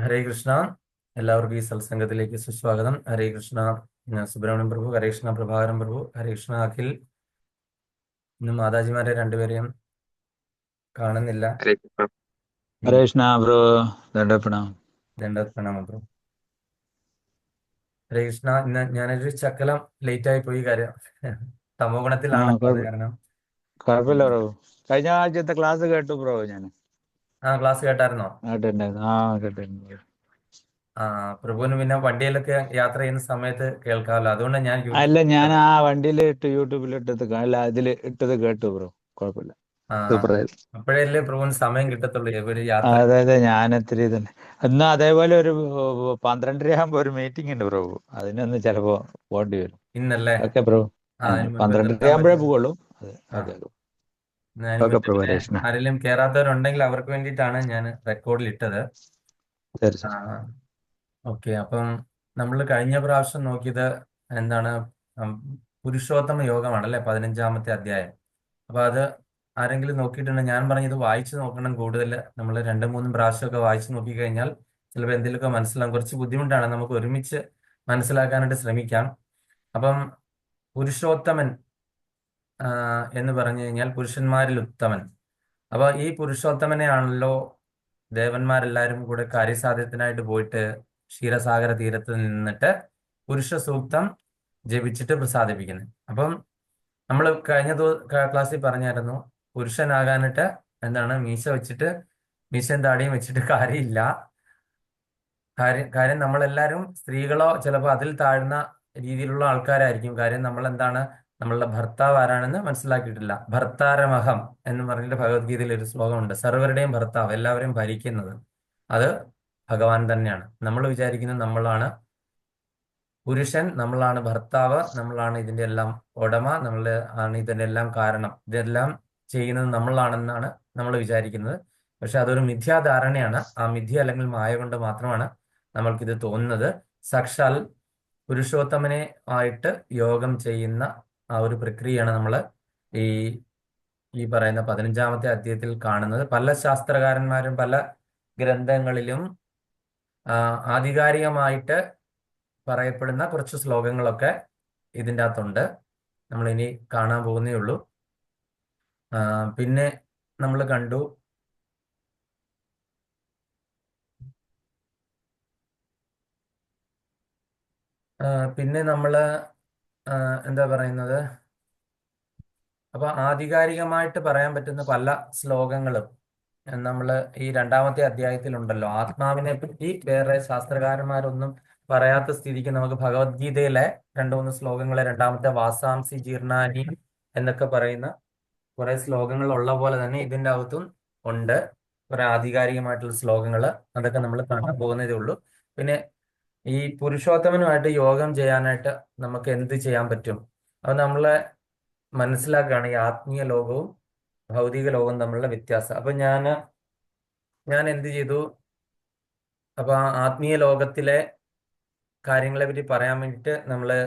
ഹരേ കൃഷ്ണ. എല്ലാവർക്കും ഈ സത്സംഗത്തിലേക്ക് സുസ്വാഗതം. ഹരേ കൃഷ്ണ. സുബ്രഹ്മണ്യം പ്രഭു, ഹരേ കൃഷ്ണ പ്രഭാകരൻ പ്രഭു, ഹരേ കൃഷ്ണ അഖിൽ. ഇന്ന് മാതാജിമാരെ രണ്ടുപേരെയും കാണുന്നില്ല. ഹരേ കൃഷ്ണ. ഉം. ഹരേ കൃഷ്ണ ബ്രോ, ദണ്ഡപ്രണാം. ദണ്ഡവത് പ്രണാമം പ്രഭു. ഹരേ കൃഷ്ണ. ഇന്ന് ഞാനൊരു ചക്കലം ലേറ്റ് ആയി പോയി. കാര്യം തമോ ആ ഗുണത്തിലാണല്ലോ, അത് കാരണം. കുഴപ്പമില്ല ബ്രോ. കഴിഞ്ഞ ആഴ്ചത്തെ ക്ലാസ് കേട്ടു ബ്രോ. ഞാൻ ക്ലാസ് കേട്ടായിരുന്നോ? കേട്ടിട്ടുണ്ടായിരുന്നു. കേട്ടിട്ടുണ്ട്. ആ, പ്രഭുവിന് പിന്നെ വണ്ടിയിലൊക്കെ യാത്ര ചെയ്യുന്ന സമയത്ത് കേൾക്കാമല്ലോ, അതുകൊണ്ട് ഞാൻ അല്ല, ഞാൻ യൂട്യൂബ്. ആ വണ്ടിയിൽ യൂട്യൂബിൽ ഇട്ടത് അല്ല, അതിൽ ഇട്ടത് കേട്ടു ബ്രോ. കുഴപ്പമില്ല, ആ, സൂപ്പർ ആയിരുന്നു. അപ്പോഴല്ലേ പ്രഭുവിന് സമയം കിട്ടത്തുള്ളൂ ഒരു യാത്ര. അതെ അതെ, ഞാൻ ഇത്തിരി തന്നെ. ഇന്ന് അതേപോലെ ഒരു 12:30 ആകുമ്പോൾ ഒരു മീറ്റിംഗ് ഉണ്ട് ബ്രോ. അതിനൊന്ന് ചിലപ്പോ പോകേണ്ടി വരും. ഇന്നല്ലേ? Okay bro. അതിന് മുൻപ് 12:30 നിർത്താൻ ആകുമ്പോഴേ പറ്റും. പോവുള്ളൂ. അതെ, ആ, ഓക്കെ അതിന് ഓക്കെ മുന്നേ ബ്രോ. പിന്നെ ഹരേ കൃഷ്ണ. ആരെങ്കിലും കേറാത്തവരുണ്ടെങ്കിൽ അവർക്ക് വേണ്ടിയിട്ടാണ് ഞാൻ റെക്കോർഡിൽ ഇട്ടത്. ശരി ആ, ശരി. ഓക്കെ. അപ്പം നമ്മൾ കഴിഞ്ഞ പ്രാവശ്യം നോക്കിയത് എന്താണ്? ഉം, പുരുഷോത്തമ യോഗമാണല്ലേ, 15-ാമത്തെ അധ്യായം. അപ്പൊ അത് ആരെങ്കിലും നോക്കിയിട്ടുണ്ടെങ്കിൽ ഞാൻ പറഞ്ഞത് വായിച്ചു നോക്കണം. കൂടുതൽ നമ്മൾ 2-3 പ്രാവശ്യമൊക്കെ വായിച്ചു നോക്കിക്കഴിഞ്ഞാൽ ചിലപ്പോൾ എന്തെങ്കിലുമൊക്കെ മനസ്സിലാകും. കുറച്ച് ബുദ്ധിമുട്ടാണ്, നമുക്ക് ഒരുമിച്ച് മനസ്സിലാക്കാനായിട്ട് ശ്രമിക്കാം. അപ്പം പുരുഷോത്തമൻ ആ, എന്ന് പറഞ്ഞു കഴിഞ്ഞാൽ പുരുഷന്മാരിൽ ഉത്തമൻ. അപ്പൊ ഈ പുരുഷോത്തമനെയാണല്ലോ ദേവന്മാരെല്ലാരും കൂടെ കാര്യസാധ്യത്തിനായിട്ട് പോയിട്ട് ക്ഷീരസാഗര തീരത്ത് നിന്നിട്ട് പുരുഷ സൂക്തം ജപിച്ചിട്ട് പ്രസാദിപ്പിക്കുന്നത്. അപ്പം നമ്മൾ കഴിഞ്ഞ ക്ലാസ്സിൽ പറഞ്ഞായിരുന്നു, പുരുഷനാകാനിട്ട് എന്താണ് മീശ വെച്ചിട്ട്, മീശയും താടിയും വെച്ചിട്ട് കാര്യമില്ല. കാര്യം കാര്യം നമ്മളെല്ലാവരും സ്ത്രീകളോ ചിലപ്പോൾ അതിൽ താഴ്ന്ന രീതിയിലുള്ള ആൾക്കാരായിരിക്കും. കാര്യം നമ്മൾ എന്താണ്, നമ്മളുടെ ഭർത്താവ് ആരാണെന്ന് മനസ്സിലാക്കിയിട്ടില്ല. ഭർത്താരമഹം എന്ന് പറഞ്ഞിട്ട് ഭഗവത്ഗീതയിൽ ഒരു ശ്ലോകമുണ്ട്. സർവരുടെയും ഭർത്താവ്, എല്ലാവരെയും ഭരിക്കുന്നത് അത് ഭഗവാൻ തന്നെയാണ്. നമ്മൾ വിചാരിക്കുന്നത് നമ്മളാണ് പുരുഷൻ, നമ്മളാണ് ഭർത്താവ്, നമ്മളാണ് ഇതിന്റെ എല്ലാം ഉടമ, നമ്മൾ ആണ് ഇതിന്റെ എല്ലാം കാരണം, ഇതെല്ലാം ചെയ്യുന്നത് നമ്മളാണെന്നാണ് നമ്മൾ വിചാരിക്കുന്നത്. പക്ഷെ അതൊരു മിഥ്യാധാരണയാണ്. ആ മിഥ്യ അല്ലെങ്കിൽ മായ കൊണ്ട് മാത്രമാണ് നമ്മൾക്കിത് തോന്നുന്നത്. സാക്ഷാൽ പുരുഷോത്തമനെ ആയിട്ട് യോഗം ചെയ്യുന്ന ആ ഒരു പ്രക്രിയയാണ് നമ്മൾ ഈ ഈ പറയുന്ന 15-ാമത്തെ അധ്യായത്തിൽ കാണുന്നത്. പല ശാസ്ത്രകാരന്മാരും പല ഗ്രന്ഥങ്ങളിലും ആധികാരികമായിട്ട് പറയപ്പെടുന്ന കുറച്ച് ശ്ലോകങ്ങളൊക്കെ ഇതിൻ്റെ അകത്തുണ്ട്. നമ്മളിനി കാണാൻ പോകുന്നേ ഉള്ളൂ. പിന്നെ നമ്മൾ കണ്ടു പിന്നെ നമ്മൾ എന്താ പറയുന്നത്, അപ്പൊ ആധികാരികമായിട്ട് പറയാൻ പറ്റുന്ന പല ശ്ലോകങ്ങളും നമ്മൾ ഈ 2-ാമത്തെ അധ്യായത്തിലുണ്ടല്ലോ. ആത്മാവിനെ പറ്റി വേറെ ശാസ്ത്രകാരന്മാരൊന്നും പറയാത്ത സ്ഥിതിക്ക് നമുക്ക് ഭഗവത്ഗീതയിലെ 2-3 ശ്ലോകങ്ങളെ 2-ാമത്തെ വാസാംസി ജീർണാനി എന്നൊക്കെ പറയുന്ന കുറെ ശ്ലോകങ്ങൾ ഉള്ള പോലെ തന്നെ ഇതിൻ്റെ അകത്തും ഉണ്ട് കുറെ ആധികാരികമായിട്ടുള്ള ശ്ലോകങ്ങൾ. അതൊക്കെ നമ്മൾ കാണാൻ പോകുന്നതേ ഉള്ളൂ. പിന്നെ ഈ പുരുഷോത്തമനുമായിട്ട് യോഗം ചെയ്യാനായിട്ട് നമുക്ക് എന്ത് ചെയ്യാൻ പറ്റും, അത് നമ്മളെ മനസ്സിലാക്കുകയാണ് ഈ ആത്മീയ ലോകവും ഭൗതിക ലോകവും തമ്മിലുള്ള വ്യത്യാസം. അപ്പൊ ഞാൻ എന്ത് ചെയ്തു, അപ്പൊ ആ ആത്മീയ ലോകത്തിലെ കാര്യങ്ങളെ പറ്റി പറയാൻ വേണ്ടിയിട്ട് നമ്മള്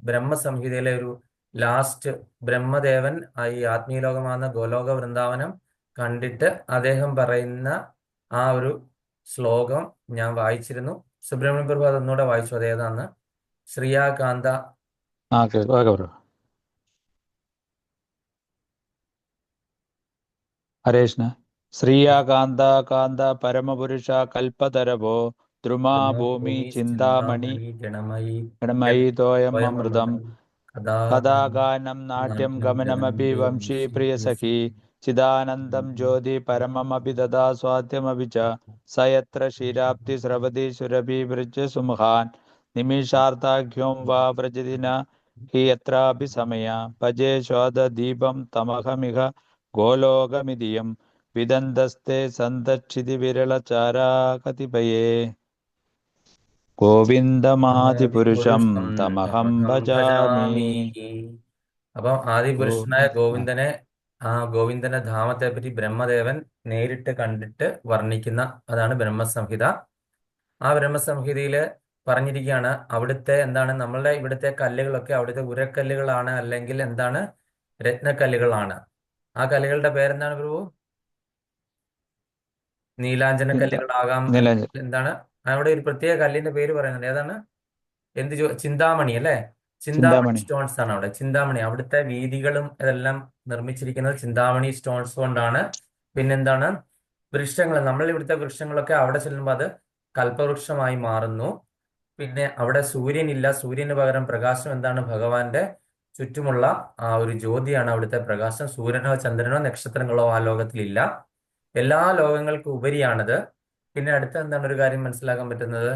ബ്രഹ്മസംഹിതയിലെ ഒരു ലാസ്റ്റ് ബ്രഹ്മദേവൻ ഈ ആത്മീയ ലോകമാകുന്ന ഗോലോക വൃന്ദാവനം കണ്ടിട്ട് അദ്ദേഹം പറയുന്ന ആ ഒരു ശ്ലോകം ഞാൻ വായിച്ചിരുന്നു. സുബ്രഹ്മണ്യ പ്രഭു അതൊന്നുകൂടെ വായിച്ചു. അതേതാന്ന്? ശ്രീയാകാന്ത. Okay okay bro. Hare Krishna. ശ്രീയാകാന്ത കാന്ത പരമപുരുഷ കൽപ്പതരവോ ദ്രുമാ ഭൂമി ഭൂമി ചിന്താമണി ചിന്താമണി ഗണമയി ഗണമയീ തോയം അമൃതം സ്വയമമൃതം കഥാഗാനം കഥാഗാനം നാട്യം നാട്യം ഗമനമപി ഗഗനമപി വംശീ വംശീപ്രിയസഖി പ്രിയസഖി ചിദാനന്ദം ജ്യോതി പരമമപി ദദാ സ്വാദ്യമപി ച സ യത്ര ക്ഷീരാബ്ധി സ്രവതി സുരഭി വൃജ സുമഹാൻ നിമിഷാർദ്ധാഖ്യോം വാ വ്രജതി ന ഹി യത്രാപി സമയ ഭജേ ശോധ ദീപം തമഹമിഹ ഗോലോകമിതിയം വിദന്തസ്തേ സന്തക്ഷിതി വിരളചാരാ കതിപയേ ഗോവിന്ദമാദിപുരുഷം ആദിപുരുഷം തമഹം തമഹം ഭജാമി. ഭജാമി. അപ്പം ആദിപുരുഷനായ ഗോവിന്ദ ഗോവിന്ദനെ, ആ ഗോവിന്ദന്റെ ധാമത്തെ പറ്റി ബ്രഹ്മദേവൻ നേരിട്ട് കണ്ടിട്ട് വർണ്ണിക്കുന്ന അതാണ് ബ്രഹ്മസംഹിത. ആ ബ്രഹ്മസംഹിതയില് പറഞ്ഞിരിക്കുകയാണ് അവിടുത്തെ എന്താണ്, നമ്മളുടെ ഇവിടുത്തെ കല്ലുകളൊക്കെ അവിടുത്തെ ഉരക്കല്ലുകളാണ്, അല്ലെങ്കിൽ എന്താണ്, രത്നക്കല്ലുകളാണ്. ആ കല്ലുകളുടെ പേരെന്താണ് പ്രഭു? നീലാഞ്ജന ചിന്ത കല്ലുകളാകാം, നീലാഞ്ജനം. അല്ലെങ്കിൽ എന്താണ് അവിടെ ഒരു പ്രത്യേക കല്ലിന്റെ പേര് പറയുന്നുണ്ട്, ഏതാണ്? ചിന്താമണി അല്ലേ? ചിന്താമണി ചിന്താമണി. സ്റ്റോൺസ് ആണ് അവിടെ. ചിന്താമണി, അവിടുത്തെ വീഥികളും ഇതെല്ലാം നിർമ്മിച്ചിരിക്കുന്നത് ചിന്താമണി സ്റ്റോൺസ് കൊണ്ടാണ്. പിന്നെന്താണ്? വൃക്ഷങ്ങൾ, നമ്മൾ ഇവിടുത്തെ വൃക്ഷങ്ങളൊക്കെ അവിടെ ചെല്ലുമ്പോൾ അത് കൽപ്പവൃക്ഷമായി മാറുന്നു. പിന്നെ അവിടെ സൂര്യനില്ല, സൂര്യന് പകരം പ്രകാശം എന്താണ്? ഭഗവാന്റെ ചുറ്റുമുള്ള ആ ഒരു ജ്യോതിയാണ് അവിടുത്തെ പ്രകാശം. സൂര്യനോ ചന്ദ്രനോ നക്ഷത്രങ്ങളോ ആ ലോകത്തിലില്ല. എല്ലാ ലോകങ്ങൾക്കും ഉപരിയാണിത്. പിന്നെ അടുത്ത എന്താണ് ഒരു കാര്യം മനസ്സിലാക്കാൻ പറ്റുന്നത്?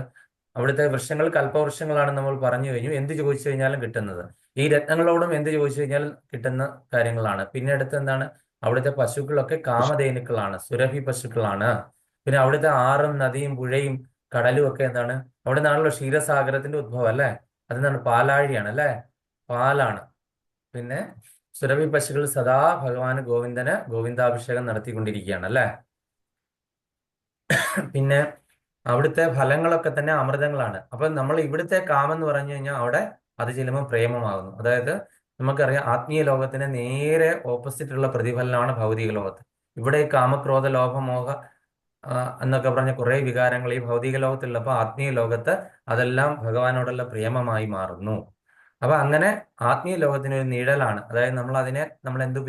അവിടുത്തെ വൃക്ഷങ്ങൾ കൽപ്പവൃക്ഷങ്ങളാണെന്ന് നമ്മൾ പറഞ്ഞു കഴിഞ്ഞു. എന്ത് ചോദിച്ചു കഴിഞ്ഞാലും കിട്ടുന്നത്. ഈ രത്നങ്ങളോടും എന്ത് ചോദിച്ചു കഴിഞ്ഞാൽ കിട്ടുന്ന കാര്യങ്ങളാണ്. പിന്നെ അടുത്ത് എന്താണ്? അവിടുത്തെ പശുക്കളൊക്കെ കാമധേനുക്കളാണ്, സുരഭി പശുക്കളാണ്. പിന്നെ അവിടുത്തെ ആറും നദിയും പുഴയും കടലും ഒക്കെ എന്താണ്? അവിടെ നിന്നാണല്ലോ ക്ഷീരസാഗരത്തിന്റെ ഉദ്ഭവം അല്ലേ? അതെന്താണ്? പാലാഴിയാണ് അല്ലേ? പാലാണ്. പിന്നെ സുരഭി പശുക്കൾ സദാ ഭഗവാന് ഗോവിന്ദാഭിഷേകം നടത്തിക്കൊണ്ടിരിക്കുകയാണ് അല്ലേ? പിന്നെ അവിടുത്തെ ഫലങ്ങളൊക്കെ തന്നെ അമൃതങ്ങളാണ്. അപ്പൊ നമ്മൾ ഇവിടുത്തെ കാമം എന്ന് പറഞ്ഞു കഴിഞ്ഞാൽ അവിടെ അത് ചെല്ലുമ്പോൾ പ്രേമമാകുന്നു. അതായത് നമുക്കറിയാം ആത്മീയ ലോകത്തിന് നേരെ ഓപ്പോസിറ്റ് ഉള്ള പ്രതിഫലനമാണ് ഭൗതിക ലോകത്ത്. ഇവിടെ ഈ കാമക്രോധ ലോഭമോഹ എന്നൊക്കെ പറഞ്ഞ കുറെ വികാരങ്ങൾ ഈ ഭൗതിക ലോകത്തുള്ളപ്പോൾ ആത്മീയ ലോകത്ത് അതെല്ലാം ഭഗവാനോടുള്ള പ്രേമമായി മാറുന്നു. അപ്പൊ അങ്ങനെ ആത്മീയ ലോകത്തിന് ഒരു നിഴലാണ്. അതായത് നമ്മൾ എന്ത്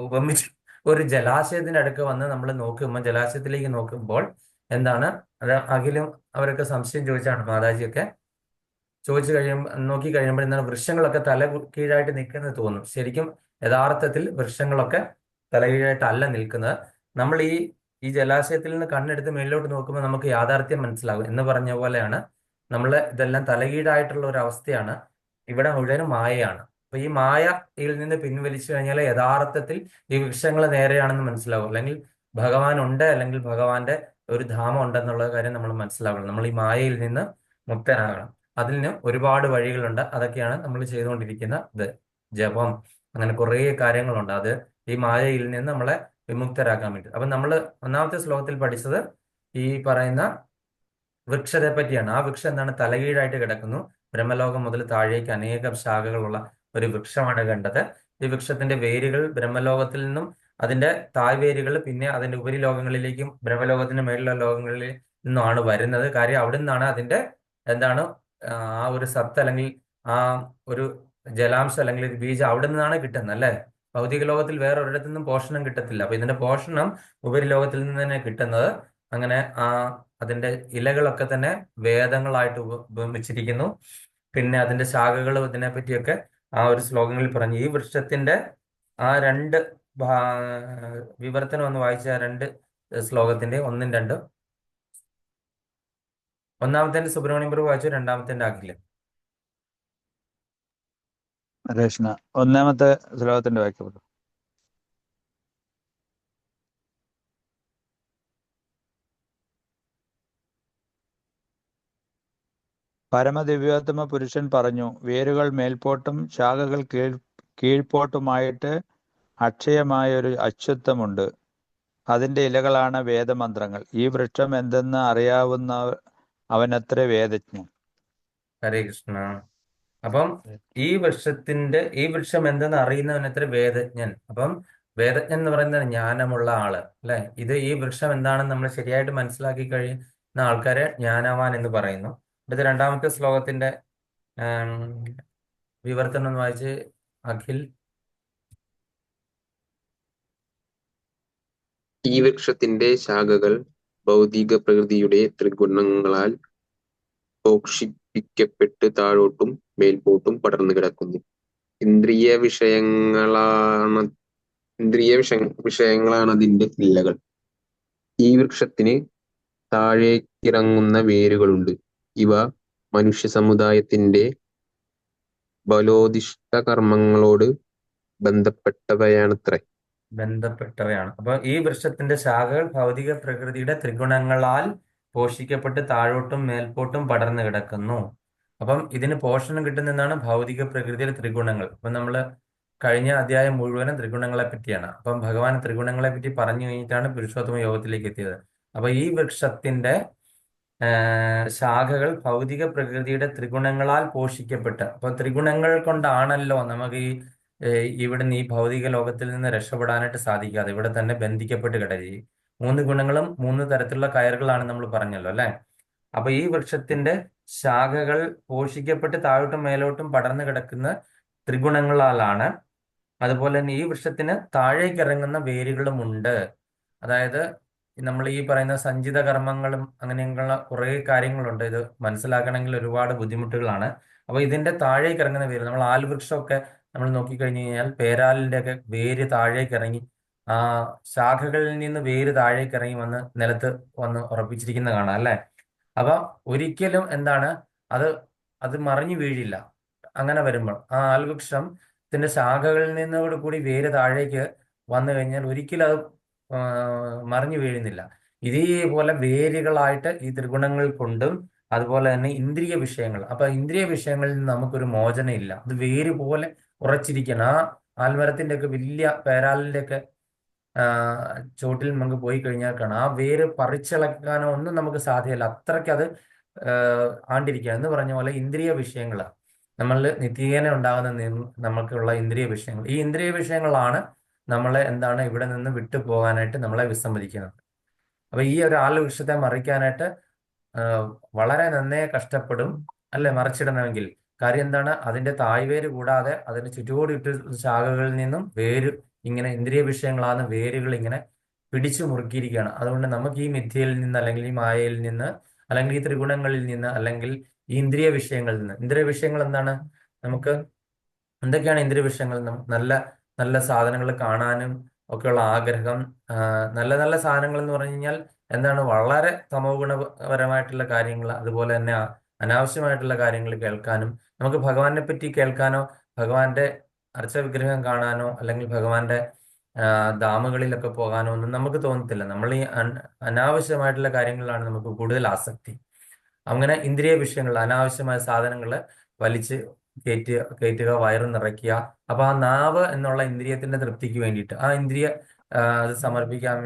ഉപമിച്ചു? ഒരു ജലാശയത്തിന്റെ അടുക്ക് വന്ന് നമ്മൾ നോക്കുമ്പോൾ, ജലാശയത്തിലേക്ക് നോക്കുമ്പോൾ എന്താണ്? അത് അഖിലും അവരൊക്കെ സംശയം ചോദിച്ചാണ്, മാതാജിയൊക്കെ ചോദിച്ചു കഴിയുമ്പോൾ, നോക്കി കഴിയുമ്പോൾ എന്താണ്? വൃക്ഷങ്ങളൊക്കെ കീഴായിട്ട് നിൽക്കുന്നത് തോന്നും. ശരിക്കും യഥാർത്ഥത്തിൽ വൃക്ഷങ്ങളൊക്കെ തലകീഴായിട്ടല്ല നിൽക്കുന്നത്. നമ്മൾ ഈ ജലാശയത്തിൽ നിന്ന് കണ്ണെടുത്ത് മേളിലോട്ട് നോക്കുമ്പോൾ നമുക്ക് യാഥാർത്ഥ്യം മനസ്സിലാകും എന്ന് പറഞ്ഞ പോലെയാണ്. നമ്മൾ ഇതെല്ലാം തലകീഴായിട്ടുള്ള ഒരു അവസ്ഥയാണ്. ഇവിടെ മുഴുവനും മായയാണ്. അപ്പൊ ഈ മായയിൽ നിന്ന് പിൻവലിച്ചു കഴിഞ്ഞാൽ യഥാർത്ഥത്തിൽ ഈ വൃക്ഷങ്ങൾ നേരെയാണെന്ന് മനസ്സിലാവും. അല്ലെങ്കിൽ ഭഗവാൻ ഉണ്ട്, അല്ലെങ്കിൽ ഭഗവാന്റെ ഒരു ധാമം ഉണ്ടെന്നുള്ള കാര്യം നമ്മൾ മനസ്സിലാക്കണം. നമ്മൾ ഈ മായയിൽ നിന്ന് മുക്തനാകണം. അതിന് ഒരുപാട് വഴികളുണ്ട്. അതൊക്കെയാണ് നമ്മൾ ചെയ്തുകൊണ്ടിരിക്കുന്ന ജപം. അങ്ങനെ കുറേ കാര്യങ്ങളുണ്ട്. അത് ഈ മായയിൽ നിന്ന് നമ്മളെ വിമുക്തരാക്കാൻ വേണ്ടി. അപ്പൊ നമ്മൾ ഒന്നാമത്തെ ശ്ലോകത്തിൽ പഠിച്ചത് ഈ പറയുന്ന വൃക്ഷത്തെ പറ്റിയാണ്. ആ വൃക്ഷം എന്താണ്? തലകീഴായിട്ട് കിടക്കുന്നു. ബ്രഹ്മലോകം മുതൽ താഴേക്ക് അനേകം ശാഖകളുള്ള ഒരു വൃക്ഷമാണ് കണ്ടത്. ഈ വൃക്ഷത്തിന്റെ വേരുകൾ ബ്രഹ്മലോകത്തിൽ നിന്നും അതിന്റെ തായ്വേരുകൾ പിന്നെ അതിന്റെ ഉപരിലോകങ്ങളിലേക്കും ബ്രഹ്മലോകത്തിന് മേലുള്ള ലോകങ്ങളിൽ നിന്നുമാണ് വരുന്നത്. കാര്യം അവിടെ നിന്നാണ് അതിന്റെ എന്താണ് ആ ഒരു സത്ത്, അല്ലെങ്കിൽ ആ ഒരു ജലാംശം, അല്ലെങ്കിൽ ഒരു ബീജം അവിടെ നിന്നാണ് കിട്ടുന്നത് അല്ലെ? ഭൗതിക ലോകത്തിൽ വേറെ ഒരിടത്തു നിന്നും പോഷണം കിട്ടത്തില്ല. അപ്പൊ ഇതിന്റെ പോഷണം ഉപരിലോകത്തിൽ നിന്ന് തന്നെ കിട്ടുന്നത്. അങ്ങനെ അതിന്റെ ഇലകളൊക്കെ തന്നെ വേദങ്ങളായിട്ട് ഉപമിച്ചിരിക്കുന്നു. പിന്നെ അതിന്റെ ശാഖകൾ ഇതിനെ പറ്റിയൊക്കെ ആ ഒരു ശ്ലോകങ്ങളിൽ പറഞ്ഞു. ഈ വൃക്ഷത്തിന്റെ ആ രണ്ട് വിവർത്തനം ഒന്ന് വായിച്ച ആ രണ്ട് ശ്ലോകത്തിന്റെ ഒന്നും രണ്ടും. ഒന്നാമത്തെ സുബ്രഹ്മണ്യം പ്രഭു വായിച്ചു, രണ്ടാമത്തെ അഖിലൻ. രേഷ്ണ ഒന്നാമത്തെ ശ്ലോകത്തിന്റെ വാക്യപ്പെട്ടു. പരമദിവ്യോത്തമ പുരുഷൻ പറഞ്ഞു, വേരുകൾ മേൽപോട്ടും ശാഖകൾ കീഴ്പോട്ടുമായിട്ട് അക്ഷയമായൊരു അശ്വത്ഥമുണ്ട്. അതിന്റെ ഇലകളാണ് വേദമന്ത്രങ്ങൾ. ഈ വൃക്ഷം എന്തെന്ന് അറിയാവുന്ന അവനത്ര വേദജ്ഞൻ. ഹരേ കൃഷ്ണ. അപ്പം ഈ വൃക്ഷം എന്തെന്ന് അറിയുന്നവനത്ര വേദജ്ഞൻ. അപ്പം വേദജ്ഞൻ എന്ന് പറയുന്നത് ജ്ഞാനമുള്ള ആള് അല്ലെ? ഈ വൃക്ഷം എന്താണെന്ന് നമ്മൾ ശരിയായിട്ട് മനസ്സിലാക്കി കഴിയുന്ന ആൾക്കാരെ ജ്ഞാനവാൻ എന്ന് പറയുന്നു. അടുത്ത രണ്ടാമത്തെ ശ്ലോകത്തിന്റെ ആം, വിവർത്തനം എന്ന് വായിച്ച് അഖിൽ. ഈ വൃക്ഷത്തിന്റെ ശാഖകൾ ഭൗതിക പ്രകൃതിയുടെ ത്രിഗുണങ്ങളാൽ പോഷിപ്പിക്കപ്പെട്ട് താഴോട്ടും മേൽപോട്ടും പടർന്നു കിടക്കുന്നു. ഇന്ദ്രിയ വിഷയങ്ങളാണതിന്റെ ഇലകൾ. ഈ വൃക്ഷത്തിന് താഴേക്കിറങ്ങുന്ന വേരുകളുണ്ട്. ഇവ മനുഷ്യ സമുദായത്തിന്റെ ബലോദിഷ്ട കർമ്മങ്ങളോട് ബന്ധപ്പെട്ടവയാണത്രേ. അപ്പൊ ഈ വൃക്ഷത്തിന്റെ ശാഖകൾ ഭൗതിക പ്രകൃതിയുടെ ത്രിഗുണങ്ങളാൽ പോഷിക്കപ്പെട്ട് താഴോട്ടും മേൽപോട്ടും പടർന്നു കിടക്കുന്നു. അപ്പം ഇതിന് പോഷണം കിട്ടുന്നതാണ് ഭൗതിക പ്രകൃതിയുടെ ത്രിഗുണങ്ങൾ. അപ്പൊ നമ്മള് കഴിഞ്ഞ അധ്യായം മുഴുവനും ത്രിഗുണങ്ങളെ പറ്റിയാണ്. അപ്പം ഭഗവാൻ ത്രിഗുണങ്ങളെ പറ്റി പറഞ്ഞു കഴിഞ്ഞിട്ടാണ് പുരുഷോത്തമ യോഗത്തിലേക്ക് എത്തിയത്. അപ്പൊ ഈ വൃക്ഷത്തിന്റെ ശാഖകൾ ഭൗതിക പ്രകൃതിയുടെ ത്രിഗുണങ്ങളാൽ പോഷിക്കപ്പെട്ട്, അപ്പൊ ത്രിഗുണങ്ങൾ കൊണ്ടാണല്ലോ നമുക്ക് ഇവിടുന്ന് ഈ ഭൗതിക ലോകത്തിൽ നിന്ന് രക്ഷപ്പെടാനായിട്ട് സാധിക്കാതെ ഇവിടെ തന്നെ ബന്ധിക്കപ്പെട്ട് കിടക്കുകയും. മൂന്ന് ഗുണങ്ങളും മൂന്ന് തരത്തിലുള്ള കയറുകളാണ് നമ്മൾ പറഞ്ഞല്ലോ അല്ലെ. അപ്പൊ ഈ വൃക്ഷത്തിന്റെ ശാഖകൾ പോഷിക്കപ്പെട്ട് താഴോട്ടും മേലോട്ടും പടർന്നു കിടക്കുന്ന ത്രിഗുണങ്ങളാലാണ്. അതുപോലെ തന്നെ ഈ വൃക്ഷത്തിന് താഴേക്ക് ഇറങ്ങുന്ന വേരുകളുമുണ്ട്. അതായത് നമ്മൾ ഈ പറയുന്ന സഞ്ചിത കർമ്മങ്ങളും അങ്ങനെയുള്ള കുറേ കാര്യങ്ങളുണ്ട്. ഇത് മനസ്സിലാക്കണമെങ്കിൽ ഒരുപാട് ബുദ്ധിമുട്ടുകളാണ്. അപ്പൊ ഇതിന്റെ താഴേക്ക് ഇറങ്ങുന്ന വേര്, നമ്മൾ ആൽവൃക്ഷമൊക്കെ നമ്മൾ നോക്കിക്കഴിഞ്ഞു കഴിഞ്ഞാൽ പേരാലിന്റെ ഒക്കെ വേര് താഴേക്ക് ഇറങ്ങി ആ ശാഖകളിൽ നിന്ന് വേര് താഴേക്ക് ഇറങ്ങി വന്ന് നിലത്ത് വന്ന് ഉറപ്പിച്ചിരിക്കുന്ന കാണാം അല്ലെ. അപ്പൊ ഒരിക്കലും എന്താണ് അത് അത് മറിഞ്ഞു വീഴില്ല. അങ്ങനെ വരുമ്പോൾ ആ ആൽവൃക്ഷത്തിന്റെ ശാഖകളിൽ നിന്നോട് കൂടി വേര് താഴേക്ക് വന്നു കഴിഞ്ഞാൽ ഒരിക്കലും അത് ആ, മറിഞ്ഞു വീഴുന്നില്ല. ഇതേപോലെ വേരുകളായിട്ട് ഈ ത്രിഗുണങ്ങൾ കൊണ്ടും അതുപോലെ തന്നെ ഇന്ദ്രിയ വിഷയങ്ങൾ. അപ്പൊ ഇന്ദ്രിയ വിഷയങ്ങളിൽ നിന്ന് നമുക്കൊരു മോചനം ഇല്ല. അത് വേര് പോലെ ഉറച്ചിരിക്കണം. ആ ആൽമരത്തിന്റെ ഒക്കെ വലിയ പേരാലിന്റെ ഒക്കെ ആ, ചോട്ടിൽ നമുക്ക് പോയി കഴിഞ്ഞാൽ കാണാം ആ വേര് പറിച്ചിളക്കാനോ ഒന്നും നമുക്ക് സാധ്യമല്ല. അത്രയ്ക്ക് അത് ആണ്ടിരിക്കുക എന്ന് പറഞ്ഞ പോലെ ഇന്ദ്രിയ വിഷയങ്ങൾ നമ്മളിൽ നിത്യേന ഉണ്ടാകുന്ന നമുക്കുള്ള ഇന്ദ്രിയ വിഷയങ്ങൾ, ഈ ഇന്ദ്രിയ വിഷയങ്ങളാണ് നമ്മളെ എന്താണ് ഇവിടെ നിന്ന് വിട്ടു പോകാനായിട്ട് നമ്മളെ വിസമ്മതിക്കുന്നത്. അപ്പൊ ഈ ഒരു ആൽവൃക്ഷത്തെ മറിക്കാനായിട്ട് ആ, വളരെ നന്നേ കഷ്ടപ്പെടും അല്ലെ മറിച്ചിടണമെങ്കിൽ. കാര്യം എന്താണ്, അതിന്റെ തായ്വേര് കൂടാതെ അതിന് ചുറ്റുകൂടിയിട്ട് ശാഖകളിൽ നിന്നും വേര് ഇങ്ങനെ ഇന്ദ്രിയ വിഷയങ്ങളാകുന്ന വേരുകൾ ഇങ്ങനെ പിടിച്ചു മുറുക്കിയിരിക്കുകയാണ്. അതുകൊണ്ട് നമുക്ക് ഈ മിഥ്യയിൽ നിന്ന് അല്ലെങ്കിൽ ഈ മായയിൽ നിന്ന് അല്ലെങ്കിൽ ഈ ത്രിഗുണങ്ങളിൽ നിന്ന് അല്ലെങ്കിൽ ഈ ഇന്ദ്രിയ വിഷയങ്ങളിൽ നിന്ന്, ഇന്ദ്രിയ വിഷയങ്ങൾ എന്താണ്, നമുക്ക് എന്തൊക്കെയാണ് ഇന്ദ്രിയ വിഷയങ്ങൾ? നല്ല നല്ല സാധനങ്ങൾ കാണാനും ഒക്കെയുള്ള ആഗ്രഹം. നല്ല നല്ല സാധനങ്ങൾ എന്ന് പറഞ്ഞു കഴിഞ്ഞാൽ എന്താണ്, വളരെ തമോ ഗുണപരമായിട്ടുള്ള കാര്യങ്ങൾ, അതുപോലെ തന്നെ അനാവശ്യമായിട്ടുള്ള കാര്യങ്ങൾ കേൾക്കാനും, നമുക്ക് ഭഗവാനെ പറ്റി കേൾക്കാനോ ഭഗവാന്റെ അർച്ചവിഗ്രഹം കാണാനോ അല്ലെങ്കിൽ ഭഗവാന്റെ ധാമുകളിലൊക്കെ പോകാനോ ഒന്നും നമുക്ക് തോന്നത്തില്ല. നമ്മൾ ഈ അനാവശ്യമായിട്ടുള്ള കാര്യങ്ങളിലാണ് നമുക്ക് കൂടുതൽ ആസക്തി. അങ്ങനെ ഇന്ദ്രിയ വിഷയങ്ങൾ, അനാവശ്യമായ സാധനങ്ങൾ വലിച്ച് കയറ്റുക, വയറ് നിറയ്ക്കുക. അപ്പൊ ആ നാവ് എന്നുള്ള ഇന്ദ്രിയത്തിന്റെ തൃപ്തിക്ക് വേണ്ടിയിട്ട് ആ ഇന്ദ്രിയ അത് സമർപ്പിക്കാൻ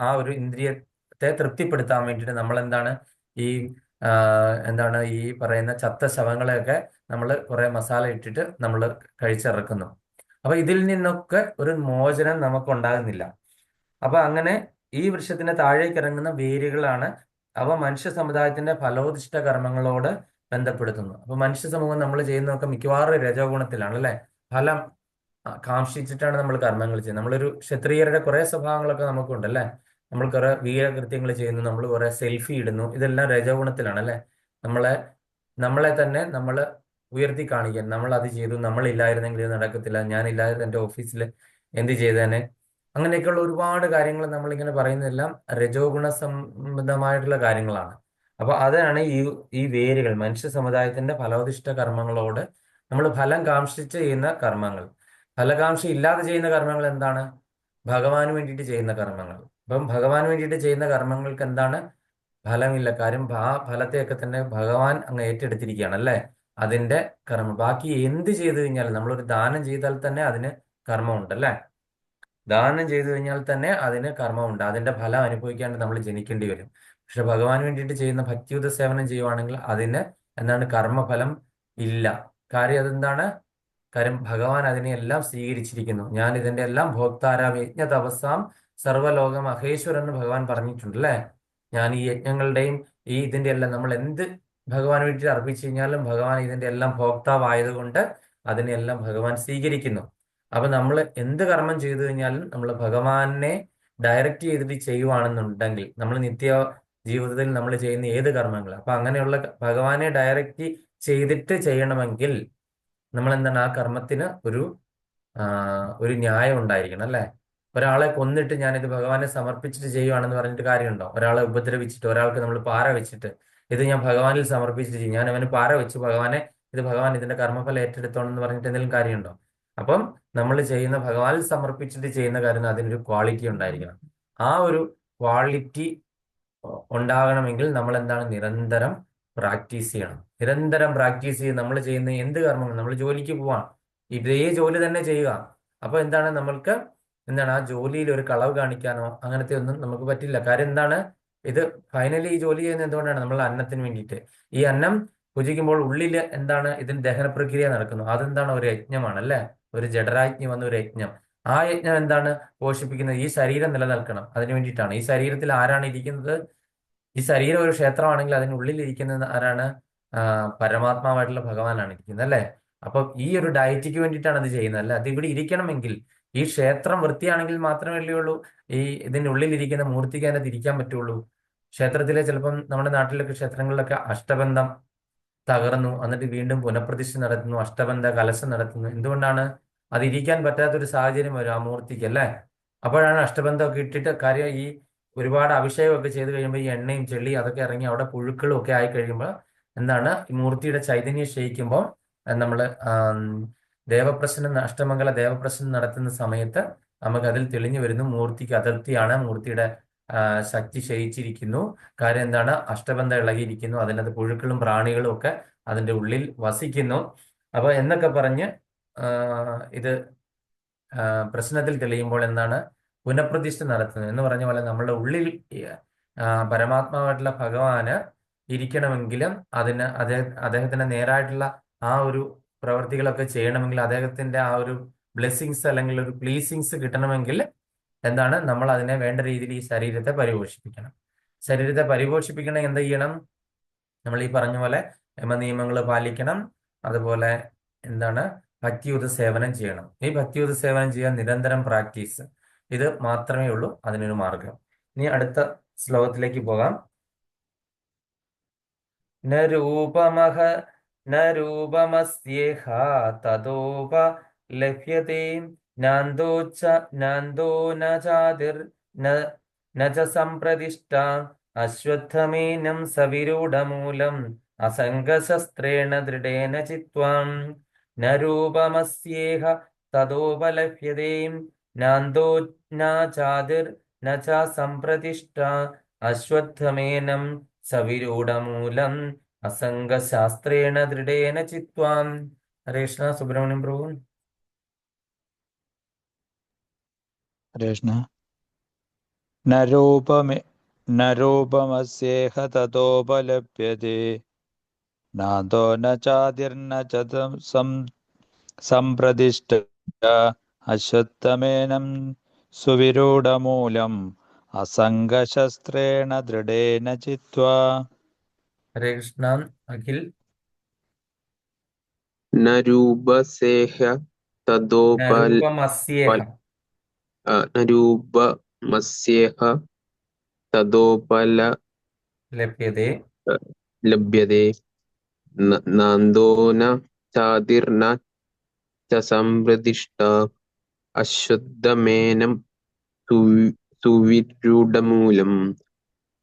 ആ ഒരു ഇന്ദ്രിയത്തെ തൃപ്തിപ്പെടുത്താൻ വേണ്ടിയിട്ട് നമ്മൾ എന്താണ് ഈ ആ, എന്താണ് ഈ പറയുന്ന ചത്ത ശവങ്ങളെയൊക്കെ നമ്മൾ കുറെ മസാല ഇട്ടിട്ട് നമ്മൾ കഴിച്ചിറക്കുന്നു. അപ്പൊ ഇതിൽ നിന്നൊക്കെ ഒരു മോചനം നമുക്ക് ഉണ്ടാകുന്നില്ല. അപ്പൊ അങ്ങനെ ഈ വൃക്ഷത്തിന്റെ താഴേക്ക് ഇറങ്ങുന്ന വേരുകളാണ് അവ മനുഷ്യ സമുദായത്തിന്റെ ഫലോദിഷ്ട കർമ്മങ്ങളോട് ബന്ധപ്പെടുത്തുന്നു. അപ്പൊ മനുഷ്യ സമൂഹം നമ്മൾ ചെയ്യുന്നതൊക്കെ മിക്കവാറും രജോ ഗുണത്തിലാണ് അല്ലെ. ഫലം കാക്ഷിച്ചിട്ടാണ് നമ്മൾ കർമ്മങ്ങൾ ചെയ്യുന്നത്. നമ്മളൊരു ക്ഷത്രിയരുടെ കുറെ സ്വഭാവങ്ങളൊക്കെ നമുക്കുണ്ട് അല്ലെ. നമ്മൾ കുറെ വീരകൃത്യങ്ങൾ ചെയ്യുന്നു, നമ്മൾ കുറെ സെൽഫി ഇടുന്നു, ഇതെല്ലാം രജോ ഗുണത്തിലാണ് അല്ലെ. നമ്മളെ നമ്മളെ തന്നെ നമ്മൾ ഉയർത്തി കാണിക്കാൻ, നമ്മൾ അത് ചെയ്തു, നമ്മളില്ലായിരുന്നെങ്കിൽ ഇത് നടക്കത്തില്ല, ഞാനില്ലായിരുന്നു എൻ്റെ ഓഫീസിൽ എന്ത് ചെയ്തേനെ, അങ്ങനെയൊക്കെയുള്ള ഒരുപാട് കാര്യങ്ങൾ നമ്മളിങ്ങനെ പറയുന്നതെല്ലാം രജോ ഗുണ സംബന്ധമായിട്ടുള്ള കാര്യങ്ങളാണ്. അപ്പൊ അതാണ് ഈ വേരുകൾ മനുഷ്യ സമുദായത്തിന്റെ ഫലോദിഷ്ട കർമ്മങ്ങളോട് നമ്മൾ ഫലം കാംക്ഷിച്ച് ചെയ്യുന്ന കർമ്മങ്ങൾ. ഫലകാംക്ഷ ഇല്ലാതെ ചെയ്യുന്ന കർമ്മങ്ങൾ എന്താണ്? ഭഗവാന് വേണ്ടിയിട്ട് ചെയ്യുന്ന കർമ്മങ്ങൾ. അപ്പം ഭഗവാന് വേണ്ടിയിട്ട് ചെയ്യുന്ന കർമ്മങ്ങൾക്ക് എന്താണ്? ഫലമില്ല. കാര്യം ആ ഫലത്തെയൊക്കെ തന്നെ ഭഗവാൻ അങ്ങ് ഏറ്റെടുത്തിരിക്കുകയാണ് അല്ലേ. അതിന്റെ കർമ്മം ബാക്കി എന്ത് ചെയ്തു കഴിഞ്ഞാലും, നമ്മളൊരു ദാനം ചെയ്താൽ തന്നെ അതിന് കർമ്മമുണ്ട് അല്ലേ. ദാനം ചെയ്തു കഴിഞ്ഞാൽ തന്നെ അതിന് കർമ്മമുണ്ട്, അതിന്റെ ഫലം അനുഭവിക്കാണ്ട് നമ്മൾ ജനിക്കേണ്ടി വരും. പക്ഷെ ഭഗവാന് വേണ്ടിയിട്ട് ചെയ്യുന്ന ഭക്തിയുത സേവനം ചെയ്യുവാണെങ്കിൽ അതിന് എന്താണ്, കർമ്മഫലം ഇല്ല. കാര്യം അതെന്താണ്? കാര്യം ഭഗവാൻ അതിനെയെല്ലാം സ്വീകരിച്ചിരിക്കുന്നു. ഞാൻ ഇതിന്റെ എല്ലാം ഭോക്താരാം യജ്ഞ തപസ്സാം സർവ്വലോക മഹേശ്വരൻ എന്ന് ഭഗവാൻ പറഞ്ഞിട്ടുണ്ട് അല്ലേ. ഞാൻ ഈ യജ്ഞങ്ങളുടെയും ഈ ഇതിന്റെ എല്ലാം നമ്മൾ എന്ത് ഭഗവാൻ വേണ്ടി അർപ്പിച്ചു കഴിഞ്ഞാലും ഭഗവാൻ ഇതിന്റെ എല്ലാം ഭോക്താവായതുകൊണ്ട് അതിനെല്ലാം ഭഗവാൻ സ്വീകരിക്കുന്നു. അപ്പൊ നമ്മൾ എന്ത് കർമ്മം ചെയ്തു കഴിഞ്ഞാലും നമ്മൾ ഭഗവാനെ ഡയറക്റ്റ് ചെയ്തിട്ട് ചെയ്യുവാണെന്നുണ്ടെങ്കിൽ, നമ്മൾ നിത്യ ജീവിതത്തിൽ നമ്മൾ ചെയ്യുന്ന ഏത് കർമ്മങ്ങൾ, അപ്പൊ അങ്ങനെയുള്ള ഭഗവാനെ ഡയറക്റ്റ് ചെയ്തിട്ട് ചെയ്യണമെങ്കിൽ നമ്മൾ എന്താണ്, ആ കർമ്മത്തിന് ഒരു ന്യായം ഉണ്ടായിരിക്കണം അല്ലെ. ഒരാളെ കൊന്നിട്ട് ഞാനിത് ഭഗവാനെ സമർപ്പിച്ചിട്ട് ചെയ്യുവാണെന്ന് പറഞ്ഞിട്ട് കാര്യമുണ്ടോ? ഒരാളെ ഉപദ്രവിച്ചിട്ട്, ഒരാൾക്ക് നമ്മൾ പാര വെച്ചിട്ട് ഇത് ഞാൻ ഭഗവാനിൽ സമർപ്പിച്ചിട്ട് ചെയ്യും, ഞാൻ അവന് പാര വെച്ചു ഭഗവാനെ, ഇത് ഭഗവാൻ ഇതിന്റെ കർമ്മഫലം ഏറ്റെടുത്തോണം എന്ന് പറഞ്ഞിട്ട് എന്തെങ്കിലും കാര്യമുണ്ടോ? അപ്പം നമ്മൾ ചെയ്യുന്ന ഭഗവാനിൽ സമർപ്പിച്ചിട്ട് ചെയ്യുന്ന കാര്യം അതിനൊരു ക്വാളിറ്റി ഉണ്ടായിരിക്കണം. ആ ഒരു ക്വാളിറ്റി ഉണ്ടാകണമെങ്കിൽ നമ്മൾ എന്താണ്, നിരന്തരം പ്രാക്ടീസ് ചെയ്യണം. നിരന്തരം പ്രാക്ടീസ് ചെയ്ത് നമ്മൾ ചെയ്യുന്ന എന്ത് കർമ്മങ്ങൾ, നമ്മൾ ജോലിക്ക് പോവാം, ഇതേ ജോലി തന്നെ ചെയ്യുക. അപ്പൊ എന്താണ്, നമ്മൾക്ക് എന്താണ്, ആ ജോലിയിൽ ഒരു കളവ് കാണിക്കാനോ അങ്ങനത്തെ ഒന്നും നമുക്ക് പറ്റില്ല. കാര്യം എന്താണ്, ഇത് ഫൈനലി ഈ ജോലി ചെയ്യുന്നത് എന്തുകൊണ്ടാണ്? നമ്മൾ അന്നത്തിന് വേണ്ടിയിട്ട്. ഈ അന്നം ഭുജിക്കുമ്പോൾ ഉള്ളിൽ എന്താണ്, ഇതിന് ദഹന പ്രക്രിയ നടക്കുന്നു. അതെന്താണ്, ഒരു യജ്ഞമാണ് അല്ലെ. ഒരു ജഡരാജ്ഞി വന്ന ഒരു യജ്ഞം. ആ യജ്ഞം എന്താണ് പോഷിപ്പിക്കുന്നത്? ഈ ശരീരം നിലനിൽക്കണം, അതിനു വേണ്ടിയിട്ടാണ്. ഈ ശരീരത്തിൽ ആരാണ് ഇരിക്കുന്നത്? ഈ ശരീരം ഒരു ക്ഷേത്രമാണെങ്കിൽ അതിനുള്ളിൽ ഇരിക്കുന്നത് ആരാണ്? ആ, പരമാത്മാവായിട്ടുള്ള ഭഗവാനാണ് ഇരിക്കുന്നത്, അല്ലേ? അപ്പൊ ഈ ഒരു ഡയറ്റിക്ക് വേണ്ടിയിട്ടാണ് അത് ചെയ്യുന്നത്, അല്ല അത് ഇവിടെ ഇരിക്കണമെങ്കിൽ ഈ ക്ഷേത്രം വൃത്തിയാണെങ്കിൽ മാത്രമല്ലേ ഉള്ളൂ ഈ ഇതിന്റെ ഉള്ളിൽ ഇരിക്കുന്ന മൂർത്തിക്ക് അതിനകത്ത് ഇരിക്കാൻ പറ്റുള്ളൂ. ക്ഷേത്രത്തിലെ ചിലപ്പം നമ്മുടെ നാട്ടിലൊക്കെ ക്ഷേത്രങ്ങളിലൊക്കെ അഷ്ടബന്ധം തകർന്നു എന്നിട്ട് വീണ്ടും പുനഃപ്രതിഷ്ഠ നടത്തുന്നു, അഷ്ടബന്ധ കലശം നടത്തുന്നു. എന്തുകൊണ്ടാണ്? അത് ഇരിക്കാൻ പറ്റാത്തൊരു സാഹചര്യം വരും ആ മൂർത്തിക്ക്, അല്ലേ? അപ്പോഴാണ് അഷ്ടബന്ധമൊക്കെ ഇട്ടിട്ട് കാര്യം ഈ ഒരുപാട് അഭിഷേകമൊക്കെ ചെയ്ത് കഴിയുമ്പോൾ ഈ എണ്ണയും ചെള്ളി അതൊക്കെ ഇറങ്ങി അവിടെ പുഴുക്കളും ഒക്കെ ആയി കഴിയുമ്പോൾ എന്താണ് ഈ മൂർത്തിയുടെ ചൈതന്യം ക്ഷയിക്കുമ്പോൾ നമ്മൾ ദേവപ്രശ്നം അഷ്ടമംഗല ദേവപ്രശ്നം നടത്തുന്ന സമയത്ത് നമുക്ക് അതിൽ തെളിഞ്ഞു വരുന്നു മൂർത്തിക്ക് അതിർത്തിയാണ്, മൂർത്തിയുടെ ശക്തി ക്ഷയിച്ചിരിക്കുന്നു. കാര്യം എന്താണ്? അഷ്ടബന്ധം ഇളകിയിരിക്കുന്നു, അതിനകത്ത് പുഴുക്കളും പ്രാണികളും ഒക്കെ അതിന്റെ ഉള്ളിൽ വസിക്കുന്നു. അപ്പൊ എന്നൊക്കെ പറഞ്ഞ് ഇത് പ്രശ്നത്തിൽ തെളിയുമ്പോൾ എന്താണ് പുനഃപ്രതിഷ്ഠ നടത്തുന്നത് എന്ന് പറഞ്ഞ പോലെ നമ്മുടെ ഉള്ളിൽ പരമാത്മാവായിട്ടുള്ള ഭഗവാന് ഇരിക്കണമെങ്കിലും അതിന് അദ്ദേഹത്തിന്റെ നേരായിട്ടുള്ള ആ ഒരു പ്രവർത്തികളൊക്കെ ചെയ്യണമെങ്കിൽ അദ്ദേഹത്തിന്റെ ആ ഒരു ബ്ലെസ്സിങ്സ് അല്ലെങ്കിൽ ഒരു പ്ലീസിങ്സ് കിട്ടണമെങ്കിൽ എന്താണ് നമ്മൾ അതിനെ വേണ്ട രീതിയിൽ ഈ ശരീരത്തെ പരിപോഷിപ്പിക്കണം. ശരീരത്തെ പരിപോഷിപ്പിക്കണം എന്ത് ചെയ്യണം? നമ്മൾ ഈ പറഞ്ഞ പോലെ നിയമങ്ങൾ പാലിക്കണം. അതുപോലെ എന്താണ് ഭക്തിയുത സേവനം ചെയ്യണം. ഈ ഭക്തിയുത സേവനം ചെയ്യാൻ നിരന്തരം പ്രാക്ടീസ്, ഇത് മാത്രമേ ഉള്ളൂ അതിനൊരു മാർഗം. ഇനി അടുത്ത ശ്ലോകത്തിലേക്ക് പോകാം. ന രൂപമഹ ന രൂപമസ്യേഹ തതോപ ലഭ്യത്തെ നാന്തോച്ച നാന്തോ ന ചാതിർ ന ച സംപ്രതിഷ്ഠ അശ്വത്ഥമേനം സവിരൂഢമൂലം അസംഗശസ്ത്രേണ ദൃഢേന ചിത്വാം ന രൂപമസ്യേഹ തതോപലഭ്യത്തെ നാന്തോ ന ചാതിർ ന ച സംപ്രതിഷ്ഠ അശ്വത്ഥമേനം സവിരൂഢമൂലം അസംഗശാസ്ത്രേണ ദൃഢേന ചിത്വാം. ഹരേ കൃഷ്ണ. സുബ്രഹ്മണ്യം പ്രഭു. ഹരേ കൃഷ്ണ. ന രൂപമേ ന രൂപമസ്യേഹ തതോപലഭ്യത്തെ നാദോ ന ചാതിർന ച സംപ്രതിഷ്ഠ അശ്വത്ഥമേനം സുവിരൂഢമൂലം അസംഗശസ്ത്രേണ ദൃഢേന ചിത്വാ. ഹരേ കൃഷ്ണ. അഖിൽ. ന രൂപസേഹ തദോപൽ രൂപമസ്യേഹ ന രൂപമസ്യേഹ തദോപല ലഭ്യതേ ലഭ്യത്തെ നാന്തോ ന ചാതിർന ച സംപ്രതിഷ്ഠ അശ്വത്ഥമേനം സുവിരൂഢമൂലം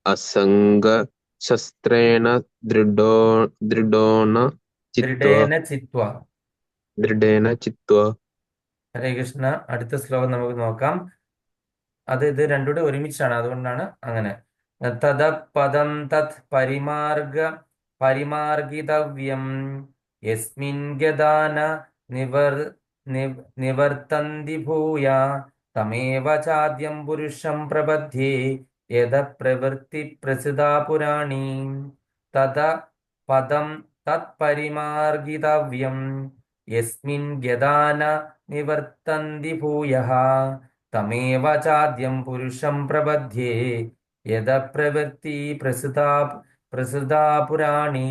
അസംഗശസ്ത്രേണ ദൃഢോന ദൃഢേന ചിത്വാ. ദൃഢേന ചിത്വാ. ഹരേ കൃഷ്ണ. അടുത്ത ശ്ലോകം നമുക്ക് നോക്കാം. ഇത് രണ്ടുകൂടെ ഒരുമിച്ചാണ്, അതുകൊണ്ടാണ് അങ്ങനെ. തദ പദം തത് പരിമാർഗിതവ്യം യസ്മിൻ ഗദാന നിവർത്തന്തി ഭൂയ തമേവ ചാദ്യം പുരുഷം പ്രപദ്യേ യദ പ്രവൃത്തി പ്രസിദാ പുരാണി. തദ പദം തത് പരിമാർഗിതവ്യം യസ്മിൻ ഗദാന നിവർത്തന്തി ഭൂയഃ തമേവ ചാദ്യം പുരുഷം പ്രപദ്യേ യദ പ്രവൃത്തി പ്രസിദാ പുരാണി.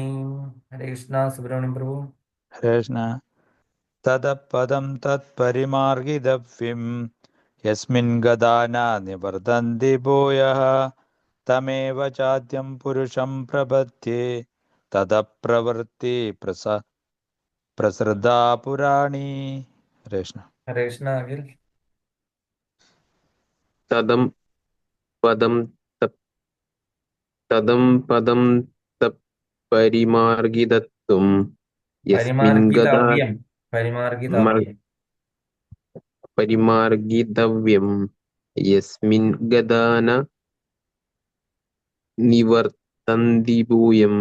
ഹരേ കൃഷ്ണ. സുബ്രഹ്മണ്യം പ്രഭു. ഹരേ കൃഷ്ണ. തദപദം തത് പരിമാർഗിതവ്യം യസ്മിൻ ഗദാന നിവർത്തന്തി ഭൂയഃ തമേവ ചാദ്യം പുരുഷം പ്രപദ്യേ തദപ്രവൃത്തി പ്രസൃതാ പുരാണി. ഹരേ കൃഷ്ണ. ഹരേ കൃഷ്ണ. അഖിൽ. തദം പദം തത് പരിമാർഗിതത്വം യസ്മിൻ പരിമാർഗിതവ്യം പരിമാർഗിതവ്യം പരിമാർഗിതവ്യം യസ്മിൻ ഗദാന നിവർത്തന്തി ഭൂയം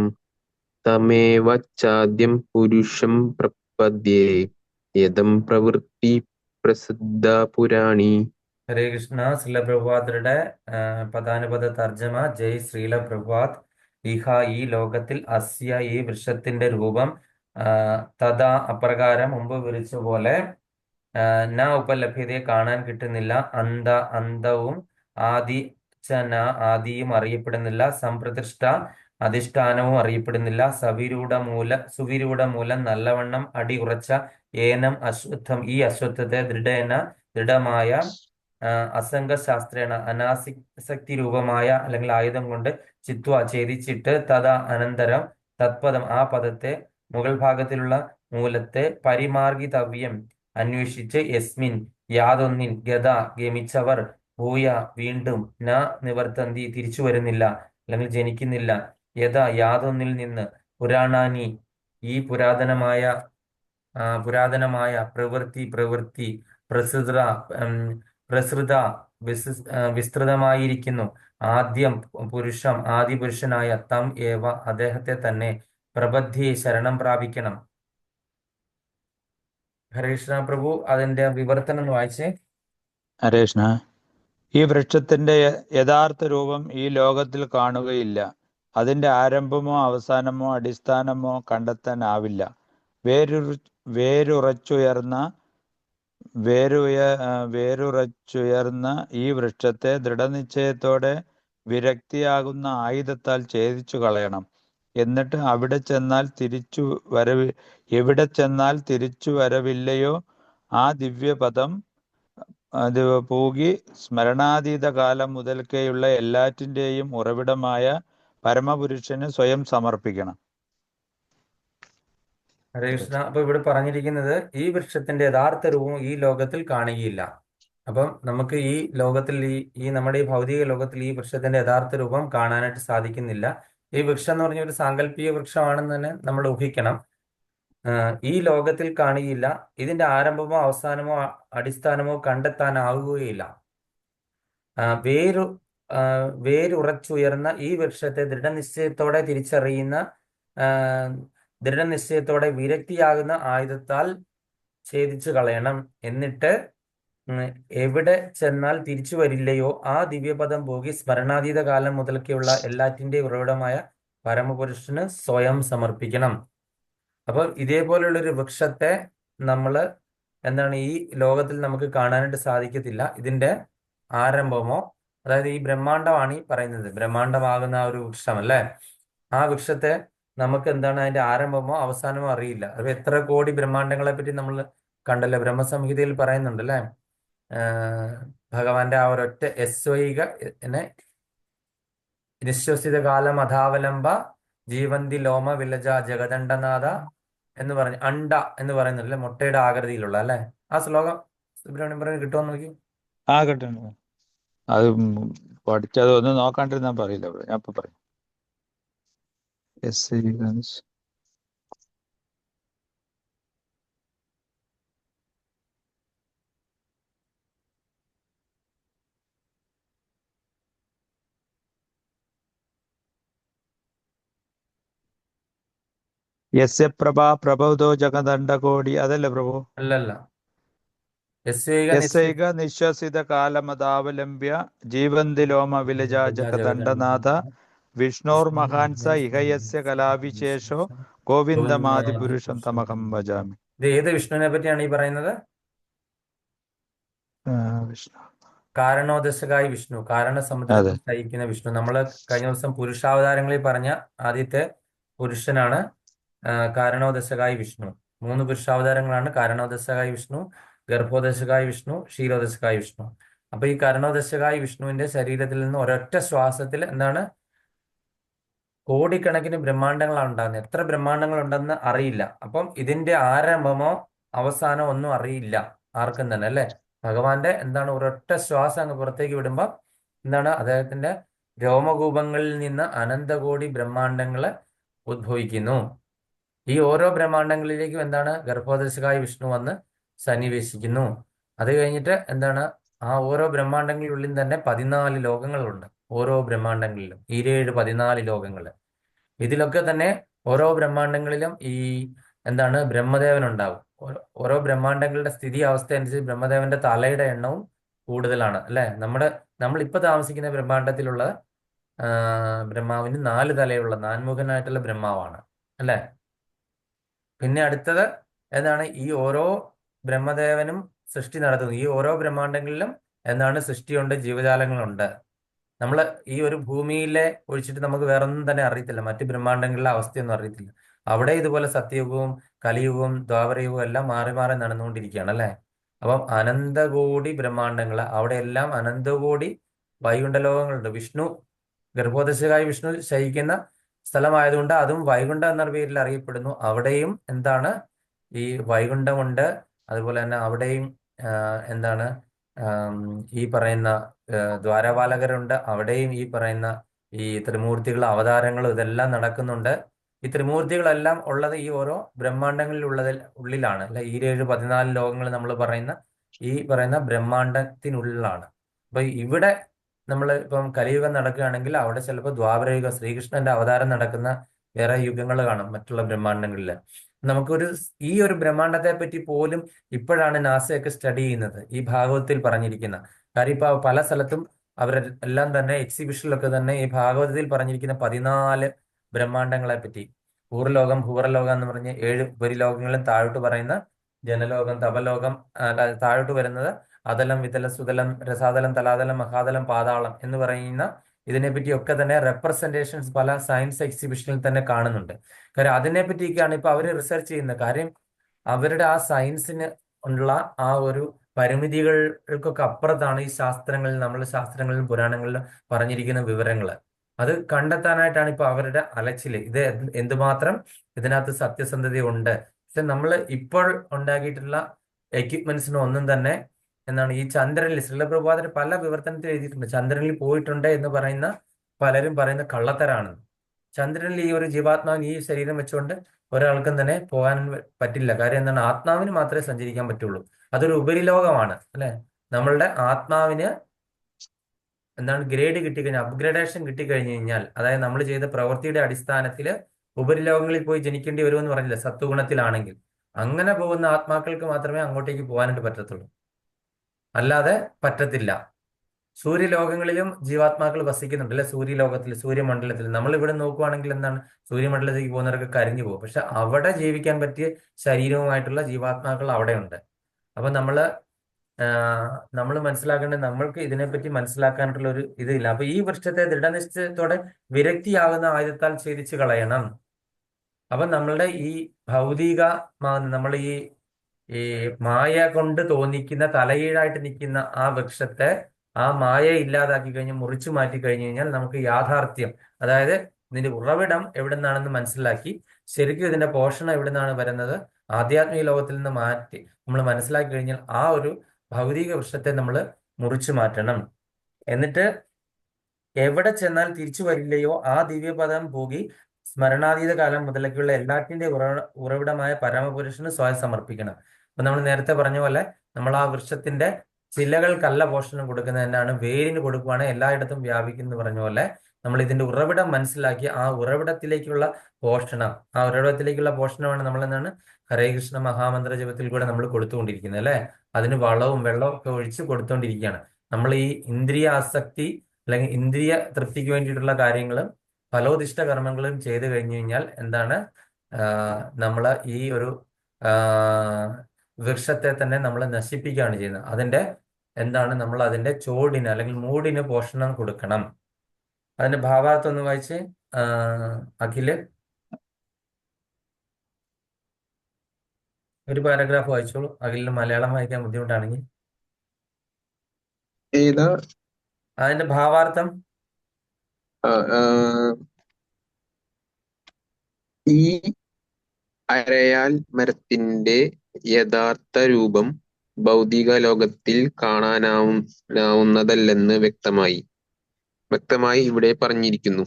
തമേവ ചാദ്യം പുരുഷം പ്രപദ്യേ യദം പ്രവൃത്തി പ്രസിദ്ധ പുരാണി. ഹരേ കൃഷ്ണ. ശ്രീല പ്രഭുപാദരുടെ പദാനുപദ തർജ്ജമ. ജയ് ശ്രീല പ്രഭുപാദ്. ഇഹ ഈ ലോകത്തിൽ അസ്യ ഈ വൃക്ഷത്തിന്റെ രൂപം തഥാ അപ്രകാരം മുമ്പ് വിവരിച്ച പോലെ ന ഉപലഭ്യതയെ കാണാൻ കിട്ടുന്നില്ല. അന്തവും ആദി ച ന ആദിയും അറിയപ്പെടുന്നില്ല. സംപ്രതിഷ്ഠ അധിഷ്ഠാനവും അറിയപ്പെടുന്നില്ല. സുവിരൂഢ മൂലം നല്ലവണ്ണം അടി ഉറച്ച ഏനം അശ്വത്ഥം. ഈ അശ്വത്ഥത്തെ ദൃഢമായ അസംഗശാസ്ത്രേണ അനാസക്തി രൂപമായ അല്ലെങ്കിൽ ആയുധം കൊണ്ട് ഛേദിച്ചിട്ട് തഥാ അനന്തരം തത്പദം ആ പദത്തെ മുകൾ ഭാഗത്തിലുള്ള മൂലത്തെ പരിമാർഗിതവ്യം അന്വേഷിച്ച് യസ്മിൻ യാതൊന്നിൽ ഗത ഗമിച്ചവർ ഭൂയ വീണ്ടും ന നിവർത്തന്തി തിരിച്ചു വരുന്നില്ല അല്ലെങ്കിൽ ജനിക്കുന്നില്ല. യാതൊന്നിൽ നിന്ന് പുരാണാനി ഈ പുരാതനമായ പ്രവൃത്തി പ്രസൃത ഉം, പ്രസൃത വിസ്തൃതമായിരിക്കുന്നു. ആദി പുരുഷനായ തം ഏവ അദ്ദേഹത്തെ തന്നെ പ്രബദ്ധി ശരണം പ്രാപിക്കണം. ഹരേകൃഷ്ണ പ്രഭു അതിന്റെ വിവർത്തനം ഒന്ന് വായിച്ചേ. ഹരേഷ്ണ, ഈ വൃക്ഷത്തിന്റെ യഥാർത്ഥ രൂപം ഈ ലോകത്തിൽ കാണുകയില്ല. അതിന്റെ ആരംഭമോ അവസാനമോ അടിസ്ഥാനമോ കണ്ടെത്താനാവില്ല. വേരുറച്ചുയർന്ന വേരുറച്ചുയർന്ന ഈ വൃക്ഷത്തെ ദൃഢനിശ്ചയത്തോടെ വിരക്തിയാകുന്ന ആയുധത്താൽ ഛേദിച്ചു കളയണം. എന്നിട്ട് എവിടെ ചെന്നാൽ തിരിച്ചു വരവില്ലയോ ആ ദിവ്യപദം അത് പൂകി സ്മരണാതീത കാലം മുതൽക്കേയുള്ള എല്ലാറ്റിൻ്റെയും ഉറവിടമായ പരമപുരുഷന് സ്വയം സമർപ്പിക്കണം. ഹരേകൃഷ്ണ, അപ്പൊ ഇവിടെ പറഞ്ഞിരിക്കുന്നത് ഈ വൃക്ഷത്തിന്റെ യഥാർത്ഥ രൂപം ഈ ലോകത്തിൽ കാണുകയില്ല. അപ്പം നമുക്ക് ഈ ലോകത്തിൽ ഈ നമ്മുടെ ഈ ഭൗതിക ലോകത്തിൽ ഈ വൃക്ഷത്തിന്റെ യഥാർത്ഥ രൂപം കാണാനായിട്ട് സാധിക്കുന്നില്ല. ഈ വൃക്ഷം എന്ന് പറഞ്ഞ ഒരു സാങ്കല്പിക വൃക്ഷമാണെന്ന് തന്നെ നമ്മൾ ഊഹിക്കണം. ഈ ലോകത്തിൽ കാണുകയില്ല. ഇതിന്റെ ആരംഭമോ അവസാനമോ അടിസ്ഥാനമോ കണ്ടെത്താനാവുകയില്ല. വേരു വേരുറച്ചുയർന്ന ഈ വൃക്ഷത്തെ ദൃഢനിശ്ചയത്തോടെ വിരക്തിയാകുന്ന ആയുധത്താൽ ഛേദിച്ചു കളയണം. എന്നിട്ട് എവിടെ ചെന്നാൽ തിരിച്ചു വരില്ലയോ ആ ദിവ്യപദം പോകി സ്മരണാതീത കാലം മുതൽക്കുള്ള എല്ലാറ്റിന്റെ ഉറവിടമായ പരമപുരുഷന് സ്വയം സമർപ്പിക്കണം. അപ്പോൾ ഇതേപോലുള്ളൊരു വൃക്ഷത്തെ നമ്മള് ഈ ലോകത്തിൽ നമുക്ക് കാണാനായിട്ട് സാധിക്കത്തില്ല. ഇതിന്റെ ആരംഭമോ, അതായത് ഈ ബ്രഹ്മാണ്ടമാണ് ഈ പറയുന്നത്, ബ്രഹ്മാണ്ടമാകുന്ന ആ ഒരു വൃക്ഷം അല്ലേ, ആ വൃക്ഷത്തെ നമുക്ക് അതിന്റെ ആരംഭമോ അവസാനമോ അറിയില്ല. അത് എത്ര കോടി ബ്രഹ്മാണ്ടങ്ങളെ പറ്റി നമ്മൾ കണ്ടല്ലോ, ബ്രഹ്മസംഹിതയിൽ പറയുന്നുണ്ട് അല്ലേ. ഭഗവാന്റെ ആ ഒരൊറ്റ നിശ്വസിത കാലം അധാവലംബ ജീവന്തി ലോമ വിലജ ജഗദണ്ഡനാഥ എന്ന് പറഞ്ഞ് അണ്ട എന്ന് പറയുന്നില്ലേ, മുട്ടയുടെ ആകൃതിയിലുള്ള അല്ലെ. ആ ശ്ലോകം സുബ്രഹ്മണ്യം പറഞ്ഞു കിട്ടുമോ നോക്കി. കിട്ടണം. അത് പഠിച്ചത് ഒന്ന് നോക്കാണ്ടിരുന്നാ പറയില്ല. ഞാൻ ഇപ്പൊ പറയും. യസ്യ പ്രഭാ പ്രഭവതോ ജഗദണ്ഡകോടി, അതല്ലേ പ്രഭു? അല്ലല്ല. യസ്യൈക നിശ്വസിത കാലമതാവലംബ്യ ജീവന്തി ലോമ വിലജ ജഗദണ്ഡനാഥ വിഷ്ണോർ മഹാൻസ ഇഹയസ്യ കലാവിശേഷോ ഗോവിന്ദമാദിപുരുഷം തമഹം ഭജാമി. ഇത് ഏത് വിഷ്ണുവിനെ പറ്റിയാണ് ഈ പറയുന്നത്? വിഷ്ണു കാരണോദശകായി വിഷ്ണു, കാരണസമുദ്രത്തിൽ ശയിക്കുന്ന വിഷ്ണു. നമ്മൾ കഴിഞ്ഞ ദിവസം പുരുഷാവതാരങ്ങളിൽ പറഞ്ഞ ആദ്യത്തെ പുരുഷനാണ് കാരണോദശകായി വിഷ്ണു. 3 പുരുഷാവതാരങ്ങളാണ്: കാരണോദശകായി വിഷ്ണു, ഗർഭോദശകായി വിഷ്ണു, ക്ഷീരോദശകായി വിഷ്ണു. അപ്പൊ ഈ കാരണോദശകായി വിഷ്ണുവിന്റെ ശരീരത്തിൽ നിന്ന് ഒരൊറ്റ ശ്വാസത്തിൽ കോടിക്കണക്കിന് ബ്രഹ്മാണ്ടങ്ങളാണ് ഉണ്ടാകുന്നത്. എത്ര ബ്രഹ്മാണ്ടങ്ങൾ ഉണ്ടെന്ന് അറിയില്ല. അപ്പം ഇതിന്റെ ആരംഭമോ അവസാനമോ ഒന്നും അറിയില്ല ആർക്കും തന്നെ അല്ലെ. ഭഗവാന്റെ ഒരൊറ്റ ശ്വാസം അങ്ങ് പുറത്തേക്ക് വിടുമ്പോൾ അദ്ദേഹത്തിന്റെ രോമകൂപങ്ങളിൽ നിന്ന് അനന്തകോടി ബ്രഹ്മാണ്ടങ്ങള് ഉദ്ഭവിക്കുന്നു. ഈ ഓരോ ബ്രഹ്മാണ്ടങ്ങളിലേക്കും ഗർഭോദശകായ വിഷ്ണു വന്ന് സന്നിവേശിക്കുന്നു. അത് കഴിഞ്ഞിട്ട് ആ ഓരോ ബ്രഹ്മാണ്ടങ്ങളിലുള്ളിൽ തന്നെ 14 ലോകങ്ങളുണ്ട്. ഓരോ ബ്രഹ്മാണ്ടങ്ങളിലും 14 ലോകങ്ങൾ. ഇതിലൊക്കെ തന്നെ ഓരോ ബ്രഹ്മാണ്ടങ്ങളിലും ഈ ബ്രഹ്മദേവൻ ഉണ്ടാവും. ഓരോ ബ്രഹ്മാണ്ടങ്ങളുടെ സ്ഥിതി അവസ്ഥ അനുസരിച്ച് ബ്രഹ്മദേവന്റെ തലയുടെ എണ്ണവും കൂടുതലാണ് അല്ലെ. നമ്മളിപ്പോ താമസിക്കുന്ന ബ്രഹ്മാണ്ടത്തിലുള്ള ബ്രഹ്മാവിന് 4 തലയുള്ള നാൻമുഖനായിട്ടുള്ള ബ്രഹ്മാവാണ് അല്ലെ. പിന്നെ അടുത്തത് ഈ ഓരോ ബ്രഹ്മദേവനും സൃഷ്ടി നടത്തുന്നു. ഈ ഓരോ ബ്രഹ്മാണ്ടങ്ങളിലും എന്താണ് സൃഷ്ടിയുണ്ട്, ജീവജാലങ്ങളുണ്ട്. നമ്മൾ ഈ ഒരു ഭൂമിയിലെ ഒഴിച്ചിട്ട് നമുക്ക് വേറൊന്നും തന്നെ അറിയത്തില്ല, മറ്റ് ബ്രഹ്മാണ്ടങ്ങളിലെ അവസ്ഥയൊന്നും അറിയത്തില്ല. അവിടെ ഇതുപോലെ സത്യയുഗവും കലിയുഗവും ദ്വാപരയുഗവും എല്ലാം മാറി മാറി നടന്നുകൊണ്ടിരിക്കുകയാണ് അല്ലേ. അപ്പം അനന്തകോടി ബ്രഹ്മാണ്ടങ്ങൾ, അവിടെ എല്ലാം അനന്തകോടി വൈകുണ്ഠലോകങ്ങളുണ്ട്. വിഷ്ണു ഗർഭോദശകായി വിഷ്ണു ശയിക്കുന്ന സ്ഥലമായതുകൊണ്ട് അതും വൈകുണ്ഠം എന്ന പേരിൽ അറിയപ്പെടുന്നു. അവിടെയും എന്താണ് ഈ വൈകുണ്ഠമുണ്ട്. അതുപോലെ തന്നെ അവിടെയും എന്താണ് ആം, ഈ പറയുന്ന ദ്വാരപാലകരുണ്ട്. അവിടെയും ഈ പറയുന്ന ഈ ത്രിമൂർത്തികൾ അവതാരങ്ങളും ഇതെല്ലാം നടക്കുന്നുണ്ട്. ഈ ത്രിമൂർത്തികളെല്ലാം ഉള്ളത് ഈ ഓരോ ബ്രഹ്മാണ്ടങ്ങളിലുള്ളതിൽ ഉള്ളിലാണ് അല്ലെ. ഈ 14 ലോകങ്ങൾ നമ്മൾ പറയുന്ന ഈ പറയുന്ന ബ്രഹ്മാണ്ടത്തിനുള്ളിലാണ്. അപ്പൊ ഇവിടെ നമ്മൾ ഇപ്പം കലിയുഗം നടക്കുകയാണെങ്കിൽ അവിടെ ചിലപ്പോൾ ദ്വാപരയുഗം ശ്രീകൃഷ്ണന്റെ അവതാരം നടക്കുന്ന വേറെ യുഗങ്ങൾ കാണും മറ്റുള്ള ബ്രഹ്മാണ്ടങ്ങളിൽ. നമുക്കൊരു ഈ ഒരു ബ്രഹ്മാണ്ടത്തെ പറ്റി പോലും ഇപ്പോഴാണ് നാസയൊക്കെ സ്റ്റഡി ചെയ്യുന്നത്, ഈ ഭാഗവതത്തിൽ പറഞ്ഞിരിക്കുന്ന കാര്യം. ഇപ്പൊ പല സ്ഥലത്തും അവരെല്ലാം തന്നെ എക്സിബിഷനിലൊക്കെ തന്നെ ഈ ഭാഗവതത്തിൽ പറഞ്ഞിരിക്കുന്ന 14 ബ്രഹ്മാണ്ടങ്ങളെ പറ്റി, പൂർലോകം ഭൂറലോകം എന്ന് പറഞ്ഞ് 7 ഉപരിലോകങ്ങളും താഴോട്ട് പറയുന്ന ജനലോകം തപലോകം, താഴോട്ട് വരുന്നത് അതലം വിതലം സുതലം രസാതലം തലാതലം മഹാതലം പാതാളം എന്ന് പറയുന്ന ഇതിനെപ്പറ്റി ഒക്കെ തന്നെ റെപ്രസെന്റേഷൻസ് പല സയൻസ് എക്സിബിഷനിൽ തന്നെ കാണുന്നുണ്ട്. കാര്യം അതിനെ പറ്റിയൊക്കെയാണ് ഇപ്പൊ അവര് റിസർച്ച് ചെയ്യുന്നത്. കാര്യം അവരുടെ ആ സയൻസിന് ഉള്ള ആ ഒരു പരിമിതികൾക്കൊക്കെ അപ്പുറത്താണ് ഈ ശാസ്ത്രങ്ങളിൽ, നമ്മൾ ശാസ്ത്രങ്ങളിലും പുരാണങ്ങളിലും പറഞ്ഞിരിക്കുന്ന വിവരങ്ങൾ. അത് കണ്ടെത്താനായിട്ടാണ് ഇപ്പൊ അവരുടെ അലച്ചില്. ഇത് എന്തുമാത്രം ഇതിനകത്ത് സത്യസന്ധത ഉണ്ട്. പക്ഷെ നമ്മൾ ഇപ്പോൾ ഉണ്ടാക്കിയിട്ടുള്ള എക്യുപ്മെന്റ്സിന് ഒന്നും തന്നെ എന്താണ് ഈ ചന്ദ്രനിൽ ശ്രീലപ്രഭാതർ പല വിവർത്തനത്തിൽ എഴുതിയിട്ടുണ്ട്. ചന്ദ്രനിൽ പോയിട്ടുണ്ട് എന്ന് പറയുന്ന പലരും പറയുന്ന കള്ളത്തരാണ്. ചന്ദ്രനിൽ ഈ ഒരു ജീവാത്മാവിന് ഈ ശരീരം വെച്ചുകൊണ്ട് ഒരാൾക്കും തന്നെ പോകാൻ പറ്റില്ല. കാര്യം എന്താണ്, ആത്മാവിന് മാത്രമേ സഞ്ചരിക്കാൻ പറ്റുള്ളൂ. അതൊരു ഉപരിലോകമാണ് അല്ലെ. നമ്മളുടെ ആത്മാവിന് എന്താണ് ഗ്രേഡ് കിട്ടിക്കഴിഞ്ഞാൽ, അപ്ഗ്രേഡേഷൻ കിട്ടിക്കഴിഞ്ഞു കഴിഞ്ഞാൽ, അതായത് നമ്മൾ ചെയ്ത പ്രവൃത്തിയുടെ അടിസ്ഥാനത്തിൽ ഉപരിലോകങ്ങളിൽ പോയി ജനിക്കേണ്ടി വരുമെന്ന് പറഞ്ഞില്ല, സത്വഗുണത്തിലാണെങ്കിൽ. അങ്ങനെ പോകുന്ന ആത്മാക്കൾക്ക് മാത്രമേ അങ്ങോട്ടേക്ക് പോകാനായിട്ട് പറ്റത്തുള്ളൂ, അല്ലാതെ പറ്റത്തില്ല. സൂര്യലോകങ്ങളിലും ജീവാത്മാക്കൾ വസിക്കുന്നുണ്ട് അല്ലെ. സൂര്യലോകത്തിൽ, സൂര്യമണ്ഡലത്തിൽ നമ്മൾ ഇവിടെ നോക്കുവാണെങ്കിൽ എന്താണ്, സൂര്യമണ്ഡലത്തിലേക്ക് പോകുന്നവരൊക്കെ കരിഞ്ഞു പോകും. പക്ഷെ അവിടെ ജീവിക്കാൻ പറ്റിയ ശരീരവുമായിട്ടുള്ള ജീവാത്മാക്കൾ അവിടെയുണ്ട്. അപ്പൊ നമ്മൾ മനസ്സിലാക്കേണ്ടത്, നമ്മൾക്ക് ഇതിനെപ്പറ്റി മനസ്സിലാക്കാനായിട്ടുള്ള ഒരു ഇതില്ല. അപ്പൊ ഈ വൃക്ഷത്തെ ദൃഢനിശ്ചയത്തോടെ വിരക്തിയാകുന്ന ആയുധത്താൽ ഛേദിച്ച് കളയണം. അപ്പൊ നമ്മളുടെ ഈ ഭൗതിക നമ്മൾ ഈ മായ കൊണ്ട് തോന്നിക്കുന്ന തലകീഴായിട്ട് നിൽക്കുന്ന ആ വൃക്ഷത്തെ, ആ മായ ഇല്ലാതാക്കി കഴിഞ്ഞ് മുറിച്ചു മാറ്റി കഴിഞ്ഞു കഴിഞ്ഞാൽ നമുക്ക് യാഥാർത്ഥ്യം, അതായത് ഇതിന്റെ ഉറവിടം എവിടെ നിന്നാണെന്ന് മനസ്സിലാക്കി ശരിക്കും ഇതിന്റെ പോഷണം എവിടെ നിന്നാണ് വരുന്നത്, ആധ്യാത്മിക ലോകത്തിൽ നിന്ന് മാറ്റി നമ്മൾ മനസ്സിലാക്കി കഴിഞ്ഞാൽ ആ ഒരു ഭൗതിക വൃക്ഷത്തെ നമ്മൾ മുറിച്ചു മാറ്റണം. എന്നിട്ട് എവിടെ ചെന്നാൽ തിരിച്ചു വരില്ലയോ ആ ദിവ്യപദം പോകി സ്മരണാതീത കാലം മുതലേക്കുള്ള എല്ലാറ്റിന്റെ ഉറവിടമായ പരമപുരുഷന് സ്വയം സമർപ്പിക്കണം. അപ്പൊ നമ്മൾ നേരത്തെ പറഞ്ഞ പോലെ നമ്മൾ ആ വൃക്ഷത്തിന്റെ ചില്ലകൾക്കല്ല പോഷണം കൊടുക്കുന്നത്, തന്നെയാണ് വേരിന് കൊടുക്കുവാണ് എല്ലായിടത്തും വ്യാപിക്കുന്നു പറഞ്ഞ പോലെ നമ്മൾ ഇതിന്റെ ഉറവിടം മനസ്സിലാക്കി ആ ഉറവിടത്തിലേക്കുള്ള പോഷണമാണ് നമ്മൾ എന്താണ് ഹരേ കൃഷ്ണ മഹാമന്ത്ര ജപത്തിൽ കൂടെ നമ്മൾ കൊടുത്തുകൊണ്ടിരിക്കുന്നത് അല്ലെ. അതിന് വളവും വെള്ളവും ഒക്കെ ഒഴിച്ച് കൊടുത്തുകൊണ്ടിരിക്കുകയാണ്. നമ്മൾ ഈ ഇന്ദ്രിയ ആസക്തി അല്ലെങ്കിൽ ഇന്ദ്രിയ തൃപ്തിക്ക് വേണ്ടിയിട്ടുള്ള കാര്യങ്ങളും ഫലോദിഷ്ട കർമ്മങ്ങളും ചെയ്തു കഴിഞ്ഞു കഴിഞ്ഞാൽ എന്താണ്, നമ്മൾ ഈ ഒരു വൃക്ഷത്തെ തന്നെ നമ്മൾ നശിപ്പിക്കുകയാണ് ചെയ്യുന്നത്. അതിന്റെ എന്താണ്, നമ്മൾ അതിന്റെ ചോടിന് അല്ലെങ്കിൽ മൂടിന് പോഷണം കൊടുക്കണം. അതിന്റെ ഭാവാർത്ഥം ഒന്ന് വായിച്ച് അഖില് ഒരു പാരഗ്രാഫ് വായിച്ചോളൂ. അഖിലിന് മലയാളം വായിക്കാൻ ബുദ്ധിമുട്ടാണെങ്കിൽ. ഏതാ? അതിന്റെ ഭാവാർത്ഥം ആ, ആ, ഈ അരയാൽ മരത്തിന്റെ യഥാർത്ഥ രൂപം ഭൗതിക ലോകത്തിൽ കാണാനാവുന്നതല്ലെന്ന് വ്യക്തമായി ഇവിടെ പറഞ്ഞിരിക്കുന്നു.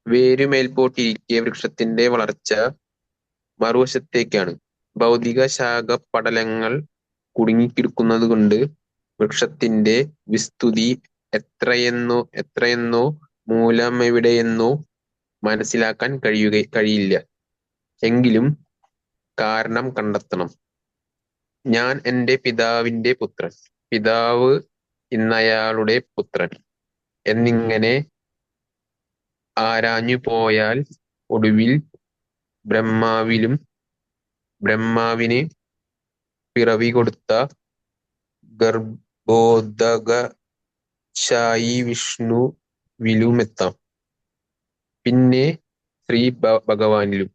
വേരുമേൽപോട്ടിരിക്കെ വൃക്ഷത്തിന്റെ വളർച്ച മറുവശത്തേക്കാണ്. ഭൗതിക ശാഖപടലങ്ങൾ കുടുങ്ങിക്കിടക്കുന്നതുകൊണ്ട് വൃക്ഷത്തിന്റെ വിസ്തൃതി എത്രയെന്നോ മൂലമെവിടെയെന്നോ മനസ്സിലാക്കാൻ കഴിയില്ല. എങ്കിലും കാരണം കണ്ടെത്തണം. ഞാൻ എന്റെ പിതാവിന്റെ പുത്രൻ, പിതാവ് ഇന്നയാളുടെ പുത്രൻ എന്നിങ്ങനെ ആരാഞ്ഞു പോയാൽ ഒടുവിൽ ബ്രഹ്മാവിന് പിറവി കൊടുത്ത ഗർഭോദകശായി വിഷ്ണുവിലുമെത്താം. പിന്നെ ശ്രീ ഭഗവാനിലും.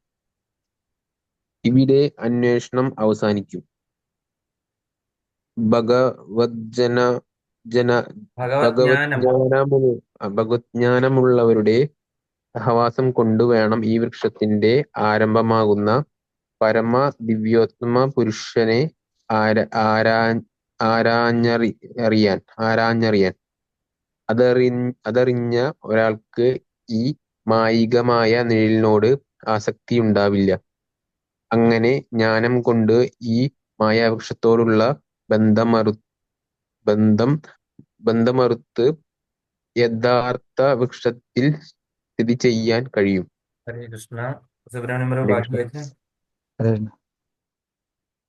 ഇവിടെ അന്വേഷണം അവസാനിക്കും. ഭഗവജ്ഞാന ഭഗവത്ജ്ഞാനം. ഭഗവജ്ഞാനമുള്ളവരുടെ സഹവാസം കൊണ്ട് വേണം ഈ വൃക്ഷത്തിന്റെ ആരംഭമാകുന്ന പരമ ദിവ്യോത്തമ പുരുഷനെ ആരാഞ്ഞറിയാൻ. അതറിഞ്ഞ ഒരാൾക്ക് ഈ മായികമായ നിഴലിനോട് ആസക്തിയുണ്ടാവില്ല. അങ്ങനെ ജ്ഞാനം കൊണ്ട് ഈ മായാവൃക്ഷത്തോടുള്ള ബന്ധമറുത്ത് യഥാർത്ഥ വൃക്ഷത്തിൽ സ്ഥിതി ചെയ്യാൻ കഴിയും. ഹരേ കൃഷ്ണ. സുബ്രഹ്മണ്യം പ്രഭു ഹരേ ബാക്കി കൃഷ്ണ. വെച്ച്. ഹരേ കൃഷ്ണ.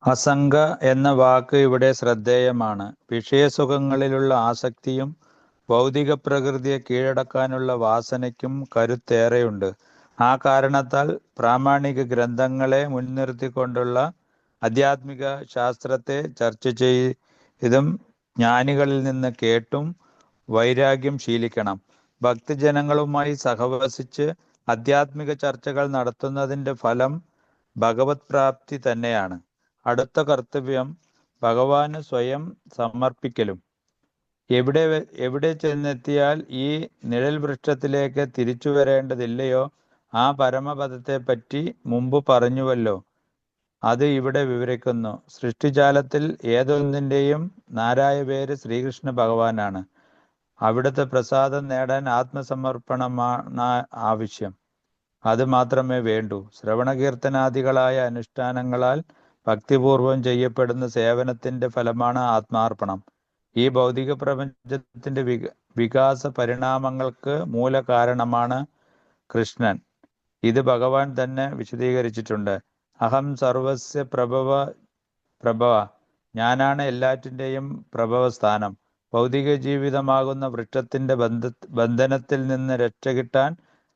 അസംഗ എന്ന വാക്ക് ഇവിടെ ശ്രദ്ധേയമാണ്. വിഷയസുഖങ്ങളിലുള്ള ആസക്തിയും ഭൗതിക പ്രകൃതിയെ കീഴടക്കാനുള്ള വാസനയ്ക്കും കരുത്തേറെയുണ്ട്. ആ കാരണത്താൽ പ്രാമാണിക ഗ്രന്ഥങ്ങളെ മുൻനിർത്തിക്കൊണ്ടുള്ള ആധ്യാത്മിക ശാസ്ത്രത്തെ ചർച്ച ചെയ്തും ജ്ഞാനികളിൽ നിന്ന് കേട്ടും വൈരാഗ്യം ശീലിക്കണം. ഭക്തജനങ്ങളുമായി സഹവസിച്ച് ആധ്യാത്മിക ചർച്ചകൾ നടത്തുന്നതിൻ്റെ ഫലം ഭഗവത് പ്രാപ്തി തന്നെയാണ്. അടുത്ത കർത്തവ്യം ഭഗവാന് സ്വയം സമർപ്പിക്കലും. എവിടെ ചെന്നെത്തിയാൽ ഈ നിഴൽ വൃക്ഷത്തിലേക്ക് തിരിച്ചു വരേണ്ടതില്ലയോ? ആ പരമപദത്തെപ്പറ്റി മുമ്പ് പറഞ്ഞുവല്ലോ, അത് ഇവിടെ വിവരിക്കുന്നു. സൃഷ്ടിജാലത്തിൽ ഏതൊന്നിൻ്റെയും നാരായ പേര് ശ്രീകൃഷ്ണ ഭഗവാനാണ്. അവിടുത്തെ പ്രസാദം നേടാൻ ആത്മസമർപ്പണമാണ് ആവശ്യം. അത് മാത്രമേ വേണ്ടൂ. ശ്രവണകീർത്തനാദികളായ അനുഷ്ഠാനങ്ങളാൽ ഭക്തിപൂർവം ചെയ്യപ്പെടുന്ന സേവനത്തിന്റെ ഫലമാണ് ആത്മാർപ്പണം. ഈ ഭൗതിക പ്രപഞ്ചത്തിന്റെ വികാസ പരിണാമങ്ങൾക്ക് മൂലകാരണമാണ് കൃഷ്ണൻ. ഇത് ഭഗവാൻ തന്നെ വിശദീകരിച്ചിട്ടുണ്ട്. അഹം സർവസ്യ പ്രഭവ, ഞാനാണ് എല്ലാറ്റിൻ്റെയും പ്രഭവസ്ഥാനം. ഭൗതിക ജീവിതമാകുന്ന വൃക്ഷത്തിന്റെ ബന്ധനത്തിൽ നിന്ന് രക്ഷ കിട്ടാൻ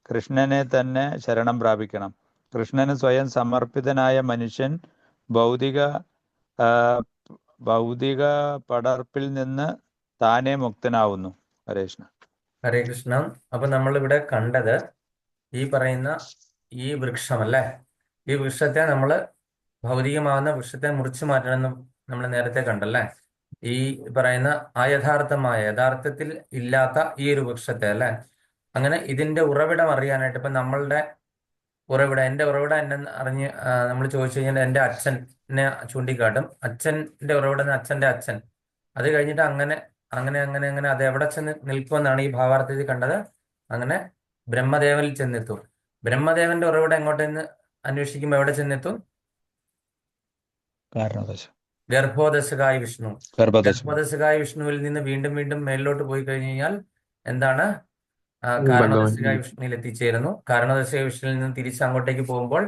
കൃഷ്ണനെ തന്നെ ശരണം പ്രാപിക്കണം. കൃഷ്ണന് സ്വയം സമർപ്പിതനായ മനുഷ്യൻ ഭൗതിക പടർപ്പിൽ നിന്ന് താനേ മുക്തനാവുന്നു. ഹരേ കൃഷ്ണ. ഹരേ കൃഷ്ണ. അപ്പൊ നമ്മളിവിടെ കണ്ടത് ഈ പറയുന്ന ഈ വൃക്ഷം അല്ലേ, ഈ വൃക്ഷത്തെ ഭൗതികമാകുന്ന വൃക്ഷത്തെ മുറിച്ചു മാറ്റണമെന്ന് നമ്മൾ നേരത്തെ കണ്ടല്ലേ. ഈ പറയുന്ന യഥാർത്ഥത്തിൽ ഇല്ലാത്ത ഈ ഒരു വൃക്ഷത്തെ അല്ലേ, അങ്ങനെ ഇതിന്റെ ഉറവിടം അറിയാനായിട്ട് ഇപ്പൊ നമ്മളുടെ എന്റെ ഉറവിടം എന്നെ അറിഞ്ഞ് നമ്മൾ ചോദിച്ചു കഴിഞ്ഞാൽ എന്റെ അച്ഛനെ ചൂണ്ടിക്കാട്ടും. അച്ഛന്റെ ഉറവിടം അച്ഛന്റെ അച്ഛൻ. അത് കഴിഞ്ഞിട്ട് അങ്ങനെ അങ്ങനെ അങ്ങനെ അങ്ങനെ അത് എവിടെ ചെന്ന് നിൽക്കുമെന്നാണ് ഈ ഭാവാർത്ഥത്തിൽ കണ്ടത്. അങ്ങനെ ബ്രഹ്മദേവനിൽ ചെന്നെത്തും. ബ്രഹ്മദേവന്റെ ഉറവിടം എങ്ങോട്ടെന്ന് അന്വേഷിക്കുമ്പോൾ എവിടെ ചെന്നെത്തും? ഗർഭോദശകായ വിഷ്ണു. ഗർഭോദശകായ വിഷ്ണുവിൽ നിന്ന് വീണ്ടും വീണ്ടും മേലിലോട്ട് പോയി കഴിഞ്ഞു കഴിഞ്ഞാൽ എന്താണ്? കാരണോദശകായ വിഷ്ണുവിൽ എത്തിച്ചേരുന്നു. കാരണോദശകായ വിഷ്ണുവിൽ നിന്ന് തിരിച്ച് അങ്ങോട്ടേക്ക് പോകുമ്പോൾ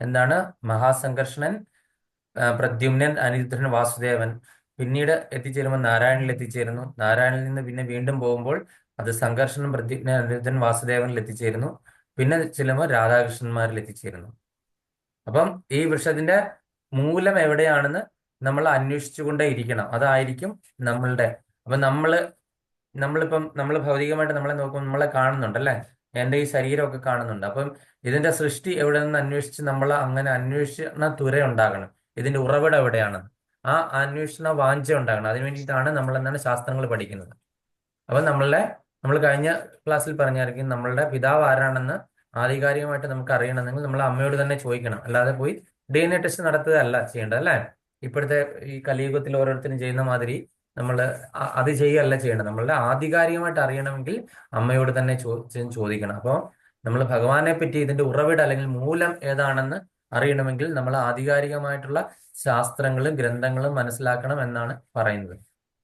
എന്താണ്? മഹാസംഘർഷണൻ, പ്രദ്യുമ്നൻ, അനിരുദ്ധൻ, വാസുദേവൻ. പിന്നീട് എത്തിച്ചേരുമ്പോൾ നാരായണനിൽ എത്തിച്ചേരുന്നു. നാരായണനിൽ നിന്ന് പിന്നെ വീണ്ടും പോകുമ്പോൾ അത് സംഘർഷണം, പ്രദ്യുമ്നൻ, അനിരുദ്ധൻ, വാസുദേവനിൽ എത്തിച്ചേരുന്നു. പിന്നെ ചെല്ലുമ്പോൾ രാധാകൃഷ്ണന്മാരിൽ എത്തിച്ചേരുന്നു. അപ്പം ഈ വൃക്ഷത്തിന്റെ മൂലം എവിടെയാണെന്ന് നമ്മൾ അന്വേഷിച്ചുകൊണ്ടേ ഇരിക്കണം. അതായിരിക്കും നമ്മളുടെ. അപ്പൊ നമ്മൾ ഭൗതികമായിട്ട് നമ്മളെ നോക്കുമ്പോൾ നമ്മളെ കാണുന്നുണ്ടല്ലേ, എൻ്റെ ഈ ശരീരമൊക്കെ കാണുന്നുണ്ട്. അപ്പം ഇതിന്റെ സൃഷ്ടി എവിടെ നിന്ന് അന്വേഷിച്ച് നമ്മൾ അങ്ങനെ അന്വേഷണ തുര ഉണ്ടാകണം. ഇതിന്റെ ഉറവിടം എവിടെയാണ്, ആ അന്വേഷണ വാഞ്ച ഉണ്ടാകണം. അതിനു വേണ്ടിയിട്ടാണ് നമ്മൾ എന്താണ് ശാസ്ത്രങ്ങൾ പഠിക്കുന്നത്. അപ്പൊ നമ്മൾ കഴിഞ്ഞ ക്ലാസ്സിൽ പറഞ്ഞായിരിക്കും നമ്മളുടെ പിതാവ് ആരാണെന്ന് ആധികാരികമായിട്ട് നമുക്ക് അറിയണമെങ്കിൽ നമ്മൾ അമ്മയോട് തന്നെ ചോദിക്കണം. അല്ലാതെ പോയി DNA ടെസ്റ്റ് നടത്തുകയല്ല ചെയ്യേണ്ടത് അല്ലേ. ഇപ്പോഴത്തെ ഈ കലിയുഗത്തിൽ ഓരോരുത്തരും ചെയ്യുന്ന മാതിരി നമ്മൾ അത് ചെയ്യുകയല്ല ചെയ്യേണ്ടത്. നമ്മളുടെ ആധികാരികമായിട്ട് അറിയണമെങ്കിൽ അമ്മയോട് തന്നെ ചോദിക്കണം. അപ്പോൾ നമ്മൾ ഭഗവാനെ പറ്റി ഇതിന്റെ ഉറവിടം അല്ലെങ്കിൽ മൂലം ഏതാണെന്ന് അറിയണമെങ്കിൽ നമ്മൾ ആധികാരികമായിട്ടുള്ള ശാസ്ത്രങ്ങളും ഗ്രന്ഥങ്ങളും മനസ്സിലാക്കണം എന്നാണ് പറയുന്നത്.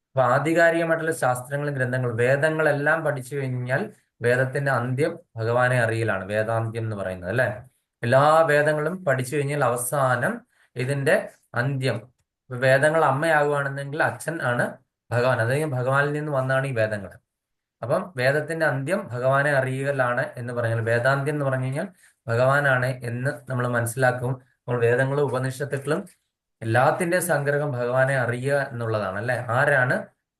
അപ്പൊ ആധികാരികമായിട്ടുള്ള ശാസ്ത്രങ്ങളും ഗ്രന്ഥങ്ങളും വേദങ്ങളെല്ലാം പഠിച്ചു കഴിഞ്ഞാൽ വേദത്തിന്റെ അന്ത്യം ഭഗവാനെ അറിയലാണ് വേദാന്ത്യം എന്ന് പറയുന്നത് അല്ലെ. എല്ലാ വേദങ്ങളും പഠിച്ചു കഴിഞ്ഞാൽ അവസാനം ഇതിന്റെ അന്ത്യം. വേദങ്ങൾ അമ്മയാകുകയാണെന്നെങ്കിൽ അച്ഛൻ ആണ് ഭഗവാൻ. അതായത് ഭഗവാനിൽ നിന്ന് വന്നാണ് ഈ വേദങ്ങൾ. അപ്പം വേദത്തിന്റെ അന്ത്യം ഭഗവാനെ അറിയലാണ് എന്ന് പറഞ്ഞാൽ വേദാന്ത്യം എന്ന് പറഞ്ഞു കഴിഞ്ഞാൽ ഭഗവാനാണ് എന്ന് നമ്മൾ മനസ്സിലാക്കും. നമ്മൾ വേദങ്ങളും ഉപനിഷത്തുക്കളും എല്ലാത്തിന്റെ സംഗ്രഹം ഭഗവാനെ അറിയുക എന്നുള്ളതാണ് അല്ലെ. ആരാണ്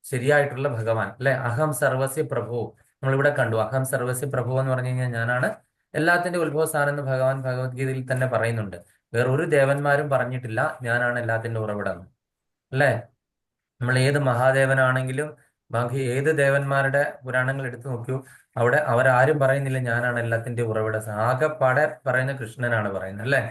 ശരിയായിട്ടുള്ള ഭഗവാൻ അല്ലെ? അഹം സർവസ്യ പ്രഭു. നമ്മളിവിടെ കണ്ടു അഹം സർവസ്യ പ്രഭു എന്ന് പറഞ്ഞു കഴിഞ്ഞാൽ ഞാനാണ് എല്ലാത്തിന്റെ ഉത്ഭവസ്ഥാനം എന്ന് ഭഗവാൻ ഭഗവത്ഗീതയിൽ തന്നെ പറയുന്നുണ്ട്. വേറൊരു ദേവന്മാരും പറഞ്ഞിട്ടില്ല ഞാനാണ് എല്ലാത്തിന്റെ ഉറവിടം അല്ലെ. നമ്മൾ ഏത് മഹാദേവനാണെങ്കിലും ബാക്കി ഏത് ദേവന്മാരുടെ പുരാണങ്ങൾ എടുത്തു നോക്കൂ, അവിടെ അവരാരും പറയുന്നില്ല ഞാനാണ് എല്ലാത്തിന്റെ ഉറവിടം. ആകെപ്പാടെ പറയുന്ന കൃഷ്ണനാണ് പറയുന്നത് അല്ലെ.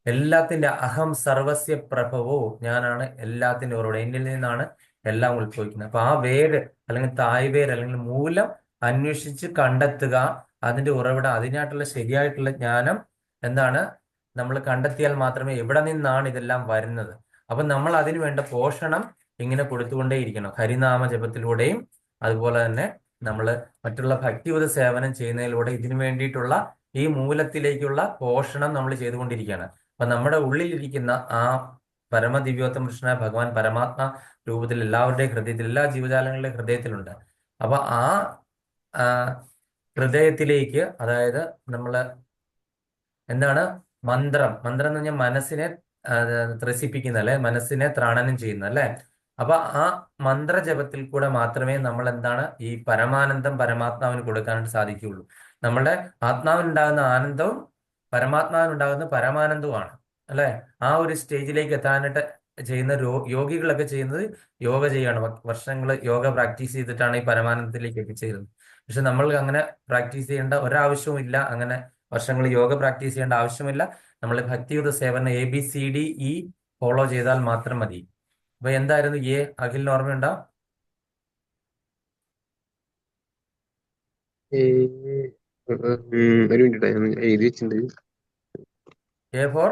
എല്ലാത്തിന്റെ അഹം സർവസ്യ പ്രഭവോ, ഞാനാണ് എല്ലാത്തിന്റെ ഉറവിടം, എന്നിൽ നിന്നാണ് എല്ലാം ഉത്ഭവിക്കുന്നത്. അപ്പൊ ആ വേര് അല്ലെങ്കിൽ തായ്വേര് അല്ലെങ്കിൽ മൂലം അന്വേഷിച്ച് കണ്ടെത്തുക, അതിന്റെ ഉറവിടം, അതിനായിട്ടുള്ള ശരിയായിട്ടുള്ള ജ്ഞാനം എന്താണ് നമ്മൾ കണ്ടെത്തിയാൽ മാത്രമേ എവിടെ നിന്നാണ് ഇതെല്ലാം വരുന്നത്. അപ്പൊ നമ്മൾ അതിനു വേണ്ട പോഷണം ഇങ്ങനെ കൊടുത്തുകൊണ്ടേയിരിക്കണം, ഹരിനാമ ജപത്തിലൂടെയും അതുപോലെ തന്നെ നമ്മൾ മറ്റുള്ള ഭക്തിയുത സേവനം ചെയ്യുന്നതിലൂടെ ഇതിനു വേണ്ടിയിട്ടുള്ള ഈ മൂലത്തിലേക്കുള്ള പോഷണം നമ്മൾ ചെയ്തുകൊണ്ടിരിക്കുകയാണ്. അപ്പൊ നമ്മുടെ ഉള്ളിലിരിക്കുന്ന ആ പരമദിവ്യോത്തമ കൃഷ്ണ ഭഗവാൻ പരമാത്മ രൂപത്തിൽ എല്ലാവരുടെയും ഹൃദയത്തിൽ, എല്ലാ ജീവജാലങ്ങളുടെയും ഹൃദയത്തിലുണ്ട്. അപ്പൊ ആ ഹൃദയത്തിലേക്ക്, അതായത് നമ്മൾ എന്താണ് മന്ത്രം, മന്ത്രം എന്ന് പറഞ്ഞാൽ മനസ്സിനെ ത്രസിപ്പിക്കുന്ന അല്ലെ, മനസ്സിനെ ത്രാണനം ചെയ്യുന്ന അല്ലെ. അപ്പൊ ആ മന്ത്രജപത്തിൽ കൂടെ മാത്രമേ നമ്മൾ എന്താണ് ഈ പരമാനന്ദം പരമാത്മാവിന് കൊടുക്കാനായിട്ട് സാധിക്കുകയുള്ളൂ. നമ്മുടെ ആത്മാവിനുണ്ടാകുന്ന ആനന്ദവും പരമാത്മാവിനുണ്ടാകുന്ന പരമാനന്ദവുമാണ് അല്ലെ. ആ ഒരു സ്റ്റേജിലേക്ക് എത്താനായിട്ട് ചെയ്യുന്ന യോഗികളൊക്കെ ചെയ്യുന്നത് യോഗ ചെയ്യാണ്. വർഷങ്ങൾ യോഗ പ്രാക്ടീസ് ചെയ്തിട്ടാണ് ഈ പരമാനന്ദത്തിലേക്ക് എത്തിച്ചേരുന്നത്. പക്ഷെ നമ്മൾ അങ്ങനെ പ്രാക്ടീസ് ചെയ്യേണ്ട ഒരാവശ്യവും ഇല്ല, അങ്ങനെ വർഷങ്ങൾ യോഗ പ്രാക്ടീസ് ചെയ്യേണ്ട ആവശ്യമില്ല. നമ്മൾ ഭക്തിയുത സേവനം ABCDE ഫോളോ ചെയ്താൽ മാത്രം മതി. അപ്പൊ എന്തായിരുന്നു എ? അഖിലിന് ഓർമ്മയുണ്ടോ? ഒരു മിനിറ്റ് ഞാൻ എഴുതി വെച്ചിട്ടുണ്ട്. A for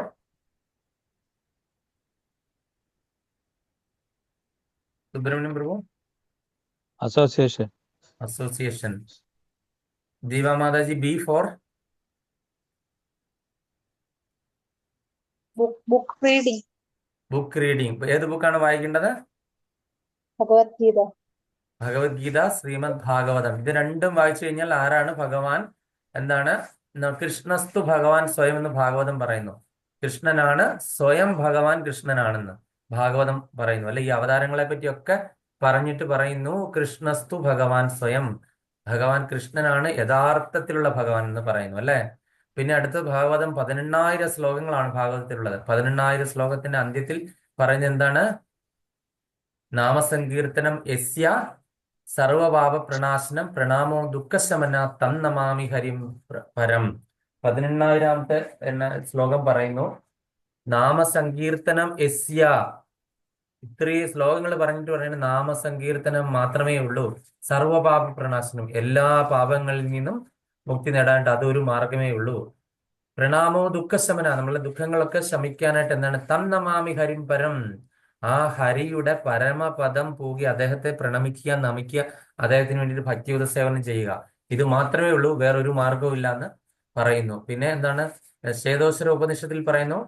Subrahmanyam Prabhu, association. Association. Deepa Mataji, B for book reading. Book reading. ഏത് ബുക്കാണ് വായിക്കേണ്ടത്? ഭഗവത്ഗീത. ഭഗവത്ഗീത, ശ്രീമദ് ഭാഗവതം. ഇത് രണ്ടും വായിച്ചു കഴിഞ്ഞാൽ ആരാണ് ഭഗവാൻ? എന്താണ്? കൃഷ്ണസ്തു ഭഗവാൻ സ്വയം എന്ന് ഭാഗവതം പറയുന്നു. കൃഷ്ണനാണ് സ്വയം, ഭഗവാൻ കൃഷ്ണനാണെന്ന് ഭാഗവതം പറയുന്നു അല്ലെ. ഈ അവതാരങ്ങളെ പറ്റിയൊക്കെ പറഞ്ഞിട്ട് പറയുന്നു കൃഷ്ണസ്തു ഭഗവാൻ സ്വയം, ഭഗവാൻ കൃഷ്ണനാണ് യഥാർത്ഥത്തിലുള്ള ഭഗവാൻ എന്ന് പറയുന്നു അല്ലെ. പിന്നെ അടുത്ത ഭാഗവതം 18,000 ശ്ലോകങ്ങളാണ് ഭാഗവതത്തിലുള്ളത്. 18,000 ശ്ലോകത്തിന്റെ അന്ത്യത്തിൽ പറയുന്നത് എന്താണ്? നാമസങ്കീർത്തനം യസ്യ സർവപാപ പ്രണാശനം പ്രണാമോ ദുഃഖശമന തം നമാമി ഹരിം പരം. 18,000-ാമത്തെ ശ്ലോകം പറയുന്നു നാമസങ്കീർത്തനം യസ്യ. ഇത്രയും ശ്ലോകങ്ങൾ പറഞ്ഞിട്ട് പറയുന്നത് നാമസങ്കീർത്തനം മാത്രമേ ഉള്ളൂ. സർവപാപ പ്രണാശനം, എല്ലാ പാപങ്ങളിൽ നിന്നും മുക്തി നേടാനായിട്ട് അതൊരു മാർഗമേ ഉള്ളൂ. പ്രണാമോ ദുഃഖശമന, നമ്മളെ ദുഃഖങ്ങളൊക്കെ ശമിക്കാനായിട്ട് എന്താണ്? തം നമാമി ഹരിം പരം, ആ ഹരിയുടെ പരമപദം പൂകി അദ്ദേഹത്തെ പ്രണമിക്കുക, നമിക്കുക, അദ്ദേഹത്തിന് വേണ്ടിയിട്ട് ഭക്തിയുത സേവനം ചെയ്യുക. ഇത് മാത്രമേ ഉള്ളൂ, വേറൊരു മാർഗവും ഇല്ല എന്ന് പറയുന്നു. പിന്നെ എന്താണ്? ശ്വേതോശ്വര ഉപനിഷത്തിൽ പറയുന്നു